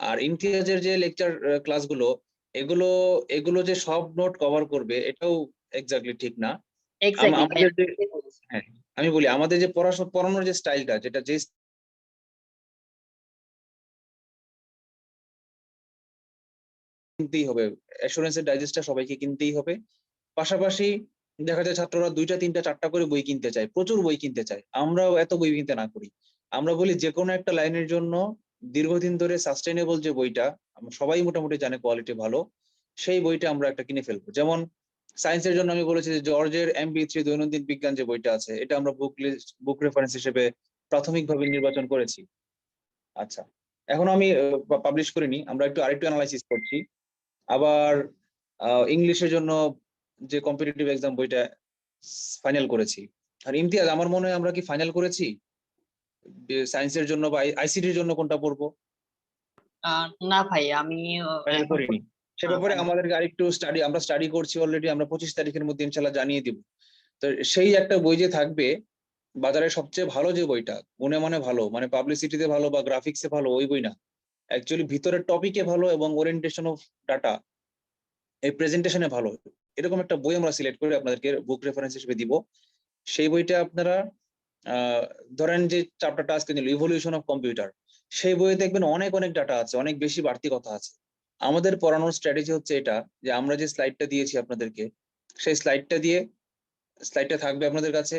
আর ইমতিয়াজের যে লেকচার ক্লাসগুলো, এগুলো এগুলো যে সব নোট কভার করবে এটাও এক্স্যাক্টলি ঠিক না। এক্স্যাক্টলি ভাই। আমাদের যে, হ্যাঁ, আমি বলি আমাদের যে পড়ানোর যে স্টাইলটা, যেটা যে কিনতেই হবে, অ্যাসুরেন্সের ডাইজেস্টটা সবাইকে কিনতেই হবে। পাশাপাশি দেখা যায় ছাত্ররা 2টা 3টা 4টা করে বই কিনতে চায়, প্রচুর বই কিনতে চায়। আমরাও এত বই কিনতে না করি, আমরা বলি যে কোনো একটা লাইনের জন্য দীর্ঘদিন ধরে সাস্টেইনেবল যে বইটা, সবাই মোটামুটি জানে কোয়ালিটি ভালো, সেই বইটা আমরা একটা কিনে ফেলবো। যেমন সায়েন্সের জন্য আমি বলেছি যে জর্জের MP3 দৈনন্দিন বিজ্ঞান যে বইটা আছে, এটা আমরা বুক রেফারেন্স হিসেবে প্রাথমিকভাবে নির্বাচন করেছি। আচ্ছা, এখন আমি পাবলিশ করিনি, আমরা আরেকটু অ্যানালাইসিস করছি। আবার ইংলিশের জন্য যে কম্পিটিটিভ এক্সাম বইটা ফাইনাল করেছি। আর ইমতিয়াজ, আমার মনে হয় আমরা কি ফাইনাল করেছি সায়েন্সের জন্য বা আইসিটির জন্য কোনটা পড়বো? না ভাই, আমি ফাইনাল করিনি। সে ব্যাপারে আমাদেরকে আরেকটু আমরা স্টাডি করছি অলরেডি, আমরা 25 তারিখের মধ্যে ইনশাল্লাহ জানিয়ে দিব। তো সেই একটা বই যে থাকবে বাজারে সবচেয়ে ভালো যে বইটা, গুণে মানে ভালো, মানে পাবলিসিটিতে ভালো বা গ্রাফিক্সে ভালো ওই বই না, অ্যাকচুয়ালি ভিতরের টপিকে ভালো এবং ওরিয়েন্টেশন অফ ডাটা, এই প্রেজেন্টেশনে ভালো, এরকম একটা বই আমরা সিলেক্ট করে আপনাদেরকে বুক রেফারেন্স হিসেবে দিব। সেই বইটা আপনারা ধরেন যে চ্যাপ্টারটা আজকে নিল ইভলিউশন অফ কম্পিউটার, সেই বইয়ে দেখবেন অনেক অনেক ডাটা আছে, অনেক বেশি বাড়তি কথা আছে। আমাদের পড়ানোর স্ট্র্যাটেজি হচ্ছে এটা যে আমরা যে স্লাইডটা দিয়েছি আপনাদেরকে, সেই স্লাইডটা থাকবে আপনাদের কাছে,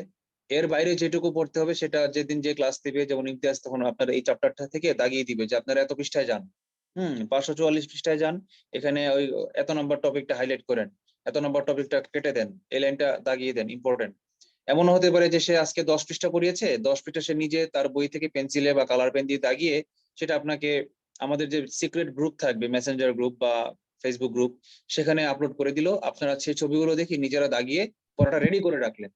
এর বাইরে যেটুকু পড়তে হবে সেটা যেদিন যে ক্লাস দিবে, যেমন ইমতিয়াজ তখন আপনার এই চ্যাপ্টারটা থেকে দাগিয়ে দিবে যে আপনারা এত পৃষ্ঠায় যান, 544 পৃষ্ঠায় যান, এখানে ওই এত নম্বর টপিকটা হাইলাইট করেন, এত নম্বর টপিকটা কেটে দেন, এই লাইনটা দাগিয়ে দেন, ইম্পর্টেন্ট। এমন হতে পারে যে সে আজকে 10 পৃষ্ঠা পড়িয়েছে, 10 পৃষ্ঠা সে নিজে তার বই থেকে পেন্সিলে বা কালার পেন দিয়ে দাগিয়ে সেটা আপনাকে আমাদের যে সিক্রেট গ্রুপ থাকবে, মেসেঞ্জার গ্রুপ বা ফেসবুক গ্রুপ, সেখানে আপলোড করে দিল। আপনারা সেই ছবিগুলো দেখে নিজেরা দাগিয়ে পড়াটা রেডি করে রাখলেন।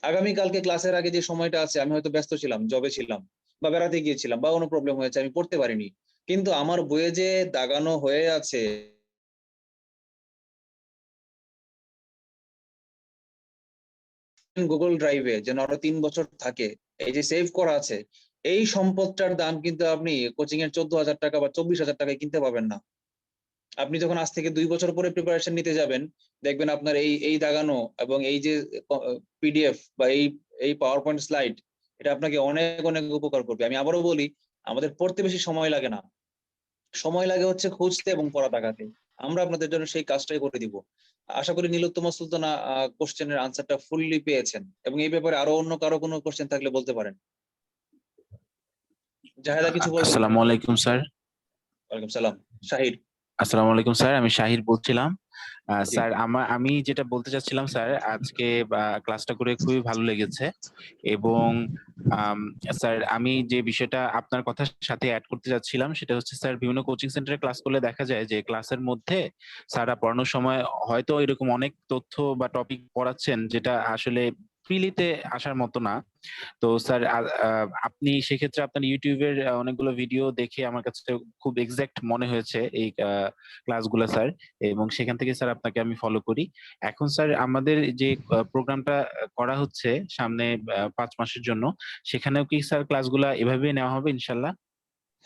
আগামীকালকে ক্লাসের আগে যে সময়টা আছে, আমি হয়তো ব্যস্ত ছিলাম, জবে ছিলাম বা বেড়াতে গিয়েছিলাম বা কোনো প্রবলেম হয়েছে, আমি পড়তে পারিনি, কিন্তু আমার বইয়ে যে দাগানো হয়ে আছে গুগল ড্রাইভে যেন আরো 3 বছর থাকে, এই যে সেভ করা আছে, এই সম্পদটার দাম কিন্তু আপনি কোচিং এর 14,000 টাকা বা 24,000 টাকায় কিনতে পাবেন না। আপনি যখন আজ থেকে 2 বছর পরে প্রিপারেশন নিতে যাবেন, দেখবেন আপনার এই দাগানো এবং এই যে পিডিএফ বা এই পাওয়ার পয়েন্ট স্লাইড, এটা আপনাকে অনেক অনেক উপকার করবে। আমি আবারও বলি, আমাদের পড়তে বেশি সময় লাগে না, সময় লাগে হচ্ছে খুঁজতে এবং পড়া দাগাতে। আমরা আপনাদের জন্য সেই কাজটাই করে দিব। আশা করি নীলোত্তমা সুলতানা কোশ্চেনের আনসারটা ফুললি পেয়েছেন, এবং এই ব্যাপারে আরো অন্য কারো কোনো কোশ্চেন থাকলে বলতে পারেন। জাহেদা কিছু বলবেন? আসসালামু আলাইকুম স্যার। ওয়ালাইকুম সালাম। শাহির। আসসালামু আলাইকুম স্যার, আমি শাহির বলছিলাম। জি। স্যার আমি যেটা বলতে চাচ্ছিলাম স্যার, আজকে ক্লাসটা করে খুবই ভালো লেগেছে, এবং স্যার আমি যে বিষয়টা আপনার কথার সাথে অ্যাড করতে যাচ্ছিলাম সেটা হচ্ছে স্যার, বিভিন্ন কোচিং সেন্টারে ক্লাস করলে দেখা যায় যে ক্লাসের মধ্যে স্যাররা পড়ানোর সময় হয়তো এরকম অনেক তথ্য বা টপিক পড়াচ্ছেন যেটা আসলে ফ্রিলিতে আসার মতো না। তো স্যার আপনি সেক্ষেত্রে আপনার ইউটিউবের অনেকগুলো ভিডিও দেখে আমার কাছে খুব এক্সাক্ট মনে হয়েছে এই ক্লাসগুলো স্যার, এবং সেখান থেকে স্যার আপনাকে আমি ফলো করি। এখন স্যার আমাদের যে প্রোগ্রামটা করা হচ্ছে সামনে 5 মাসের জন্য, সেখানেও কি স্যার ক্লাসগুলা এভাবেই নেওয়া হবে ইনশাল্লাহ?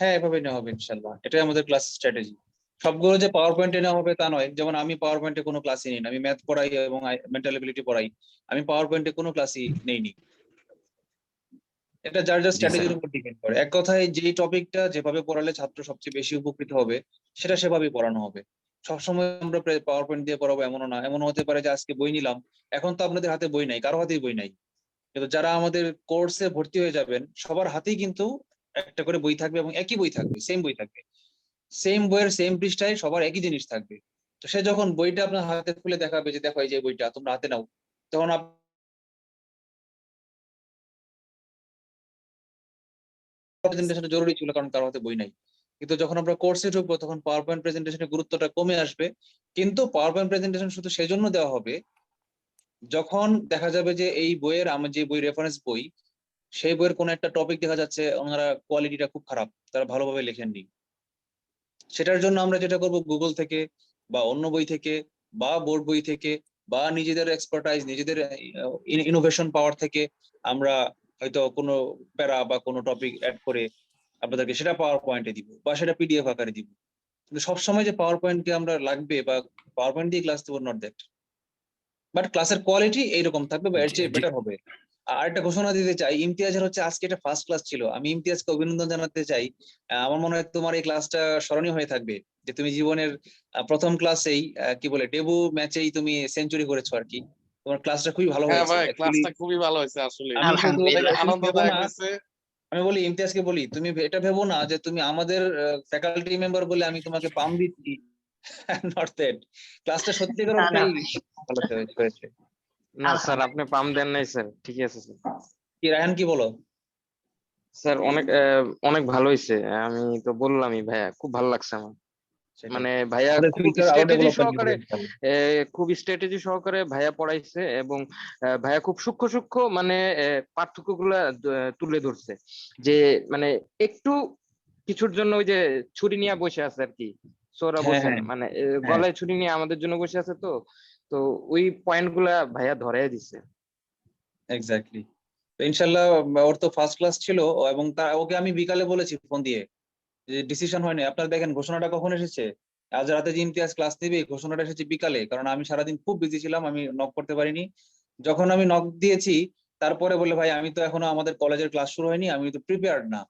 হ্যাঁ, এভাবে নেওয়া হবে ইনশাল্লাহ, এটাই আমাদের ক্লাস স্ট্র্যাটেজি। সবগুলো যে পাওয়ার পয়েন্টে নেওয়া হবে তা নয়, যেমন আমি পাওয়ার পয়েন্টে কোনো ক্লাসই নিই না, আমি ম্যাথ পড়াই এবং মেন্টাল এবিলিটি পড়াই, আমি পাওয়ার পয়েন্টে কোনো ক্লাসই নেইনি। এটা যার যার স্ট্র্যাটেজির উপর ডিপেন্ড করে। এক কথায় যে টপিকটা যেভাবে পড়ালে ছাত্র সবচেয়ে বেশি উপকৃত হবে সেটা সেভাবেই পড়ানো হবে। সবসময় আমরা পাওয়ার পয়েন্ট দিয়ে পড়াবো এমনও না। এমন হতে পারে যে আজকে বই নিলাম, এখন তো আপনাদের হাতে বই নাই, কারো হাতেই বই নাই, কিন্তু যারা আমাদের কোর্সে ভর্তি হয়ে যাবেন সবার হাতেই কিন্তু একটা করে বই থাকবে এবং একই বই থাকবে, সেম বই থাকবে, সেম বইয়ের সেম পৃষ্ঠায় সবার একই জিনিস থাকবে। তো সে যখন বইটা আপনার হাতে খুলে দেখাবে যে দেখো এই যে বইটা তোমরা হাতে নাও, তখন প্রেজেন্টেশন জরুরি ছিল কারণ কারো হাতে বই নাই। কিন্তু যখন আমরা কোর্সে ঢুকবো তখন পাওয়ার পয়েন্ট প্রেজেন্টেশনের গুরুত্বটা কমে আসবে। কিন্তু পাওয়ার পয়েন্ট প্রেজেন্টেশন শুধু সেজন্য দেওয়া হবে যখন দেখা যাবে যে এই বইয়ের, আমার যে বই রেফারেন্স বই, সেই বইয়ের কোনো একটা টপিক দেখা যাচ্ছে ওনারা কোয়ালিটিটা খুব খারাপ, তারা ভালোভাবে লেখেননি। সেটার জন্য আমরা যেটা করব, গুগল থেকে বা অন্য বই থেকে বা বোর্ড বই থেকে বা নিজেদের এক্সপার্টাইজ, নিজেদের ইনোভেশন পাওয়ার থেকে আমরা হয়তো কোনো প্যারা বা কোনো টপিক অ্যাড করে আপনাদেরকে সেটা পাওয়ার পয়েন্টে দিব বা সেটা পিডিএফ আকারে দিব। কিন্তু সবসময় যে পাওয়ার পয়েন্টকে আমরা লাগবে বা পাওয়ার পয়েন্ট দিয়ে ক্লাস দেবো, নট দ্যাট, বাট ক্লাসের কোয়ালিটি এইরকম থাকবে বা এর চেয়ে বেটার হবে। আর একটা ঘোষণা দিতে চাই, ইমতিয়াজের হচ্ছে আজকে এটা ফার্স্ট ক্লাস ছিল, আমি ইমতিয়াজকে অভিনন্দন জানাতে চাই। আমার মনে হয় তোমার এই ক্লাসটা স্মরণীয় হয়ে থাকবে, যে তুমি জীবনের প্রথম ক্লাসেই কি বলে ডেবু ম্যাচেই তুমি সেঞ্চুরি করেছো আর কি। তোমার ক্লাসটা খুবই ভালো হ্যাঁ হয়েছে। ভাই, ক্লাসটা খুবই ভালো হয়েছে আসলে, আমি শুধু আনন্দদায়ক হয়েছে। আমি বলি ইমতিয়াজকে বলি, তুমি এটা ভেবো না যে তুমি আমাদের ফ্যাকাল্টি মেম্বার বলে আমি তোমাকে পাম দিচ্ছি, নট দ্যাট, ক্লাসটা সত্যিকার অর্থেই ভালো হয়েছে। না স্যার, আপনি পাম দেন নাই স্যার, ঠিক আছে স্যার। কি রায়হান কি বলো? স্যার অনেক ভালো হয়েছে, আমি তো বললামই ভাইয়া, খুব ভালো লাগছে আমার। মানে ভাইয়া খুব স্ট্র্যাটেজি সহকারে ভাইয়া পড়াইছে, এবং ভাইয়া খুব সূক্ষ্ম মানে পার্থক্য গুলা তুলে ধরছে, যে মানে একটু কিছুর জন্য ওই যে ছুরি নিয়ে বসে আছে আর কি, সো ওরা হ্যাঁ বসে হ্যাঁ মানে হ্যাঁ গলায় ছুরি নিয়ে আমাদের জন্য বসে আছে। তো তো ওই পয়েন্ট গুলা ভাইয়া ধরাই দিছে। এক্স্যাক্টলি। ইনশাল্লাহ ওর তো ফার্স্ট ক্লাস ছিল এবং ওকে আমি বিকালে বলেছি ফোন দিয়ে যে ডিসিশন হয়নি। আপনার দেখেন ঘোষণাটা কখন এসেছে, আজ রাতে যে ইমতিয়াজ ক্লাস নেবে এই ঘোষণাটা এসেছে বিকালে, কারণ আমি সারাদিন খুব বিজি ছিলাম, আমি নক করতে পারিনি। যখন আমি নক দিয়েছি তারপরে বলে ভাই আমি তো এখনো আমাদের কলেজের ক্লাস শুরু হয়নি, আমি তো প্রিপেয়ার্ড না।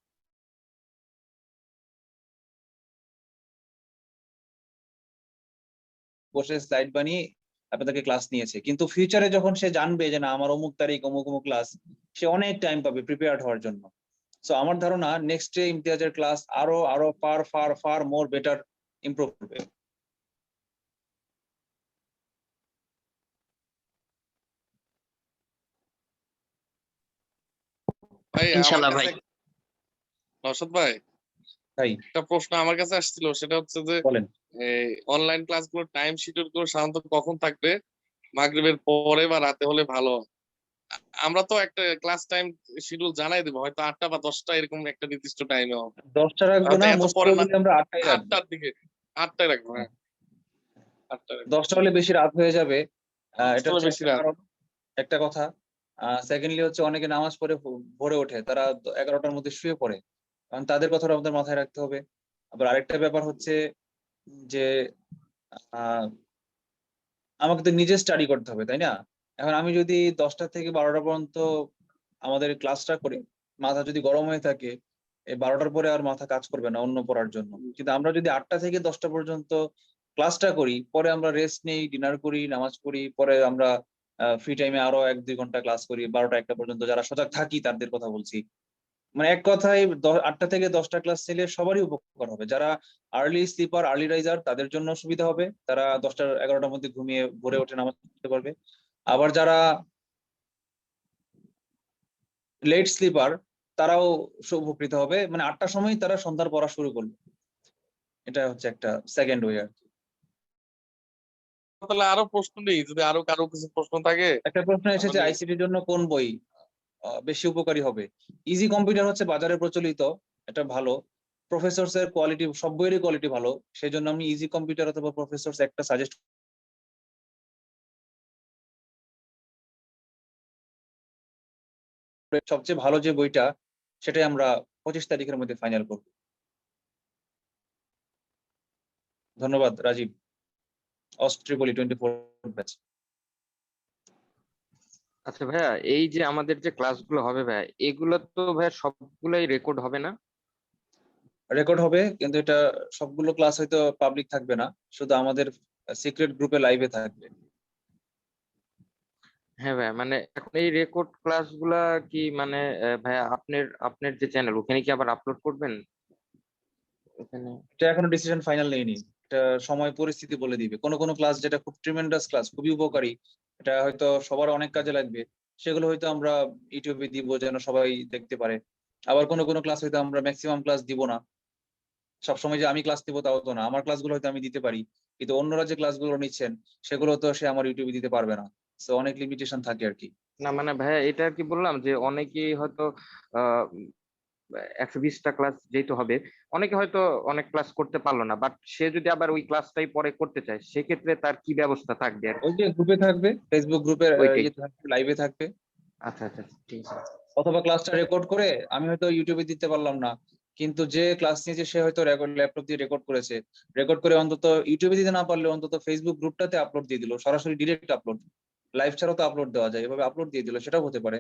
বসে স্লাইড বানিয়ে আপনাদেরকে ক্লাস নিয়েছে, কিন্তু ফিউচারে যখন সে জানবে যে না আমার অমুক তারিখ অমুক অমুক ক্লাস, সে অনেক টাইম পাবে প্রিপেয়ার্ড হওয়ার জন্য। সো আমার ধারণা নেক্সট ডে ইমতিয়াজের ক্লাস আরো আরো ফার ফার ফার মোর বেটার ইমপ্রুভ করবে। ভাই আমার ইনশাল্লাহ কাছে ভাই। নওশাদ ভাই ভাই একটা প্রশ্ন আমার কাছে আসছিল, সেটা হচ্ছে যে বলেন। এই অনলাইন ক্লাসগুলো টাইম শিডিউল করে সাধারণত কখন থাকবে, মাগরিবের পরে বা রাতে হলে ভালো হয়? আমরা তো একটা ক্লাস টাইম শিডিউল জানাই দেবো, হয়তো 8টা বা 10টা এরকম একটা নির্দিষ্ট টাইমে হবে, 10টা রাখবো হয়তো না, এত মোস্ট পরে না, প্রবাবলি আমরা 8টাই রাখবো। 8টার দিকে, 8টায় রাখবো। হ্যাঁ 8টায় রাখবো, 10টা হলে বেশি রাত হয়ে যাবে। এটা আসলে হচ্ছে বেশি একটা রাত। কারণ, একটা কথা। সেকেন্ডলি হচ্ছে অনেকে নামাজ পড়ে ভোরে ওঠে, তারা 11টার মধ্যে শুয়ে পড়ে, কারণ তাদের কথাটা আমাদের মাথায় রাখতে হবে। আবার আরেকটা ব্যাপার হচ্ছে যে আহ আমাকে তো নিজে স্টাডি করতে হবে, তাই না? এখন আমি যদি 10টা থেকে 12টা পর্যন্ত আমাদের ক্লাসটা করি, মাথা যদি গরম হয়ে থাকে, এই 12টার পরে আর মাথা কাজ করবে না অন্য পড়ার জন্য। কিন্তু আমরা যদি 8টা থেকে 10টা পর্যন্ত ক্লাসটা করি, পরে আমরা রেস্ট নেই, ডিনার করি, নামাজ পড়ি, পরে আমরা ফ্রি টাইমে আরো 1-2 ঘন্টা ক্লাস করি 12টা-1টা পর্যন্ত, যারা সজাগ থাকি তাদের কথা বলছি। মানে এক কথায় 8টা থেকে 10টা ক্লাস নিলে সবারই উপকার হবে। যারা আর্লি স্লিপার আর্লি রাইজার তাদের জন্য সুবিধা হবে, তারা 10টা-11টার মধ্যে ঘুমিয়ে ভোরে উঠে নামাজ পড়তে পারবে। আবার যারা লেট স্লিপার তারাও উপকৃত হবে, মানে 8টার সময় তারা সন্ধ্যার পড়া শুরু করবে। এটা হচ্ছে একটা সেকেন্ড ওয়ে আর কি। তাহলে আরো প্রশ্ন নেই, যদি আরো কারো কিছু প্রশ্ন থাকে। একটা প্রশ্ন এসেছে মানে আইসিটির জন্য কোন বই বেশি উপকারী হবে। ইজি কম্পিউটার হচ্ছে বাজারে প্রচলিত, এটা ভালো। প্রফেসরস এর কোয়ালিটি, সব বইয়েরই কোয়ালিটি ভালো, সেই জন্য আমি ইজি কম্পিউটার অথবা প্রফেসরস একটা সাজেস্ট। সবচেয়ে ভালো যে বইটা সেটাই আমরা 25 তারিখের মধ্যে ফাইনাল করব। ধন্যবাদ রাজীব, অস্ট্রিপলি 24 ব্যাচ। আচ্ছা ভাইয়া, এই যে আমাদের যে ক্লাসগুলো হবে ভাইয়া, এগুলো তো ভাইয়া সবগুলাই রেকর্ড হবে না? রেকর্ড হবে, কিন্তু এটা সবগুলো ক্লাস হয়তো পাবলিক থাকবে না, শুধু আমাদের সিক্রেট গ্রুপে লাইভে থাকবে। হ্যাঁ ভাইয়া, মানে এখন এই রেকর্ড ক্লাসগুলা কি মানে ভাইয়া আপনার যে চ্যানেল ওখানে কি আবার আপলোড করবেন ওখানে? এটা এখনো ডিসিশন ফাইনাল নেইনি, এটা সময় পরিস্থিতি বলে দিবে। কোনো কোনো ক্লাস যেটা খুব ট্রিমেন্ডাস ক্লাস, খুবই উপকারী, এটা হয়তো সবার অনেক কাজে লাগবে, সেগুলো হয়তো আমরা ইউটিউবে দিব যেন সবাই দেখতে পারে। আবার কোনো কোনো ক্লাস হয়তো আমরা ম্যাক্সিমাম ক্লাস দিব না। সবসময় যে আমি ক্লাস দিব তাও তো না, আমার ক্লাসগুলো হয়তো আমি দিতে পারি, কিন্তু অন্যরা যে ক্লাসগুলো নিচ্ছেন সেগুলো তো সে আমার ইউটিউবে দিতে পারবে না। তো অনেক লিমিটেশন থাকে আর কি। না মানে ভাইয়া, এটা আর কি বললাম যে অনেকেই হয়তো আহ 120টা ক্লাস যেহেতু হবে, অনেকে হয়তো অনেক ক্লাস করতে পারলো না, বাট সে যদি আবার ওই ক্লাসটাই পরে করতে চায় সেক্ষেত্রে তার কি ব্যবস্থা থাকবে আর কি? ওই যে গ্রুপে থাকবে, ফেসবুক গ্রুপের ওইটাই। লাইভে থাকবে, আচ্ছা আচ্ছা ঠিক আছে। অথবা ক্লাসটা রেকর্ড করে আমি হয়তো ইউটিউবে দিতে পারলাম না, কিন্তু যে ক্লাস নিয়েছে সে হয়তো ল্যাপটপ দিয়ে রেকর্ড করেছে, রেকর্ড করে অন্তত ইউটিউবে দিতে না পারলে অন্তত ফেসবুক গ্রুপটাতে আপলোড দিয়ে দিল, সরাসরি ডিরেক্ট আপলোড, লাইভ ছাড়াও তো আপলোড দেওয়া যায়, এভাবে আপলোড দিয়ে দিল, সেটাও হতে পারে।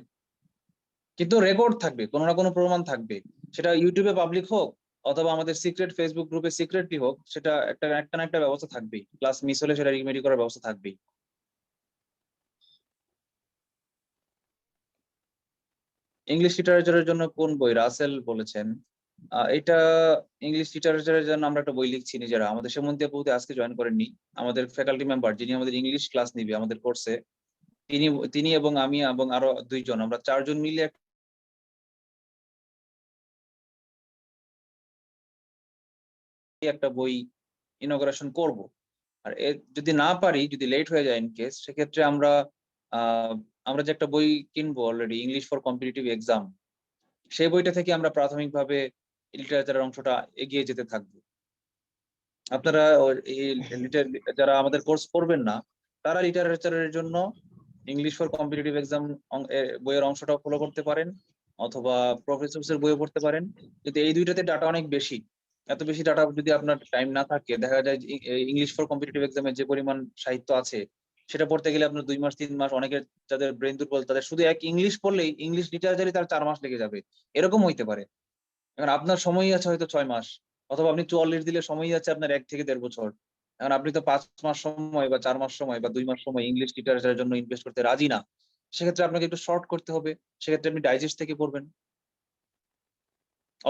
কিন্তু রেকর্ড থাকবে, কোনো না কোনো প্রমাণ থাকবে, সেটা ইউটিউবে পাবলিক হোক অথবা আমাদের সিক্রেট ফেসবুক গ্রুপে সিক্রেটলি হোক, সেটা একটা না একটা ব্যবস্থা থাকবেই, ক্লাস মিস হলে সেটা রিমেডি করার ব্যবস্থা থাকবেই। ইংলিশ লিটারেচারের জন্য কোন বই রাসেল বলেছেন? এটা ইংলিশ লিটারেচারের জন্য আমরা একটা বই লিখছি নিজেরা। আমাদের সেমন্তী আপু আজকে জয়েন করেননি, আমাদের ফ্যাকাল্টি মেম্বার যিনি আমাদের ইংলিশ ক্লাস নিবে আমাদের কোর্সে, তিনি তিনি এবং আমি এবং আরো 2 জন, আমরা 4 জন মিলে একটা বই ইনগ্রেশন করব। আর যদি না পারি, যদি লেট হয়ে যায় ইন কেস, সেক্ষেত্রে আমরা যে একটা বই কিনবো already, English for competitive exam, সেই বইটা থেকে আমরা প্রাথমিকভাবে লিটারেচারের অংশটা এগিয়ে যেতে থাকবো। আপনারা এই যারা আমাদের কোর্স করবেন না তারা লিটারেচারের জন্য ইংলিশ ফর কম্পিটিটিভ এক্সাম বইয়ের অংশটা ফলো করতে পারেন, অথবা প্রফেসরস এর বইও পড়তে পারেন। কিন্তু এই দুইটাতে ডাটা অনেক বেশি, এত বেশি ডাটা যদি আপনার টাইম না থাকে, দেখা যায় ইংলিশ ফর কম্পিটিটিভ এক্সামের যে পরিমাণ সাহিত্য আছে সেটা পড়তে গেলে আপনার 2 মাস 3 মাস, অনেকের যাদের ব্রেন দুর্বল তাদের শুধু এক ইংলিশ পড়লেই, ইংলিশ লিটারেচারই তার 4 মাস লেগে যাবে, এরকম হইতে পারে। এখন আপনার সময় আছে হয়তো 6 মাস, অথবা আপনি 44 দিলে সময় আছে আপনার 1 থেকে 1.5 বছর। এখন আপনি তো 5 মাস সময় বা 4 মাস সময় বা 2 মাস সময় ইংলিশ লিটারেচারের জন্য ইনভেস্ট করতে রাজি না, সেক্ষেত্রে আপনাকে একটু শর্ট করতে হবে। সেক্ষেত্রে আপনি ডাইজেস্ট থেকে পড়বেন,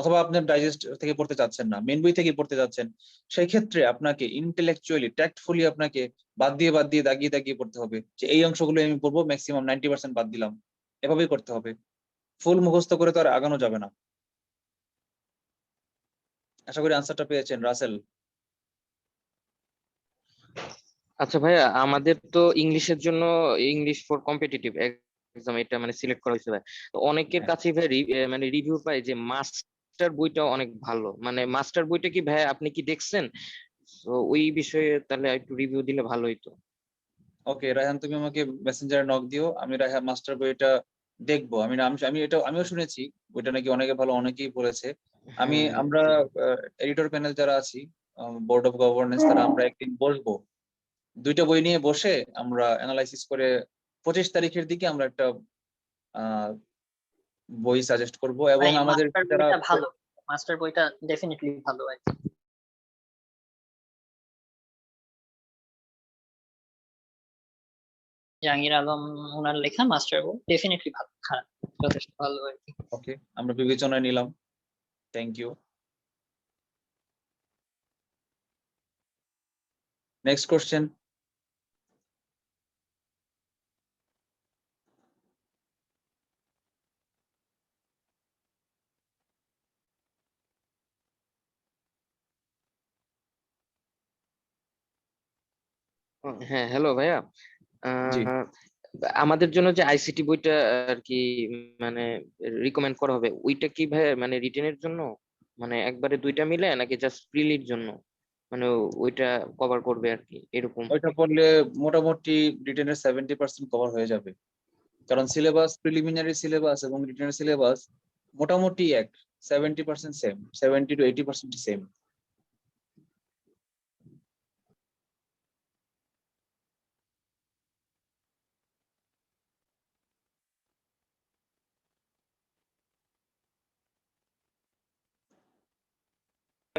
অথবা আপনি ডাইজেস্ট থেকে পড়তে চাচ্ছেন না, মেন বই থেকে পড়তে যাচ্ছেন, সেই ক্ষেত্রে আপনাকে ইন্টেলেকচুয়ালি ট্যাক্টফুলি আপনাকে বাদ দিয়ে দাগিয়ে দাগিয়ে পড়তে হবে যে এই অংশগুলো আমি পড়বো, ম্যাক্সিমাম 90% বাদ দিলাম, এভাবেই করতে হবে। ফুল মুখস্থ করে তো আর আগানো যাবে না। আশা করি আনসারটা পেয়েছেন রাসেল। আচ্ছা ভাইয়া, আমাদের তো ইংলিশের জন্য ইংলিশ ফর কম্পিটিটিভ এক্সাম এটা মানে সিলেক্ট করা হয়েছে ভাই। তো অনেকের কাছে ভাই মানে রিভিউ পাই যে মাস্টার বইটা অনেক ভালো, মানে মাস্টার বইটা কি ভাই আপনি কি দেখছেন? তো ওই বিষয়ে তাহলে একটু রিভিউ দিলে ভালো হইতো। ওকে রায়হান, তুমি আমাকে মেসেঞ্জারে নক দিও, আমি রায়হান মাস্টার বইটা দেখবো। আমিও শুনেছি বইটা নাকি অনেকে ভালো, অনেকেই পড়েছে। আমরা এডিটর প্যানেল যারা আছি, বোর্ড অফ গভর্নেন্স, তারা আমরা একদিন বসবো, দুইটা বই নিয়ে বসে আমরা অ্যানালাইসিস করে 25 তারিখের দিকে আমরা একটা বই সাজেস্ট করব। এবং আমাদের মাস্টার যারা বইটা ভালো, মাস্টার বইটা ডেফিনেটলি ভালো আর কি। জাহাঙ্গীর আলম ওনার লেখা মাস্টার বই ডেফিনেটলি ভালো, খারাপ যথেষ্ট ভালো আর কি। ওকে, আমরা বিবেচনায় নিলাম। Thank you. Next question. হ্যাঁ, হ্যালো ভাইয়া। জি, আমাদের জন্য যে আইসিটি বইটা আর কি মানে রিকমেন্ড করা হবে, ওইটা কি ভাই মানে রিটেনের জন্য, মানে একবারে দুইটা মিলে নাকি জাস্ট প্রিলির জন্য, মানে ওইটা কভার করবে আর কি এরকম? ওইটা পড়লে মোটামুটি রিটেনের 70% কভার হয়ে যাবে, কারণ সিলেবাস, প্রিলিমিনারি সিলেবাস এবং রিটেনের সিলেবাস মোটামুটি 70% সেম, 70 to 80% সেম।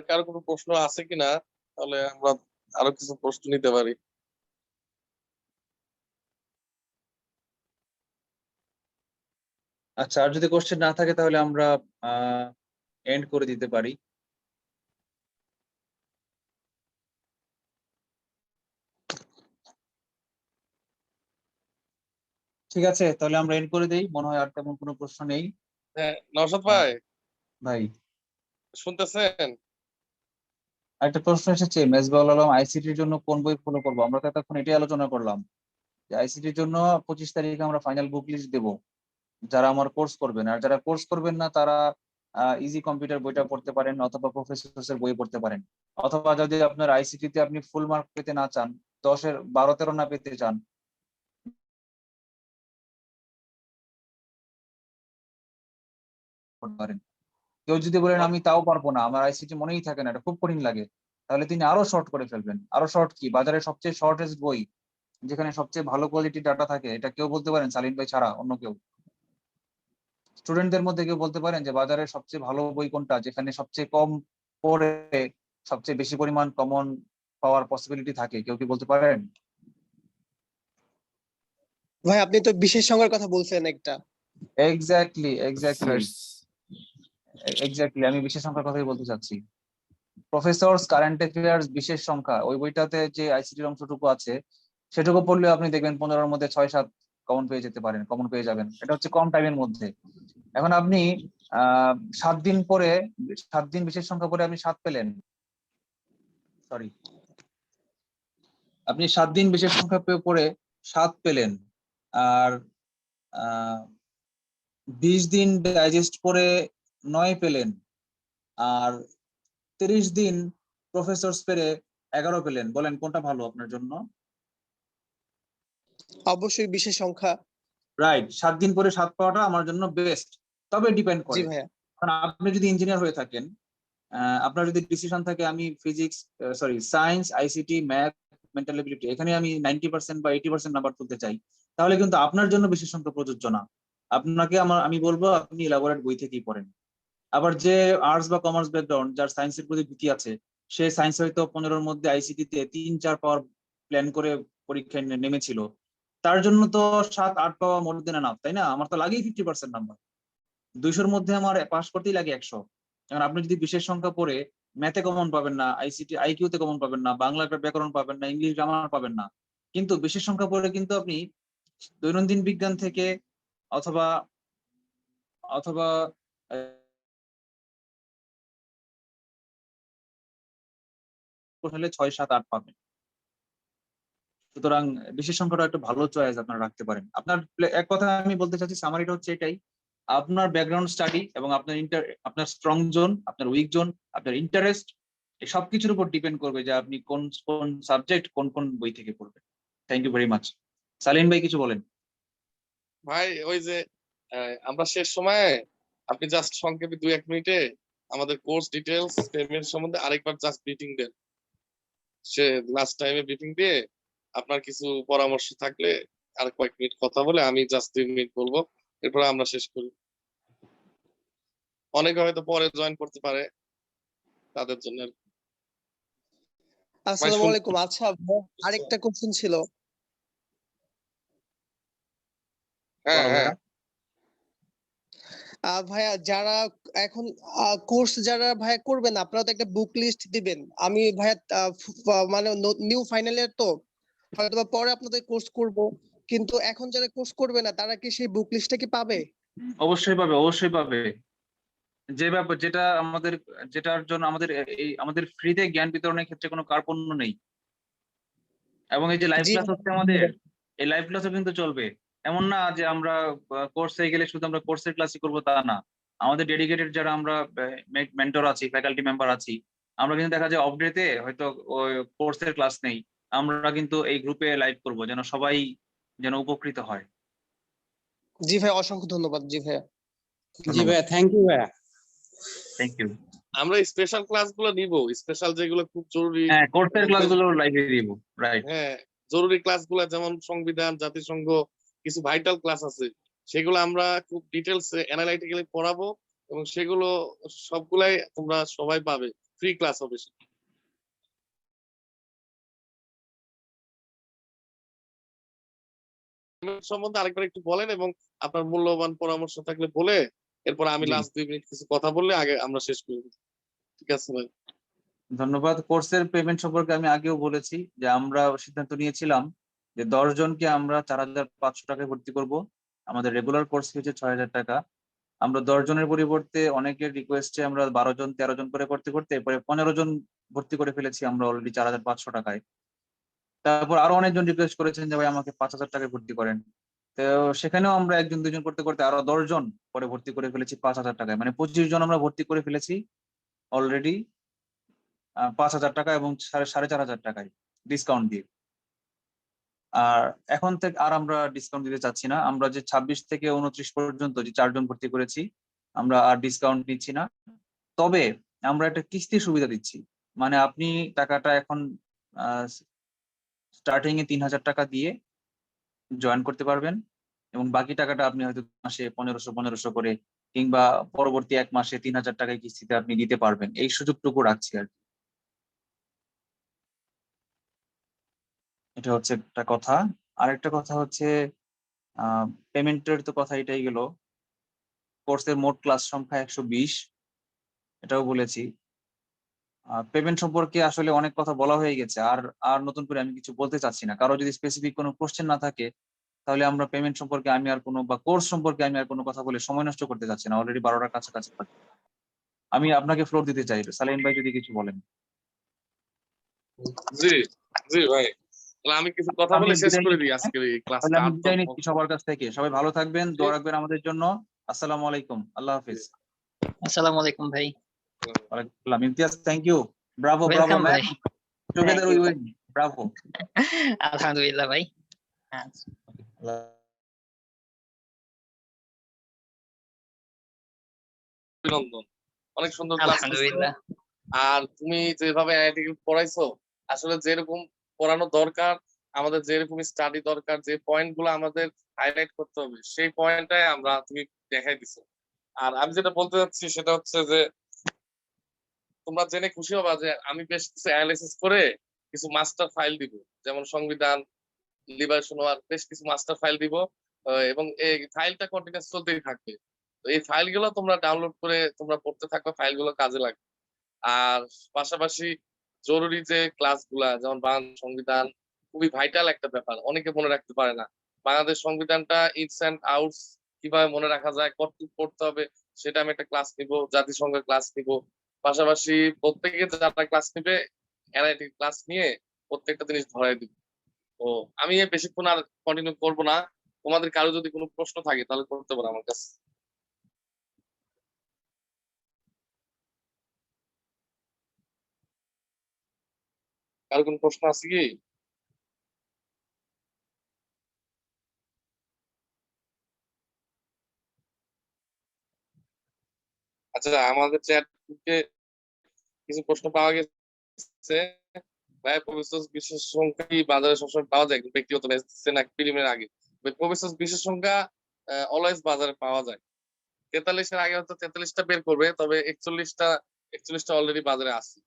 কারো কোনো প্রশ্ন আছে কিনা, তাহলে আমরা আরো কিছু প্রশ্ন নিতে পারি। আচ্ছা, আর যদি কোশ্চেন না থাকে তাহলে আমরা এন্ড করে দিতে পারি। ঠিক আছে, তাহলে আমরা এন্ড করে দেই, মনে হয় আর তেমন কোনো প্রশ্ন নেই। হ্যাঁ নওশাদ ভাই, ভাই শুনতেছেন? একটা প্রশ্ন এসেছে, মেজবাউল আলম আইসিটির জন্য কোন বই ফলো করবো? আমরা তো এতক্ষণ এটাই আলোচনা করলাম যে আইসিটির জন্য 25 তারিখে আমরা ফাইনাল বুক লিস্ট দেবো যারা আমার কোর্স করবেন। আর যারা কোর্স করবেন না তারা ইজি কম্পিউটার বইটা পড়তে পারেন, অথবা প্রফেসরস এর বই পড়তে পারেন, অথবা যদি আপনার আইসিটি তে আপনি ফুল মার্ক পেতে না চান, 10-এর 12-13 না পেতে চান, পড়তে পারেন। কেউ যদি বলেন আমি তাও পারবো না, আমার আইসিটি মনেই থাকে না, এটা খুব কঠিন লাগে, তাহলে তিনি আরো শর্ট করে ফেলবেন। আরো শর্ট কি, বাজারে সবচেয়ে শর্টেস্ট বই, যেখানে সবচেয়ে ভালো কোয়ালিটি ডাটা থাকে, এটা কেউ বলতে পারেন সালিম ভাই ছাড়া অন্য কেউ? স্টুডেন্টদের মধ্যে কেউ বলতে পারেন যে বাজারের সবচেয়ে ভালো বই কোনটা, যেখানে সবচেয়ে কম পড়ে সবচেয়ে বেশি পরিমাণ কমন পাওয়ার পসিবিলিটি থাকে? কেউ কি বলতে পারেন? ভাই আপনি তো বিশেষ সংখ্যার কথা বলছেন একটা। এক্স্যাক্টলি স্যার আমি বিশেষ সংখ্যার কথাই বলতে চাচ্ছি। প্রফেসরস কারেন্ট অ্যাফেয়ার্স বিশেষ সংখ্যা, ওই বইটাতে যে আইসিটির অংশটুকু আছে সেটুকু পড়লে আপনি দেখবেন 15-এর মধ্যে 6-7 কমন পেয়ে যেতে পারেন, কমন পেয়ে যাবেন। এটা হচ্ছে কম টাইমের মধ্যে। এখন আপনি 7 দিন পরে, 7 দিন বিশেষ সংখ্যা পরে আপনি 7 পেলেন, সরি, আপনি 7 দিন বিশেষ সংখ্যা পরে 7 পেলেন, আর 20 দিন ডাইজেস্ট করে 9 পেলেন, আর 30 দিন প্রফেসরস পেরে 11 পেলেন, বলেন কোনটা ভালো আপনার জন্য? অবশ্যই বিশেষ সংখ্যা। রাইট, 7 দিন পরে 7 পাওয়াটা আমার জন্য বেস্ট। তবে ডিপেন্ড জি করে, ভাইয়া। কারণ আপনি যদি ইঞ্জিনিয়ার হয়ে থাকেন, আপনার যদি ডিসিশন থাকে আমি physics, science, ICT, math, mental ability, এখানে আমি 90% বা 80% নাম্বার তুলতে চাই, তাহলে কিন্তু আপনার জন্য বিশেষ সংখ্যা প্রযোজ্য না। আপনাকে আমি বলবো আপনি ইলাবোরেট বই থেকেই পড়েন। আবার যে আর্টস বা কমার্স ব্যাকগ্রাউন্ড, যার সায়েন্সের প্রতি ভীতি আছে, সে সায়েন্স হয়তো 15-র মধ্যে আইসিটিতে 3-4 পাওয়ার প্ল্যান করে পরীক্ষায় নেমেছিল, তার জন্য তো 7-8 পাওয়া মোর দেন এনাফ, তাই না? আমার তো লাগেই 50% নাম্বার, 200-র মধ্যে আমার পাস করতেই লাগে 100। এখন আপনি যদি বিশেষ সংখ্যা পড়ে ম্যাথে কমন পাবেন না, আইসিটি আইকিউতে কমন পাবেন না, বাংলা ব্যাকরণ পাবেন না, ইংলিশ গ্রামার পাবেন না, কিন্তু বিশেষ সংখ্যা পড়ে কিন্তু আপনি দৈনন্দিন বিজ্ঞান থেকে অথবা অথবা হলে 6-7-8 পাবেন। সুতরাং বিশেষ সংখ্যাটা একটা ভালো চয়েস আপনারা রাখতে পারেন। আপনার এক কথা আমি বলতে চাচ্ছি, সামারিটা হচ্ছে এটাই, আপনার ব্যাকগ্রাউন্ড স্টাডি এবং আপনার স্ট্রং জোন, আপনার উইক জোন, আপনার ইন্টারেস্ট, এই সবকিছুর উপর ডিপেন্ড করবে যে আপনি কোন কোন সাবজেক্ট কোন কোন বই থেকে পড়বেন। Thank you very much. Salim ভাই কিছু বলেন। ভাই ওই যে আমরা শেষ সময়ে আপনি জাস্ট সংক্ষেপে 2-1 মিনিটে আমাদের কোর্স ডিটেলস পেমেন্ট সম্বন্ধে আরেকবার জাস্ট ব্রিফিং দেন। সে লাস্ট টাইমে ব্রিফিং দিয়ে আপনার কিছু পরামর্শ থাকলে আর কয়েক মিনিট কথা বলে আমি জাস্ট 2 মিনিট বলবো, এরপর আমরা শেষ করি। অনেকে হয়তো পরে জয়েন করতে পারে, তাদের জন্য। আসসালামু আলাইকুম। আচ্ছা আরেকটা কোশ্চেন ছিল। হ্যাঁ ভাইয়া যারা এখন কোর্স যারা ভাইয়া করবেন, আপনারা তো একটা বুক লিস্ট দিবেন। আমি ভাইয়া মানে নিউ ফাইনাল ইয়ার তো হয়তো পরে আপনাদের কোর্স করব, কিন্তু এখন যারা কোর্স করবে না তারা কি সেই বুক লিস্টটা কি পাবে? অবশ্যই পাবে, অবশ্যই পাবে। যে ব্যাপার যেটার জন্য আমাদের ফ্রিতে জ্ঞান বিতরণের ক্ষেত্রে কোনো কার্পণ্য নেই। এবং এই যে লাইভ ক্লাস হচ্ছে আমাদের, এই লাইভ ক্লাসও কিন্তু চলবে। এমন না যে আমরা কোর্সে গেলে শুধু আমরা কোর্সের ক্লাসই করবো, তা না। আমাদের ডেডিকেটেড যারা আমরা মেন্টর আছি, ফ্যাকাল্টি মেম্বার আছি, আমরা কিন্তু দেখা যায় অফ ডেতে হয়তো কোর্সের ক্লাস নেই, আমরা কিন্তু এই গ্রুপে লাইভ করব, যেন সবাই যেন উপকৃত হয়। জি ভাই, অসংখ্য ধন্যবাদ। জি ভাইয়া। জি ভাইয়া, থ্যাংক ইউ ভাইয়া। Thank you. আমরা স্পেশাল ক্লাসগুলো নিব, স্পেশাল যেগুলো খুব জরুরি। হ্যাঁ, কোর্সের ক্লাসগুলো লাইভে দিব। রাইট। হ্যাঁ, জরুরি ক্লাসগুলো যেমন সংবিধান, জাতিসংঘ, কিছু ভাইটাল ক্লাস আছে, সেগুলো আমরা খুব ডিটেইলস অ্যানালাইটিক্যালি পড়াবো এবং সেগুলো সবগুলাই তোমরা সবাই পাবে, ফ্রি ক্লাস হবে। সম্বন্ধে আরেকবার একটু বলেন এবং আপনার মূল্যবান পরামর্শ থাকলে বলে এরপর আমি লাস্ট 2 মিনিট কিছু কথা বললে আগে আমরা শেষ করব। ঠিক আছে ভাই? ধন্যবাদ। কোর্সের পেমেন্ট সম্পর্কে আমি আগেও বলেছি যে আমরা সিদ্ধান্ত নিয়েছিলাম যে 10 জনকে আমরা 4500 টাকায় ভর্তি করব। আমাদের রেগুলার কোর্স হচ্ছে 6000 টাকা। আমরা 10 জনের পরিবর্তে অনেকের রিকোয়েস্টে আমরা 12 জন 13 জন করে করতে করতে এরপরে 15 জন ভর্তি করে ফেলেছি আমরা অলরেডি 4500 টাকায়। তারপর আরো অনেকজন রিকোয়েস্ট করেছেন যে ভাই আমাকে 5000 টাকায় ভর্তি করেন। তো সেখানেও আমরা 1 জন 2 জন করতে করতে আরো 10 জন পরে ভর্তি করে ফেলেছি 5000 টাকায়, মানে 25 জন আমরা ভর্তি করে ফেলেছি অলরেডি 5000 টাকা এবং 4500 টাকায় ডিসকাউন্ট দিয়ে। আর এখন থেকে আর আমরা ডিসকাউন্ট দিতে চাচ্ছি না। আমরা যে 26 থেকে 29 পর্যন্ত যে 4 জন ভর্তি করেছি, আমরা আর ডিসকাউন্ট নিচ্ছি না। তবে আমরা একটা কিস্তি সুবিধা দিচ্ছি, মানে আপনি টাকাটা এখন স্টার্টিং এ 3000 টাকা দিয়ে জয়েন করতে পারবেন এবং বাকি টাকাটা আপনি হয়তো মাসে 1500 করে কিংবা পরবর্তী 1 মাসে 3000 টাকায় কিস্তিতে আপনি দিতে পারবেন। এই সুযোগটুকু রাখছি আর কি। এটা হচ্ছে একটা কথা। আরেকটা কথা হচ্ছে পেমেন্টের তো কথা এটাই গেল। কোর্সের মোট ক্লাস সংখ্যা 120, এটাও বলেছি। পেমেন্ট সম্পর্কে আসলে অনেক কথা বলা হয়ে গেছে, আর নতুন করে আমি কিছু বলতে চাচ্ছি না। কারো যদি স্পেসিফিক কোনো কোশ্চেন না থাকে তাহলে আমরা পেমেন্ট সম্পর্কে আমি আর কোনো বা কোর্স সম্পর্কে আমি আর কোনো কথা বলে সময় নষ্ট করতে চাচ্ছি না। অলরেডি 12টার কাছাকাছি। আমি আপনাকে ফ্লোর দিতে চাই, সালিম ভাই যদি কিছু বলেন। জি জি ভাই, তাহলে আমি কিছু কথা বলে শেষ করে দিই আজকের এই ক্লাসটা। আমি বিদায় নিচ্ছি সবার কাছ থেকে। সবাই ভালো থাকবেন, দোয়া রাখবেন আমাদের জন্য। আসসালামু আলাইকুম, আল্লাহ হাফেজ। আসসালামু আলাইকুম ভাই। ওয়ালাইকুম আসসালাম। Imtiaz, thank you. Bravo bravo welcome ভাই। Man, together we win, bravo. আলহামদুলিল্লাহ ভাই। আচ্ছা। অভিনন্দন, অনেক সুন্দর ক্লাস করছো। আলহামদুলিল্লাহ। আর তুমি যেভাবে অ্যানালিটিক্যাল পড়াইছো, আসলে যেরকম পড়ানো দরকার, আমাদের যেরকম স্টাডি দরকার, যে পয়েন্ট গুলো আমাদের হাইলাইট করতে হবে, সেই পয়েন্টটাই তুমি দেখাই দিছো। আর আমি যেটা বলতে চাচ্ছি সেটা হচ্ছে যে তোমরা জেনে খুশি হবা যে আমি বেশ কিছু অ্যানালাইসিস করে কিছু মাস্টার ফাইল দিব, যেমন সংবিধান, লিবারেশন ওয়ার, বেশ কিছু মাস্টার ফাইল দিব, এবং এই ফাইলটা কন্টিনিউয়াস চলতেই থাকবে। তো এই ফাইলগুলো তোমরা ডাউনলোড করে তোমরা পড়তে থাকবে, ফাইলগুলো কাজে লাগবে। আর পাশাপাশি জরুরি যে ক্লাসগুলা, যেমন বাংলাদেশ সংবিধান, খুবই ভাইটাল একটা ব্যাপার, অনেকে মনে রাখতে পারে না। বাংলাদেশ সংবিধানটা ইনস অ্যান্ড আউটস কিভাবে মনে রাখা যায়, কতটুকু পড়তে হবে, সেটা আমি একটা ক্লাস নিব, জাতিসংঘের ক্লাস নিব। পাশাপাশি প্রত্যেকে যারা ক্লাস নিবে, এনআইটি ক্লাস নিয়ে প্রত্যেকটা জিনিস ধরাই দিব। তো আমি বেশিক্ষণ আর কন্টিনিউ করবো না। তোমাদের কারো যদি কোনো প্রশ্ন থাকে তাহলে করতে পারো আমার কাছে। কারো কোনো প্রশ্ন আছে কি? আচ্ছা, আমাদের চ্যাট গ্রুপে কিছু প্রশ্ন পাওয়া গেছে। ভাই, প্রফেসর বিশেষ সংখ্যা কি বাজারে সবসময় পাওয়া যায়, ব্যক্তিগত মেসেজে নাকি প্রিলিমের আগে? প্রফেসর বিশেষ সংখ্যা অলওয়েজ বাজারে পাওয়া যায়। 43-এর আগে হয়তো 43টা বের করবে, তবে 41টা অলরেডি বাজারে আছে।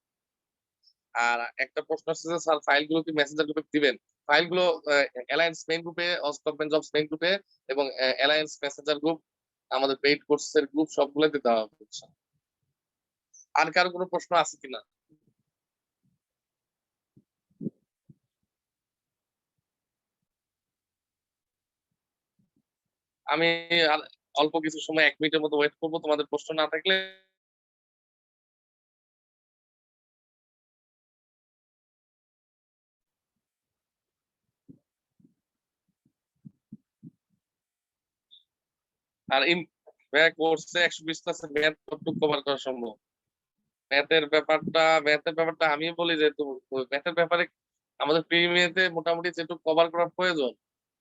আর একটা প্রশ্ন আসছে যে স্যার ফাইলগুলো কি মেসেঞ্জার গ্রুপে দিবেন? ফাইলগুলো অ্যালায়েন্স মেইন গ্রুপে, গভর্নমেন্ট জবস মেইন গ্রুপে এবং অ্যালায়েন্স মেসেঞ্জার গ্রুপ, আমাদের পেইড কোর্সের গ্রুপ, সবগুলোতে দেওয়া হচ্ছে। আর কারো কোনো প্রশ্ন আছে কিনা? আমি আর অল্প কিছু সময় 1 মিনিটের মতো ওয়েট করবো, তোমাদের প্রশ্ন না থাকলে। আর কোর্সে 120 ক্লাসে ম্যাথ কতটুকু কভার করা সম্ভব? ম্যাথের ব্যাপারটা আমি বলি যে ম্যাথের ব্যাপারে আমাদের প্রিমিয়াতে মোটামুটি যেটুকু কভার করার প্রয়োজন,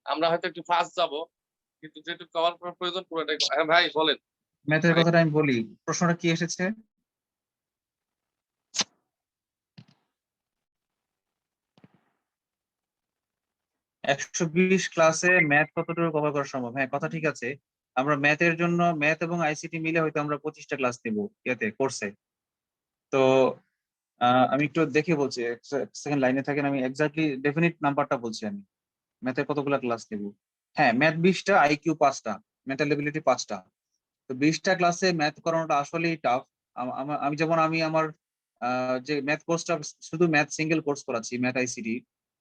আমরা হয়তো একটু ফাস্ট যাব, কিন্তু যেটুকু কভার করার প্রয়োজন পুরোটাই। হ্যাঁ ভাই বলেন। ম্যাথের কথাটা আমি বলি, প্রশ্নটা কি এসেছে? "120 ক্লাসে ম্যাথ কতটুকু কভার করা সম্ভব?" হ্যাঁ, কথা ঠিক আছে। আমরা ম্যাথের জন্য, ম্যাথ এবং আইসিটি মিলে হয়তো আমরা 25টা ক্লাস নেব ইয়াতে, কোর্সে। তো আমি একটু দেখে বলছি, এক সেকেন্ড লাইনে থাকেন, আমি এক্স্যাক্টলি ডেফিনিট নাম্বারটা বলছি। আমি ম্যাথের কতগুলা ক্লাস নেব? হ্যাঁ, ম্যাথ 20টা, আইকিউ 5টা, মেন্টাল এবিলিটি 5টা। তো 20টা ক্লাসে ম্যাথ করানোটা আসলেই টাফ। আমি যেমন আমার যে ম্যাথ কোর্সটা, শুধু ম্যাথ সিঙ্গেল কোর্স করাচ্ছি, ম্যাথ আইসিটি,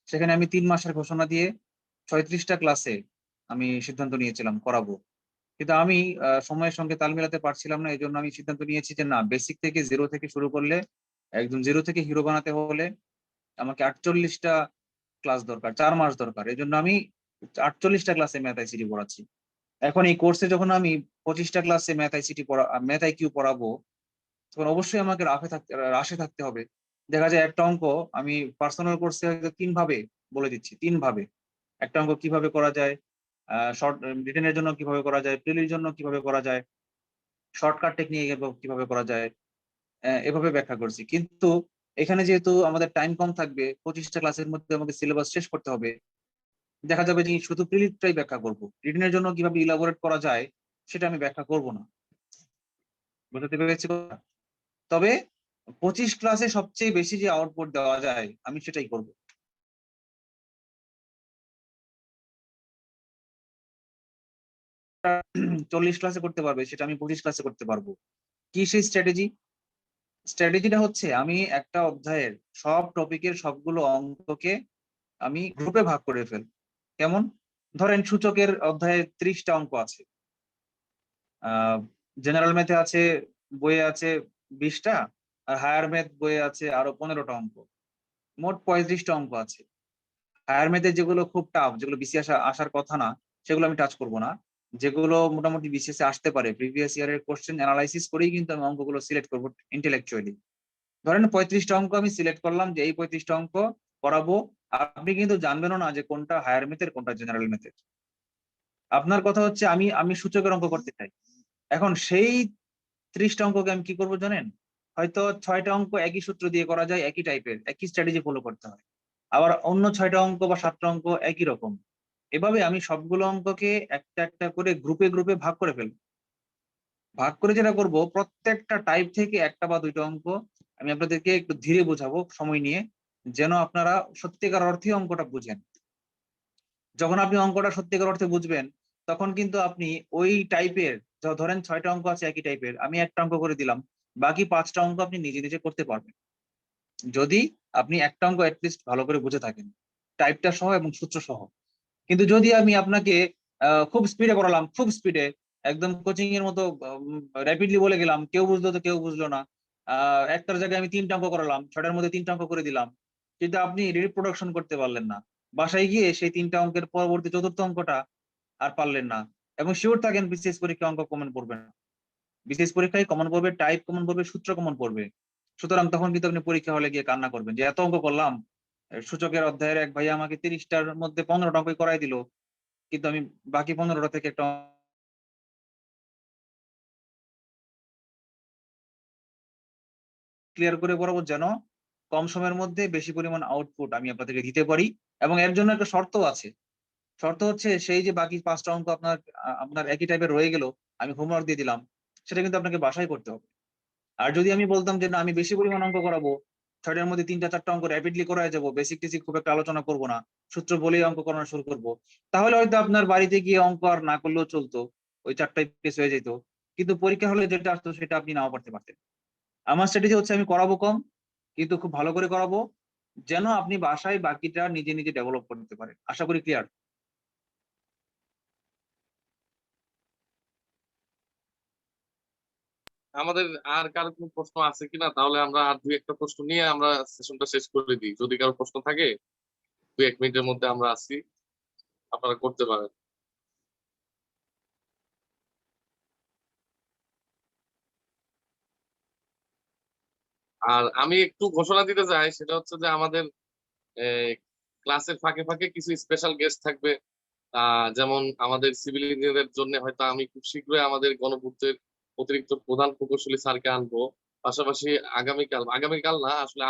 সেখানে আমি 3 মাসের ঘোষণা দিয়ে 36টা ক্লাসে আমি সিদ্ধান্ত নিয়েছিলাম করাবো। কিন্তু আমি সময়ের সঙ্গে তাল মেলাতে পারছিলাম না, এই জন্য আমি সিদ্ধান্ত নিয়েছি যে না, বেসিক থেকে 0 থেকে শুরু করলে, একদম 0 থেকে হিরো বানাতে হলে আমাকে 48টা ক্লাস দরকার, 4 মাস দরকার। এই জন্য আমি 48টা ক্লাসে ম্যাথ আইসিটি পড়াচ্ছি। এখন এই কোর্সে যখন আমি 25টা ক্লাসে ম্যাথ আইসিটি ম্যাথ আইকিউ পড়াবো, তখন অবশ্যই আমাকে রাশে থাকতে হবে। দেখা যায় একটা অঙ্ক আমি পার্সোনাল কোর্সে হয়তো 3 ভাবে বলে দিচ্ছি, 3 ভাবে একটা অঙ্ক কিভাবে করা যায়, শর্ট রিটেনের জন্য কিভাবে করা যায়, প্রিলির জন্য কিভাবে করা যায়, শর্টকাট টেকনিক কিভাবে করা যায়, এভাবে ব্যাখ্যা করছি। কিন্তু এখানে যেহেতু আমাদের টাইম কম থাকবে, 25টা ক্লাসের মধ্যে আমাকে সিলেবাস শেষ করতে হবে, দেখা যাবে যে শুধু প্রিলিটাই ব্যাখ্যা করব, রিটেনের জন্য কিভাবে ইলাবোরেট করা যায় সেটা আমি ব্যাখ্যা করব না। বুঝতে পেরেছি? তবে 25 ক্লাসে সবচেয়ে বেশি যে আউটপুট দেওয়া যায় আমি সেটাই করব। 40 ক্লাসে করতে পারবে সেটা আমি 25 ক্লাসে করতে পারবো। কি সেই স্ট্র্যাটেজি? স্ট্র্যাটেজিটা হচ্ছে আমি একটা অধ্যায়ের সব টপিকের সবগুলো অঙ্ককে আমি গ্রুপে ভাগ করে ফেলব। কেমন? ধরেন সূচকের অধ্যায়ে 30টা অঙ্ক আছে, জেনারেল ম্যাথে আছে, বইয়ে আছে 20টা, আর হায়ার ম্যাথ বইয়ে আছে আরো 15টা অঙ্ক, মোট 35টা অঙ্ক আছে। হায়ার ম্যাথে যেগুলো খুব টাফ, যেগুলো বিসিএস আসার কথা না, সেগুলো আমি টাচ করব না। যেগুলো মোটামুটি বিসিএস আসতে পারে, প্রিভিয়াস ইয়ারের কোশ্চেন অ্যানালাইসিস করেই কিন্তু আমি অঙ্কগুলো সিলেক্ট করবো ইন্টেলেকচুয়ালি। ধরেন 35টা অঙ্ক আমি সিলেক্ট করলাম যে এই 35টা অঙ্ক করাবো, আপনি কিন্তু জানবেনও না যে কোনটা হায়ার ম্যাথের কোনটা জেনারেল ম্যাথের। আপনার কথা হচ্ছে আমি সূচকের অঙ্ক করতে চাই। এখন সেই 30টা অঙ্ককে আমি কি করবো জানেন, হয়তো 6টা অঙ্ক একই সূত্র দিয়ে করা যায়, একই টাইপের, একই স্ট্র্যাটেজি ফলো করতে হয়, আবার অন্য 6টা অঙ্ক বা 7টা অঙ্ক একই রকম। এভাবে আমি সবগুলো অঙ্ককে একটা একটা করে গ্রুপে গ্রুপে ভাগ করে ফেলবো। ভাগ করে যেটা করব, প্রত্যেকটা টাইপ থেকে একটা বা দুইটা অঙ্ক আমি আপনাদেরকে একটু ধীরে বোঝাবো সময় নিয়ে, যেন আপনারা সত্যিকার অর্থে অঙ্কটা বুঝেন। যখন আপনি অঙ্কটা সত্যিকার অর্থে বুঝবেন, তখন কিন্তু আপনি ওই টাইপের, ধরেন 6টা অঙ্ক আছে একই টাইপের, আমি একটা অঙ্ক করে দিলাম, বাকি 5টা অঙ্ক আপনি নিজে নিজে করতে পারবেন, যদি আপনি একটা অঙ্ক অ্যাটলিস্ট ভালো করে বুঝে থাকেন, টাইপটা সহ এবং সূত্র সহ। কিন্তু যদি আমি আপনাকে খুব স্পিডে করালাম, খুব স্পিডে একদম কোচিং এর মতো র্যাপিডলি বলে গেলাম, কেউ বুঝলো তো কেউ বুঝলো না, একটার জায়গায় আমি 3টা অঙ্ক করালাম, 6টার মধ্যে 3টা অঙ্ক করে দিলাম, কিন্তু আপনি রিপ্রোডাকশন করতে পারলেন না, বাসায় গিয়ে সেই 3টা অঙ্কের পরবর্তী 4র্থ অঙ্কটা আর পারলেন না। এবং শিওর থাকেন বিসিএস পরীক্ষা অঙ্ক কমন পড়বে না, বিসিএস পরীক্ষায় কমন পড়বে, টাইপ কমন পড়বে, সূত্র কমন পড়বে। সুতরাং তখন কিন্তু আপনি পরীক্ষা হলে গিয়ে কান্না করবেন যে এত অঙ্ক করলাম, সূচকের অধ্যায়ের এক ভাইয়া আমাকে 30টার মধ্যে 15টা অঙ্ক করাই দিল, কিন্তু আমি বাকি 15টা থেকে একটা ক্লিয়ার করে বরাবর, যেন কম সময়ের মধ্যে বেশি পরিমাণ আউটপুট আমি আপনাদেরকে দিতে পারি। এবং এর জন্য একটা শর্ত আছে, শর্ত হচ্ছে সেই যে বাকি 5টা অঙ্ক আপনার একই টাইপের রয়ে গেল, আমি হোমওয়ার্ক দিয়ে দিলাম, সেটা কিন্তু আপনাকে বাসায় করতে হবে। আর যদি আমি বলতাম যে না আমি বেশি পরিমাণ অঙ্ক করাবো, 6টার মধ্যে 3টা 4টা অঙ্ক র্যাপিডলি করায় যাবো, বেসিক টেসিক খুব একটা আলোচনা করবো না, সূত্র বলেই অঙ্ক করানো শুরু করবো, তাহলে হয়তো আপনার বাড়িতে গিয়ে অঙ্ক আর না করলেও চলতো, ওই 4টাই পেস হয়ে যেত, কিন্তু পরীক্ষা হলে যেটা আসতো সেটা আপনি নাও পারতে পারতেন। আমার স্ট্র্যাটেজি হচ্ছে আমি করাবো কম, কিন্তু খুব ভালো করে করাবো, যেন আপনি বাসায় বাকিটা নিজে নিজে ডেভেলপ করতে পারেন। আশা করি ক্লিয়ার। আমাদের আর কারো কোনো প্রশ্ন আছে কিনা? তাহলে আমরা আর 2-1টা প্রশ্ন নিয়ে আমরা সেশনটা শেষ করে দিই। যদি কারো প্রশ্ন থাকে 2-1 মিনিটের মধ্যে আমরা আছি, আপনারা করতে পারেন। আর আমি একটু ঘোষণা দিতে চাই, সেটা হচ্ছে যে আমাদের ক্লাসের ফাঁকে ফাঁকে কিছু স্পেশাল গেস্ট থাকবে। যেমন আমাদের সিভিল ইঞ্জিনিয়ারের জন্য হয়তো আমি খুব শীঘ্রই আমাদের গণপূর্তের অতিরিক্ত প্রধান প্রকৌশলী স্যারকে আনবো। পাশাপাশি আগামীকাল না, আসলে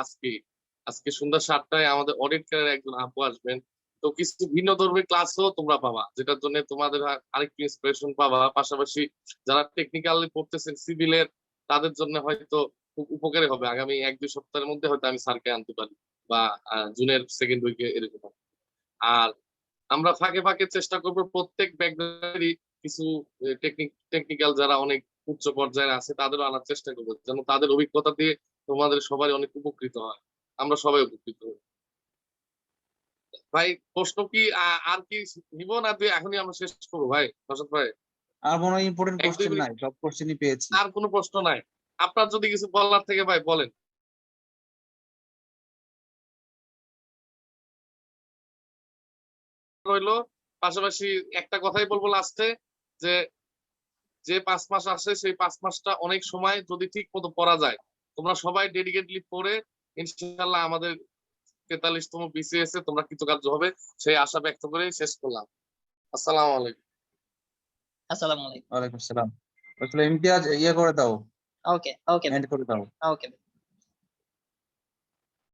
আজকে সন্ধ্যা 7টায় আমাদের অডিট ক্যাডারের একজন আপু আসবেন। তো কিছু ভিন্ন ধর্মী ক্লাসও তোমরা পাবা, যেটার জন্য তোমাদের আরেকটু ইন্সপিরেশন পাবা। পাশাপাশি যারা টেকনিক্যালি পড়তেছেন সিভিলের, তাদের জন্য হয়তো খুব উপকারী হবে। আগামী 1-2 সপ্তাহের মধ্যে হয়তো আমি স্যারকে আনতে পারি, বা জুনের সেকেন্ড উইকে এরকম। আর আমরা ফাঁকে ফাঁকে চেষ্টা করবো প্রত্যেক ব্যাকগ্রাউন্ডেরই কিছু টেকনিক্যাল যারা অনেক উচ্চ পর্যায়ে আছে তাদেরও আনার চেষ্টা করবো, যেন তাদের অভিজ্ঞতা দিয়ে তোমাদের সবাই অনেক উপকৃত হয়, আমরা সবাই উপকৃত হই। ভাই প্রশ্ন কি আর কি নিব, না এখনই আমরা শেষ করবো ভাই নশাদ ভাই? আর মনে হয় ইম্পর্টেন্ট কোশ্চেন নাই, সব কোশ্চেনই পেয়েছি। আর কোনো প্রশ্ন নাই? আপনার যদি কিছু বলার থেকে ভাই বলেন। রইলো পাশাপাশি একটা কথাই বলবো লাস্টে, যে 5 মাস আসে সেই 5 মাসটা অনেক সময় যদি ঠিক মতো পড়া যায়, তোমরা সবাই ডেডিকেটলি পড়ে ইনশাআল্লাহ আমাদের 43তম বিসিএস এ তোমরা কৃতকার্য হবে, সেই আশা ব্যক্ত করে শেষ করলাম। আসসালামু আলাইকুম। আসসালামু আলাইকুম। ওয়ালাইকুম আসসালাম। আসলে ইমতিয়াজ ইয়ে করে দাও, ওকে এন্ড করে দাও। ওকে।